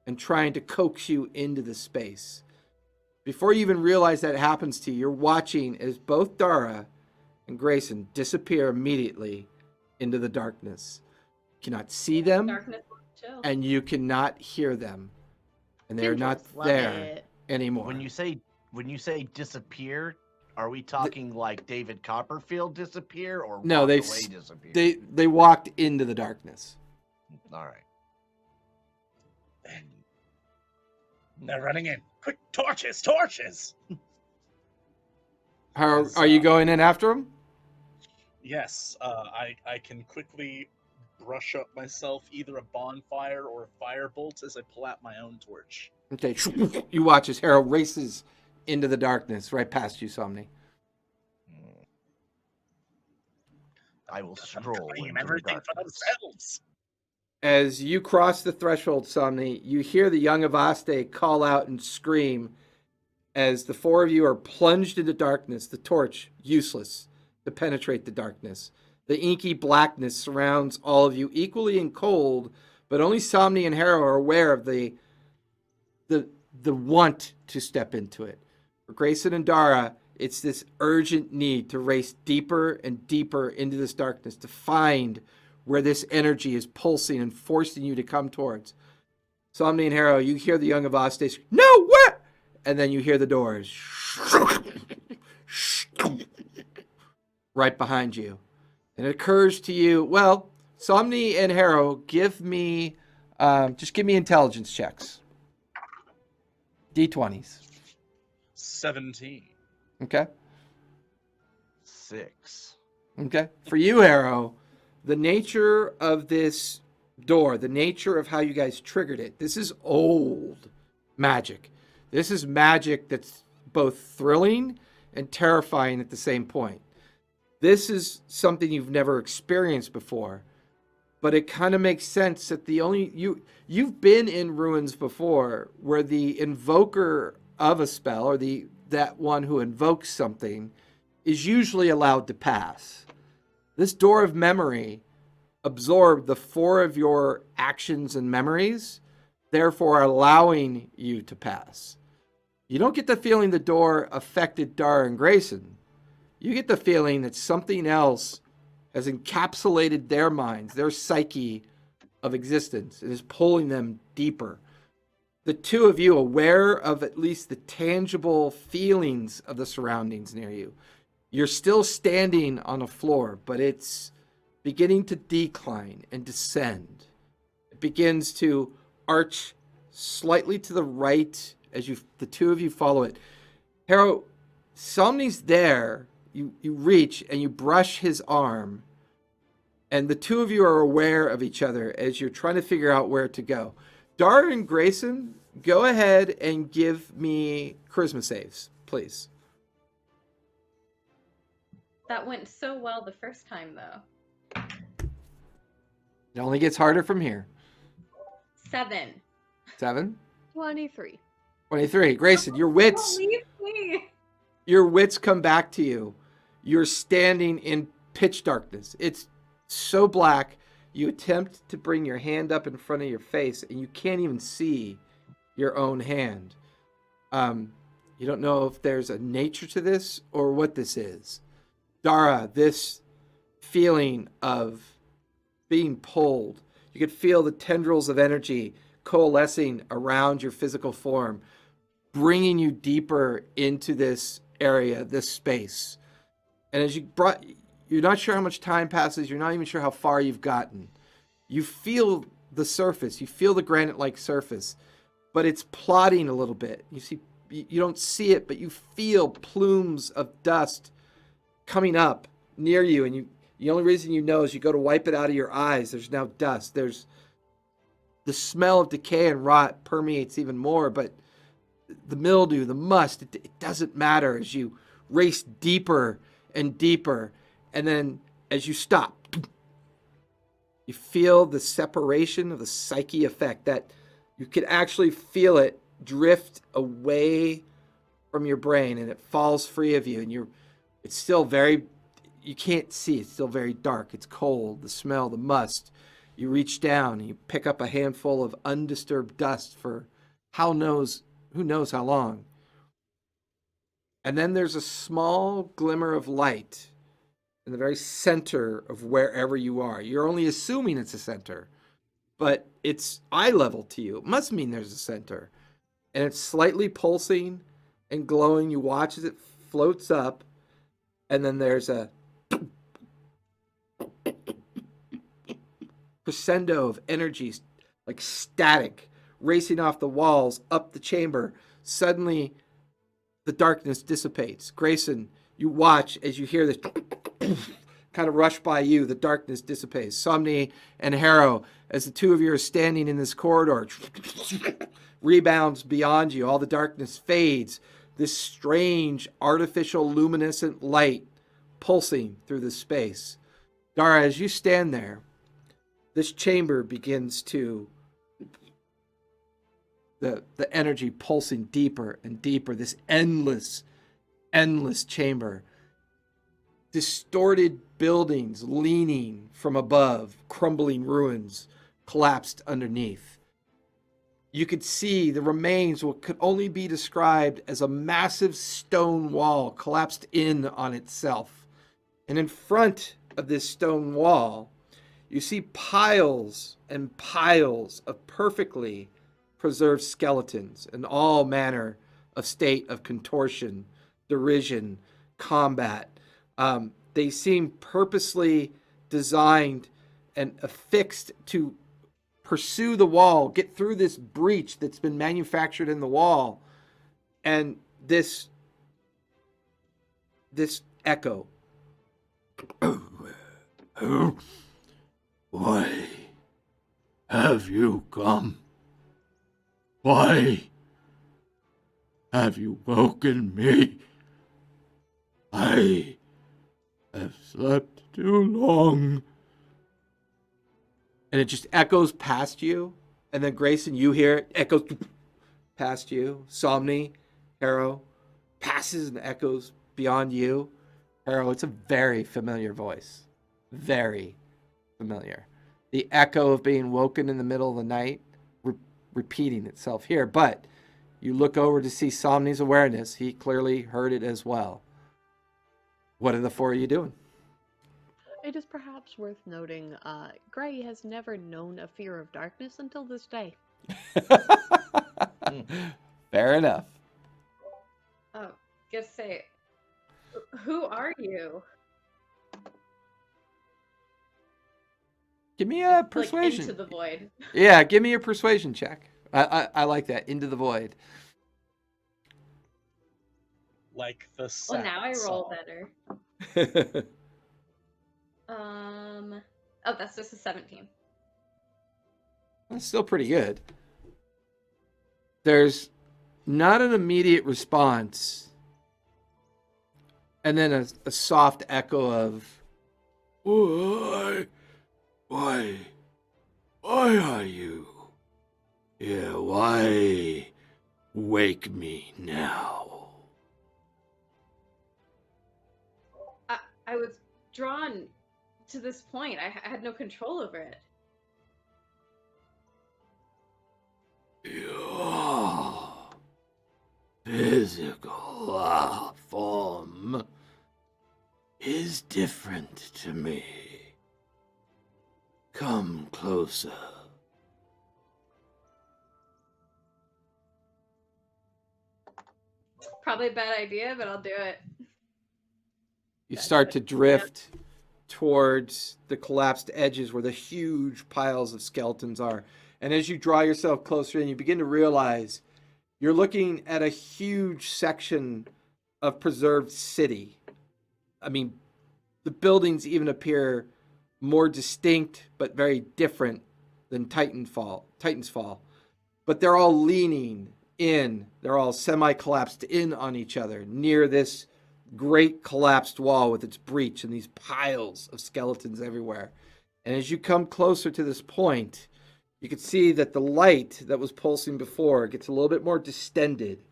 and trying to coax you into the space. Before you even realize that happens to you, you're watching as both Dara and Grayson disappear immediately into the darkness. You cannot see them, Darkness will chill. and you cannot hear them. And they're not Love there it. anymore. When you say disappear, are we talking like David Copperfield disappear or No, walk they away disappear? they walked into the darkness. All right. They're running in. Quick, torches! How Yes, are you going in after them? Yes, I can quickly brush up myself either a bonfire or a firebolt as I pull out my own torch. Okay, you watch as Harold races into the darkness right past you, Somni. I will stroll Claim into the everything for darkness. themselves. As you cross the threshold, Somni, you hear the young Avaste call out and scream as the four of you are plunged into darkness, the torch useless to penetrate the darkness. The inky blackness surrounds all of you equally and cold, but only Somni and Harrow are aware of the want to step into it. For Grayson and Dara, it's this urgent need to race deeper and deeper into this darkness, to find where this energy is pulsing and forcing you to come towards. Somni and Harrow, you hear the young Avaste, no, where? And then you hear the doors right behind you. And it occurs to you, well, Somni and Harrow, just give me intelligence checks. D20s. 17. Okay. 6. Okay. For you, Harrow, the nature of this door, the nature of how you guys triggered it, this is old magic. This is magic that's both thrilling and terrifying at the same point. This is something you've never experienced before, but it kind of makes sense that you've been in ruins before where the invoker of a spell, or that one who invokes something, is usually allowed to pass. This door of memory absorbed the 4 of your actions and memories, therefore allowing you to pass. You don't get the feeling the door affected Dara and Grayson. You get the feeling that something else has encapsulated their minds, their psyche of existence, and is pulling them deeper. The two of you, aware of at least the tangible feelings of the surroundings near you. You're still standing on a floor, but it's beginning to decline and descend. It begins to arch slightly to the right as the two of you follow it. Harrow, Somni's there. You reach and you brush his arm, and the two of you are aware of each other as you're trying to figure out where to go. Dara and Grayson, go ahead and give me charisma saves, please. That went so well the first time, though. It only gets harder from here. 7. 7? 23. 23. Grayson, your wits come back to you. You're standing in pitch darkness. It's so black, you attempt to bring your hand up in front of your face, and you can't even see your own hand. You don't know if there's a nature to this or what this is. Dara, this feeling of being pulled, you could feel the tendrils of energy coalescing around your physical form, bringing you deeper into this area, this space. And as you're not sure how much time passes, you're not even sure how far you've gotten. You feel the surface, you feel the granite-like surface, but it's plodding a little bit. You don't see it, but you feel plumes of dust coming up near you, and the only reason you know is you go to wipe it out of your eyes. There's now dust. There's the smell of decay and rot permeates even more, but the mildew, the must, it doesn't matter as you race deeper and deeper. And then as you stop, you feel the separation of the psyche effect, that you can actually feel it drift away from your brain, and it falls free of you, and it's still you can't see, it's still very dark, it's cold, the smell, the must. You reach down and you pick up a handful of undisturbed dust for who knows how long. And then there's a small glimmer of light in the very center of wherever you are. You're only assuming it's a center, but it's eye level to you. It must mean there's a center. And it's slightly pulsing and glowing. You watch as it floats up, and then there's a crescendo of energy, like static, racing off the walls, up the chamber. Suddenly, the darkness dissipates. Grayson, you watch as you hear this kind of rush by you. The darkness dissipates. Somni and Harrow, as the two of you are standing in this corridor, rebounds beyond you. All the darkness fades. This strange, artificial, luminescent light pulsing through the space. Dara, as you stand there, this chamber begins to the energy pulsing deeper and deeper, this endless chamber, distorted buildings leaning from above, crumbling ruins collapsed underneath. You could see the remains what could only be described as a massive stone wall collapsed in on itself. And in front of this stone wall, you see piles and piles of perfectly preserved skeletons in all manner of state of contortion, derision, combat. They seem purposely designed and affixed to pursue the wall, get through this breach that's been manufactured in the wall, and this echo. Why have you come? Why have you woken me? I have slept too long. And it just echoes past you. And then Grayson, you hear it echoes past you. Somni, Harrow, passes and echoes beyond you. Harrow, it's a very familiar voice. Very familiar. The echo of being woken in the middle of the night, repeating itself here. But you look over to see Somni's awareness. He clearly heard it as well. What are the four of you doing? It is perhaps worth noting, Gray has never known a fear of darkness until this day. Fair enough. Oh, just say, who are you? Give me a persuasion. Like into the void. Yeah, give me a persuasion check. I like that. Into the void. Like the Well, now I roll song. better. Oh, that's just a 17. That's still pretty good. There's not an immediate response. And then a soft echo of, Why are you? Yeah, why wake me now? I was drawn to this point. I had no control over it. Your physical form is different to me. Come closer. Probably a bad idea, but I'll do it. you start to drift towards the collapsed edges where the huge piles of skeletons are. And as you draw yourself closer in, you begin to realize you're looking at a huge section of preserved city. I mean, the buildings even appear more distinct but very different than Titan's Fall. But they're all leaning in. They're all semi-collapsed in on each other near this great collapsed wall with its breach and these piles of skeletons everywhere. And as you come closer to this point, you can see that the light that was pulsing before gets a little bit more distended.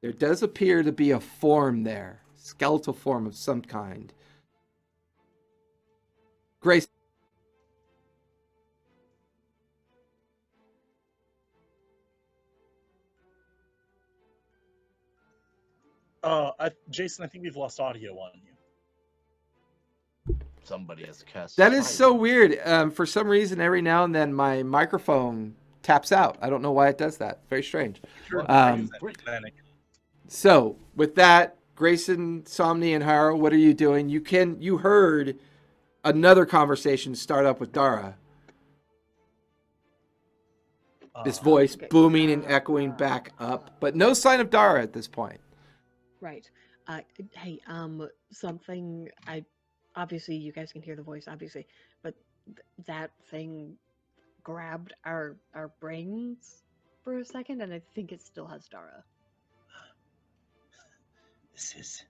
There does appear to be a form there, skeletal form of some kind. Grace. Jason, I think we've lost audio on you. Somebody has cast. That is so silence. weird. For some reason, every now and then my microphone taps out. I don't know why it does that. Very strange. So with that, Grayson, Somni, and Haro, what are you doing? You heard another conversation start up with Dara. This voice Okay. booming and echoing back up, but no sign of Dara at this point. Right. Hey, something obviously you guys can hear the voice, obviously, but that thing grabbed our brains for a second, and I think it still has Dara. This is...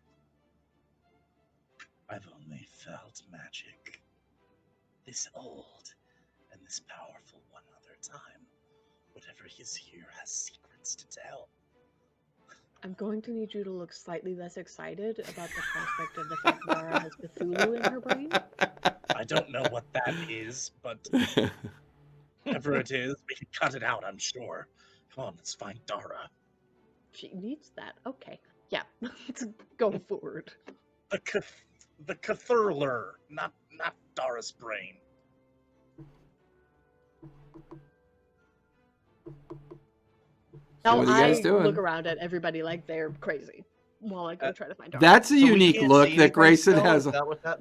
I've only felt magic this old, and this powerful one other time. Whatever is here has secrets to tell. I'm going to need you to look slightly less excited about the prospect of the fact Dara has Cthulhu in her brain. I don't know what that is, but whatever it is, we can cut it out, I'm sure. Come on, let's find Dara. She needs that. Okay. Yeah. Let's go forward. The Cthulhu, not Dara's brain. Now what are you guys I doing? look around at everybody like they're crazy while I go try to find Dara. That's a So we unique can't look see that anything Grayson still? has. Is that what that?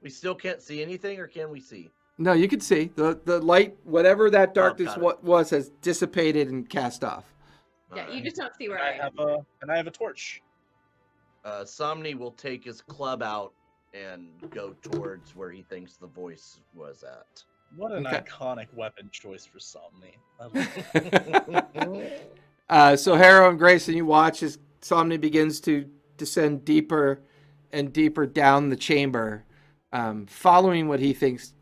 We still can't see anything, or can we see? No, you can see the light, whatever that darkness got it. was, has dissipated and cast off. Yeah, you just don't see And where I have a torch. Somni will take his club out and go towards where he thinks the voice was at. What an Okay. iconic weapon choice for Somni. I love it. So Harrow and Grayson, you watch as Somni begins to descend deeper and deeper down the chamber, following what he thinks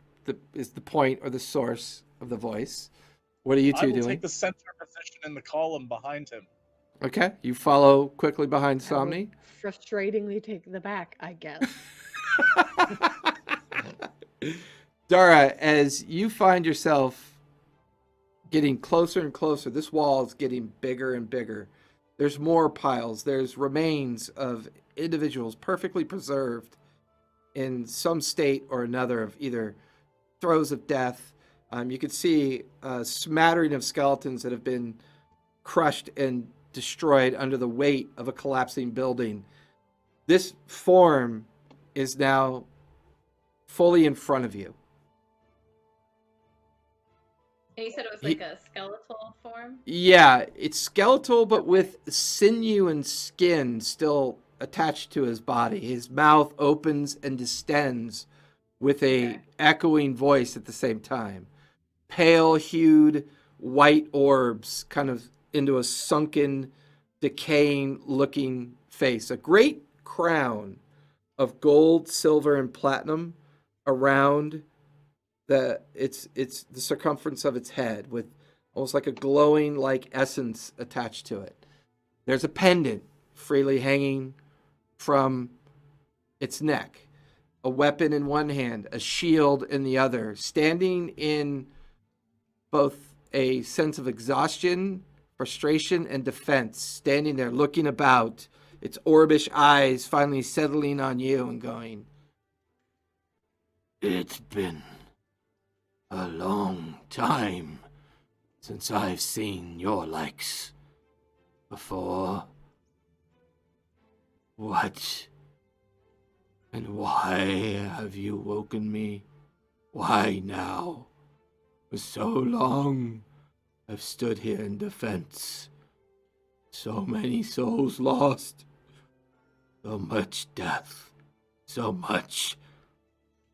is the point or the source of the voice. What are you I two will doing? take the center position in the column behind him. Okay, you follow quickly behind I will Somni. frustratingly take the back, I guess. Dara, as you find yourself getting closer and closer, this wall is getting bigger and bigger. There's more piles. There's remains of individuals perfectly preserved in some state or another of either throes of death. You can see a smattering of skeletons that have been crushed and destroyed under the weight of a collapsing building. This form is now fully in front of you. And you said it was like a skeletal form? Yeah, it's skeletal, but with sinew and skin still attached to his body. His mouth opens and distends with a echoing voice at the same time. Pale-hued white orbs kind of into a sunken, decaying-looking face. A great crown of gold, silver, and platinum around the circumference of its head, with almost like a glowing like essence attached to it. There's a pendant freely hanging from its neck, a weapon in one hand, a shield in the other, standing in both a sense of exhaustion, frustration, and defense, standing there looking about, its orbish eyes finally settling on you and going, It's been a long time since I've seen your likes before. What and why have you woken me? Why now? For so long I've stood here in defense. So many souls lost. So much death. So much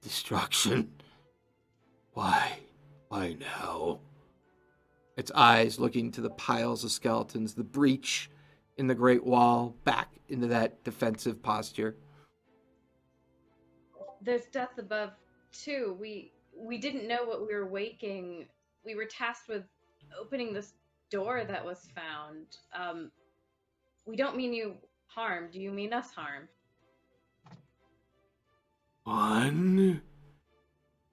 destruction. Why now? its eyes looking to the piles of skeletons, the breach in the great wall, back into that defensive posture. There's death above too. We didn't know what we were waking. We were tasked with opening this door that was found. We don't mean you harm. Do you mean us harm? One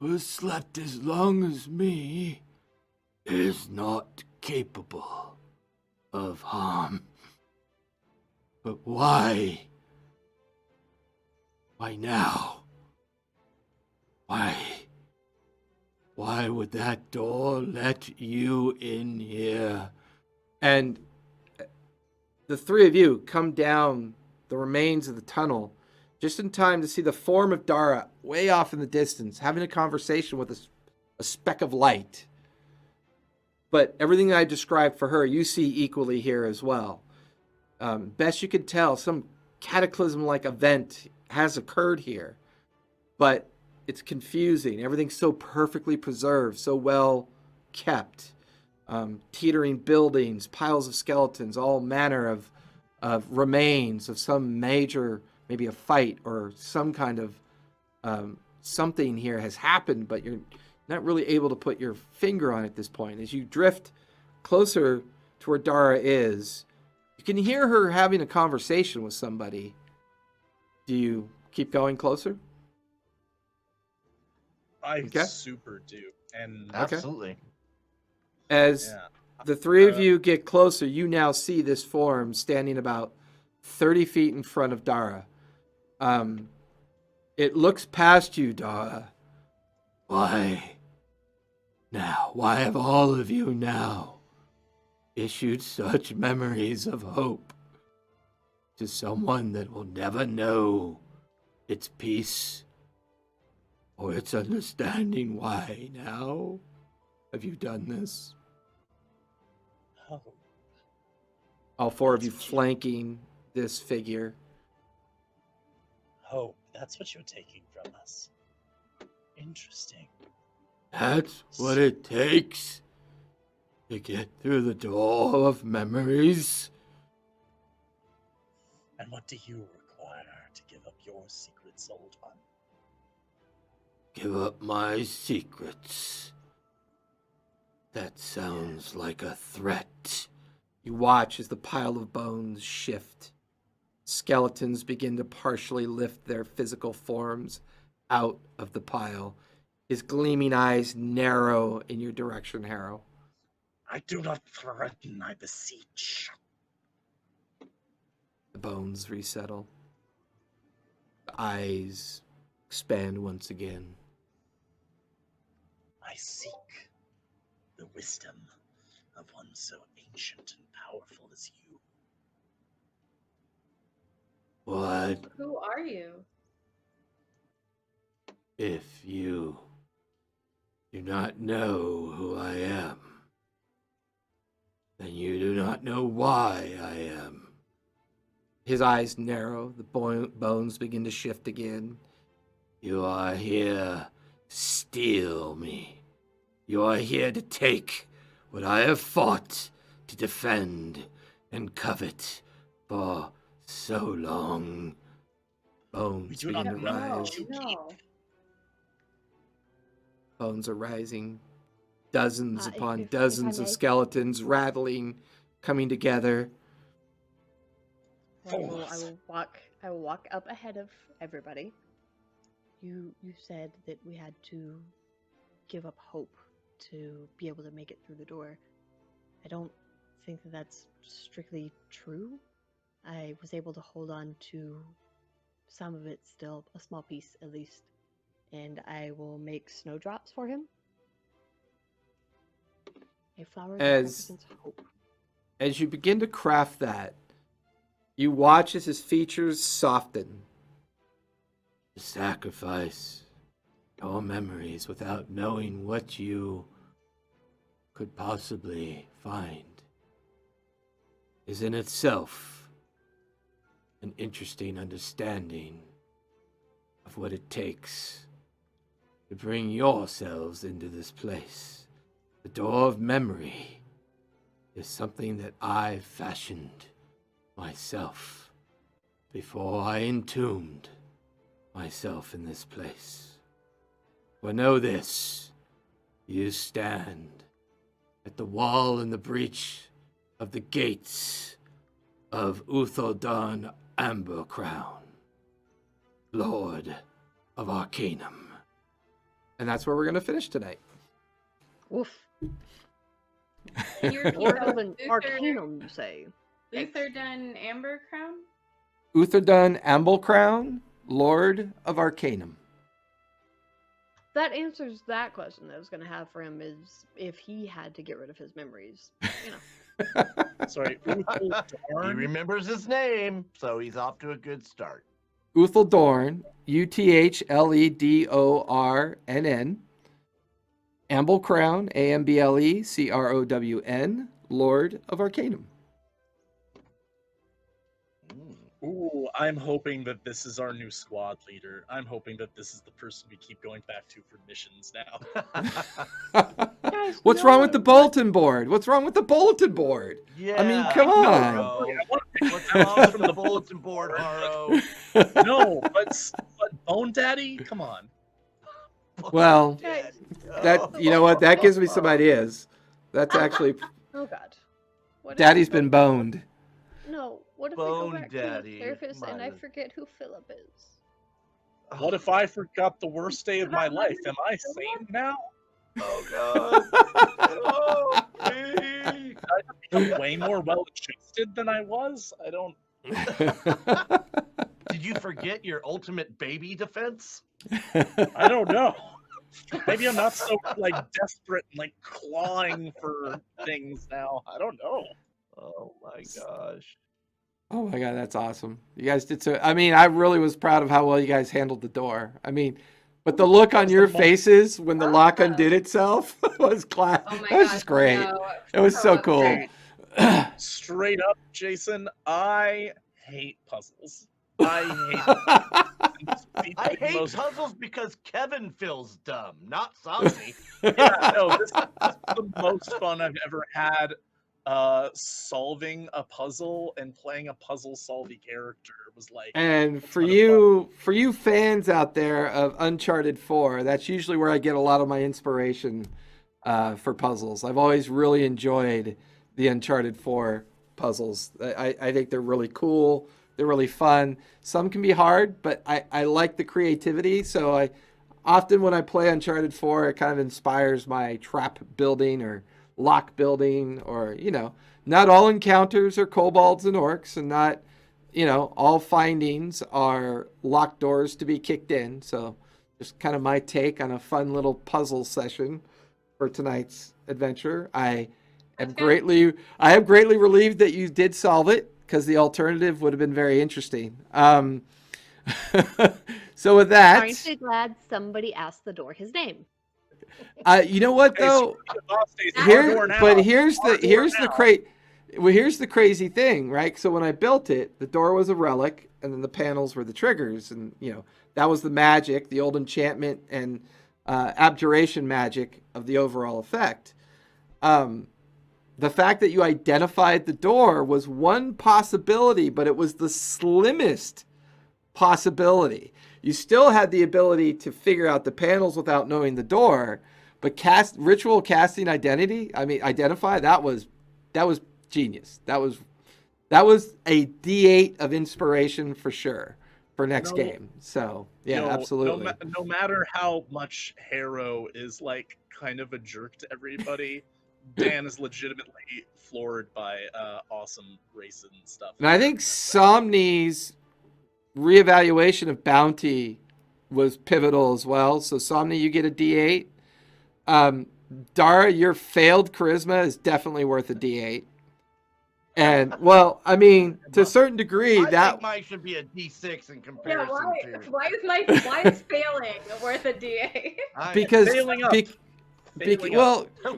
who slept as long as me is not capable of harm. But why? Why now? Why would that door let you in here? And the three of you come down the remains of the tunnel just in time to see the form of Dara way off in the distance, having a conversation with a speck of light. But everything I described for her, you see equally here as well. Best you can tell, some cataclysm-like event has occurred here, but it's confusing. Everything's so perfectly preserved, so well kept. Teetering buildings, piles of skeletons, all manner of remains of some major, maybe a fight or some kind of something here has happened, but not really able to put your finger on it at this point. As you drift closer to where Dara is, you can hear her having a conversation with somebody. Do you keep going closer? I Okay. super do. And Absolutely. As yeah. the three of you get closer, you now see this form standing about 30 feet in front of Dara. It looks past you, Dara. Why have all of you now issued such memories of hope to someone that will never know its peace or its understanding? Why now have you done this? Oh, All four of you flanking this figure. hope. That's what you're taking from us. Interesting. That's what it takes to get through the door of memories. And what do you require to give up your secrets, old one? Give up my secrets. That sounds like a threat. You watch as the pile of bones shift. Skeletons begin to partially lift their physical forms out of the pile. His gleaming eyes narrow in your direction, Harrow. I do not threaten, I beseech. The bones resettle. The eyes expand once again. I seek the wisdom of one so ancient and powerful as you. What Who are you? if you do not know who I am? Then you do not know why I am. His eyes narrow. The bones begin to shift again. You are here to steal me. You are here to take what I have fought to defend and covet for so long. Bones do begin not to know. rise. No. Bones are rising. Dozens upon if I dozens of may. skeletons rattling, coming together. I will walk up ahead of everybody. You said that we had to give up hope to be able to make it through the door. I don't think that that's strictly true. I was able to hold on to some of it still, a small piece at least, and I will make snowdrops for him. A flower that represents hope. As you begin to craft that, you watch as his features soften. To sacrifice your memories without knowing what you could possibly find is in itself an interesting understanding of what it takes to bring yourselves into this place. The door of memory is something that I fashioned myself before I entombed myself in this place. For know this, you stand at the wall in the breach of the gates of Uthodon Ambercrown, Lord of Arcanum. And that's where we're going to finish tonight. Woof. And you're Lord of Luther, Arcanum, you say? Luther done Amber Crown? Uthodon Amblecrown, Lord of Arcanum. That answers that question that I was going to have for him is if he had to get rid of his memories. You know. Sorry, He Dorn? remembers his name, so he's off to a good start. Uthildorn, Uthledornn. Amblecrown, Amblecrown, Lord of Arcanum. Ooh, I'm hoping that this is our new squad leader. I'm hoping that this is the person we keep going back to for missions now. Guys, What's wrong with the bulletin board? What's wrong with the bulletin board? Yeah, I mean, come No, on. Haro. What's wrong with the bulletin board, Haro? No, but Bone Daddy? Come on. Well, Guys, That you know what? That gives me some ideas. That's actually Oh God. What if Daddy's we go- been boned. No. What if we go Bone back to daddy, the surface and I my- forget who Philip is? What if I forgot the worst day of my life? Am I sane now? Oh God! Oh, me. I'm way more well adjusted than I was. I don't. Did you forget your ultimate baby defense? I don't know. Maybe I'm not so like desperate and like clawing for things now. I don't know. Oh my gosh! Oh my God, that's awesome. You guys did so. I mean, I really was proud of how well you guys handled the door. I mean, but the look on your faces when the lock undid itself was class. Oh my That was gosh, just great. no. It was so cool. upset. Straight up, Jason, I hate puzzles. I hate I the hate most. puzzles because Kevin feels dumb, not Somni. Yeah, no, this is the most fun I've ever had. Solving a puzzle and playing a puzzle-solving character was like. And a for ton of you fans out there of Uncharted 4, that's usually where I get a lot of my inspiration for puzzles. I've always really enjoyed the Uncharted 4 puzzles. I think they're really cool. They're really fun. Some can be hard, but I like the creativity. So I often when I play Uncharted 4, it kind of inspires my trap building or lock building, or not all encounters are kobolds and orcs, and not all findings are locked doors to be kicked in. So just kind of my take on a fun little puzzle session for tonight's adventure. I am greatly relieved that you did solve it, because the alternative would have been very interesting. So with that, Aren't you glad somebody asked the door his name? you know what though? Here's the crazy thing, right? So when I built it, the door was a relic, and then the panels were the triggers, and that was the magic, the old enchantment and abjuration magic of the overall effect. The fact that you identified the door was one possibility, but it was the slimmest possibility. You still had the ability to figure out the panels without knowing the door, but ritual casting identify, that was genius. That was a D8 of inspiration for sure for next game. So yeah, absolutely. No matter how much Harrow is like kind of a jerk to everybody, Dan is legitimately floored by awesome race and stuff. And I think Somni's reevaluation of bounty was pivotal as well. So Somni, you get a D8. Dara, your failed charisma is definitely worth a D8. And well, I mean, to a certain degree, I think mine should be a D6 in comparison to. Why is failing worth a DA? Because failing up.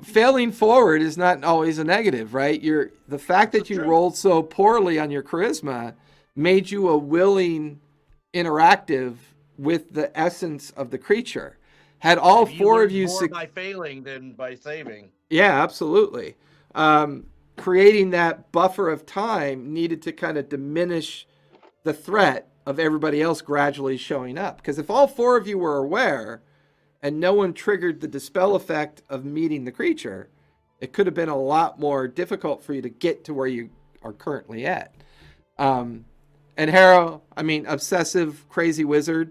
Failing forward is not always a negative, right? The fact that you rolled so poorly on your charisma made you a willing interactive with the essence of the creature. Had all four of you more by failing than by saving. Yeah, absolutely. Creating that buffer of time needed to kind of diminish the threat of everybody else gradually showing up. Because if all four of you were aware and no one triggered the dispel effect of meeting the creature, it could have been a lot more difficult for you to get to where you are currently at. And Harrow, obsessive, crazy wizard.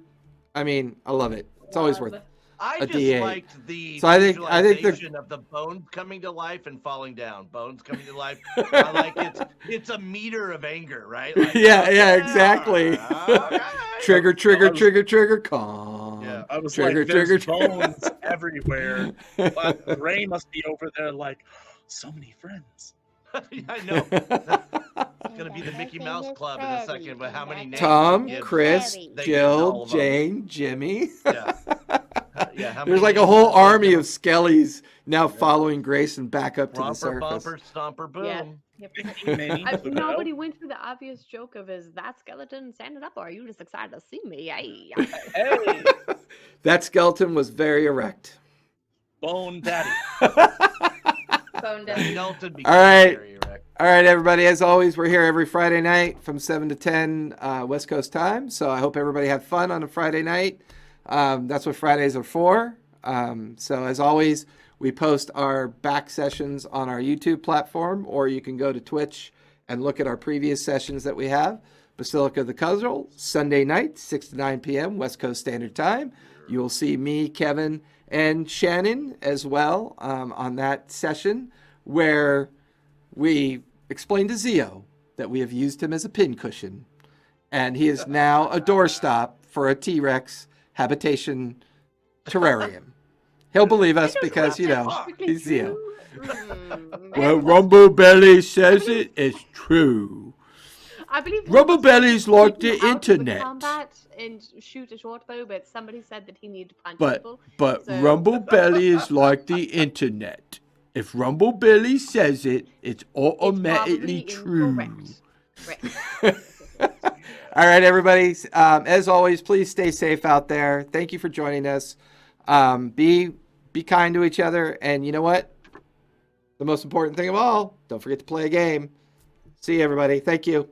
I love it. It's always worth it. I a just D8. liked the So I think visualization of the bones coming to life and falling down. Bones coming to life. I like it's a meter of anger, right? Like, yeah, exactly. Okay. Trigger, calm. Yeah, I was trigger, like, there's trigger. bones everywhere. Ray must be over there like, so many friends. I know. It's gonna be the Mickey Mouse Club in a second, but how many names? Tom, they give- Chris, they give all Jill, of them. Jane, Jimmy. Yeah. Yeah, how There's many like a names whole did they army give of Skellies now following Grayson back up to the Romper, surface. bumper, stomper, boom. Yeah. Nobody went through the obvious joke of, is that skeleton standing up, or are you just excited to see me? Hey. Hey, That skeleton was very erect. Bone Daddy. Bone Daddy. Skeleton All became right. very erect. All right, everybody. As always, we're here every Friday night from 7 to 10 West Coast time. So I hope everybody had fun on a Friday night. That's what Fridays are for. So as always, we post our back sessions on our YouTube platform, or you can go to Twitch and look at our previous sessions that we have. Basilica of the Cudgel, Sunday night, 6 to 9 p.m. West Coast Standard Time. You will see me, Kevin, and Shannon as well on that session, where we explain to Zio that we have used him as a pincushion, and he is now a doorstop for a T-Rex habitation terrarium. He'll believe us because, you know, he's Zio. Well, Rumble Belly says it's true. I believe Rubber he was bellies supposed to like keep him the out of the internet. combat and shoot a short bow, but somebody said that he needed to punch But people. but so- Rumble Belly is like the internet. If Rumble Belly says it, it's It's automatically probably true. incorrect. All right, everybody. As always, please stay safe out there. Thank you for joining us. Be kind to each other, and you know what? The most important thing of all, don't forget to play a game. See you, everybody. Thank you.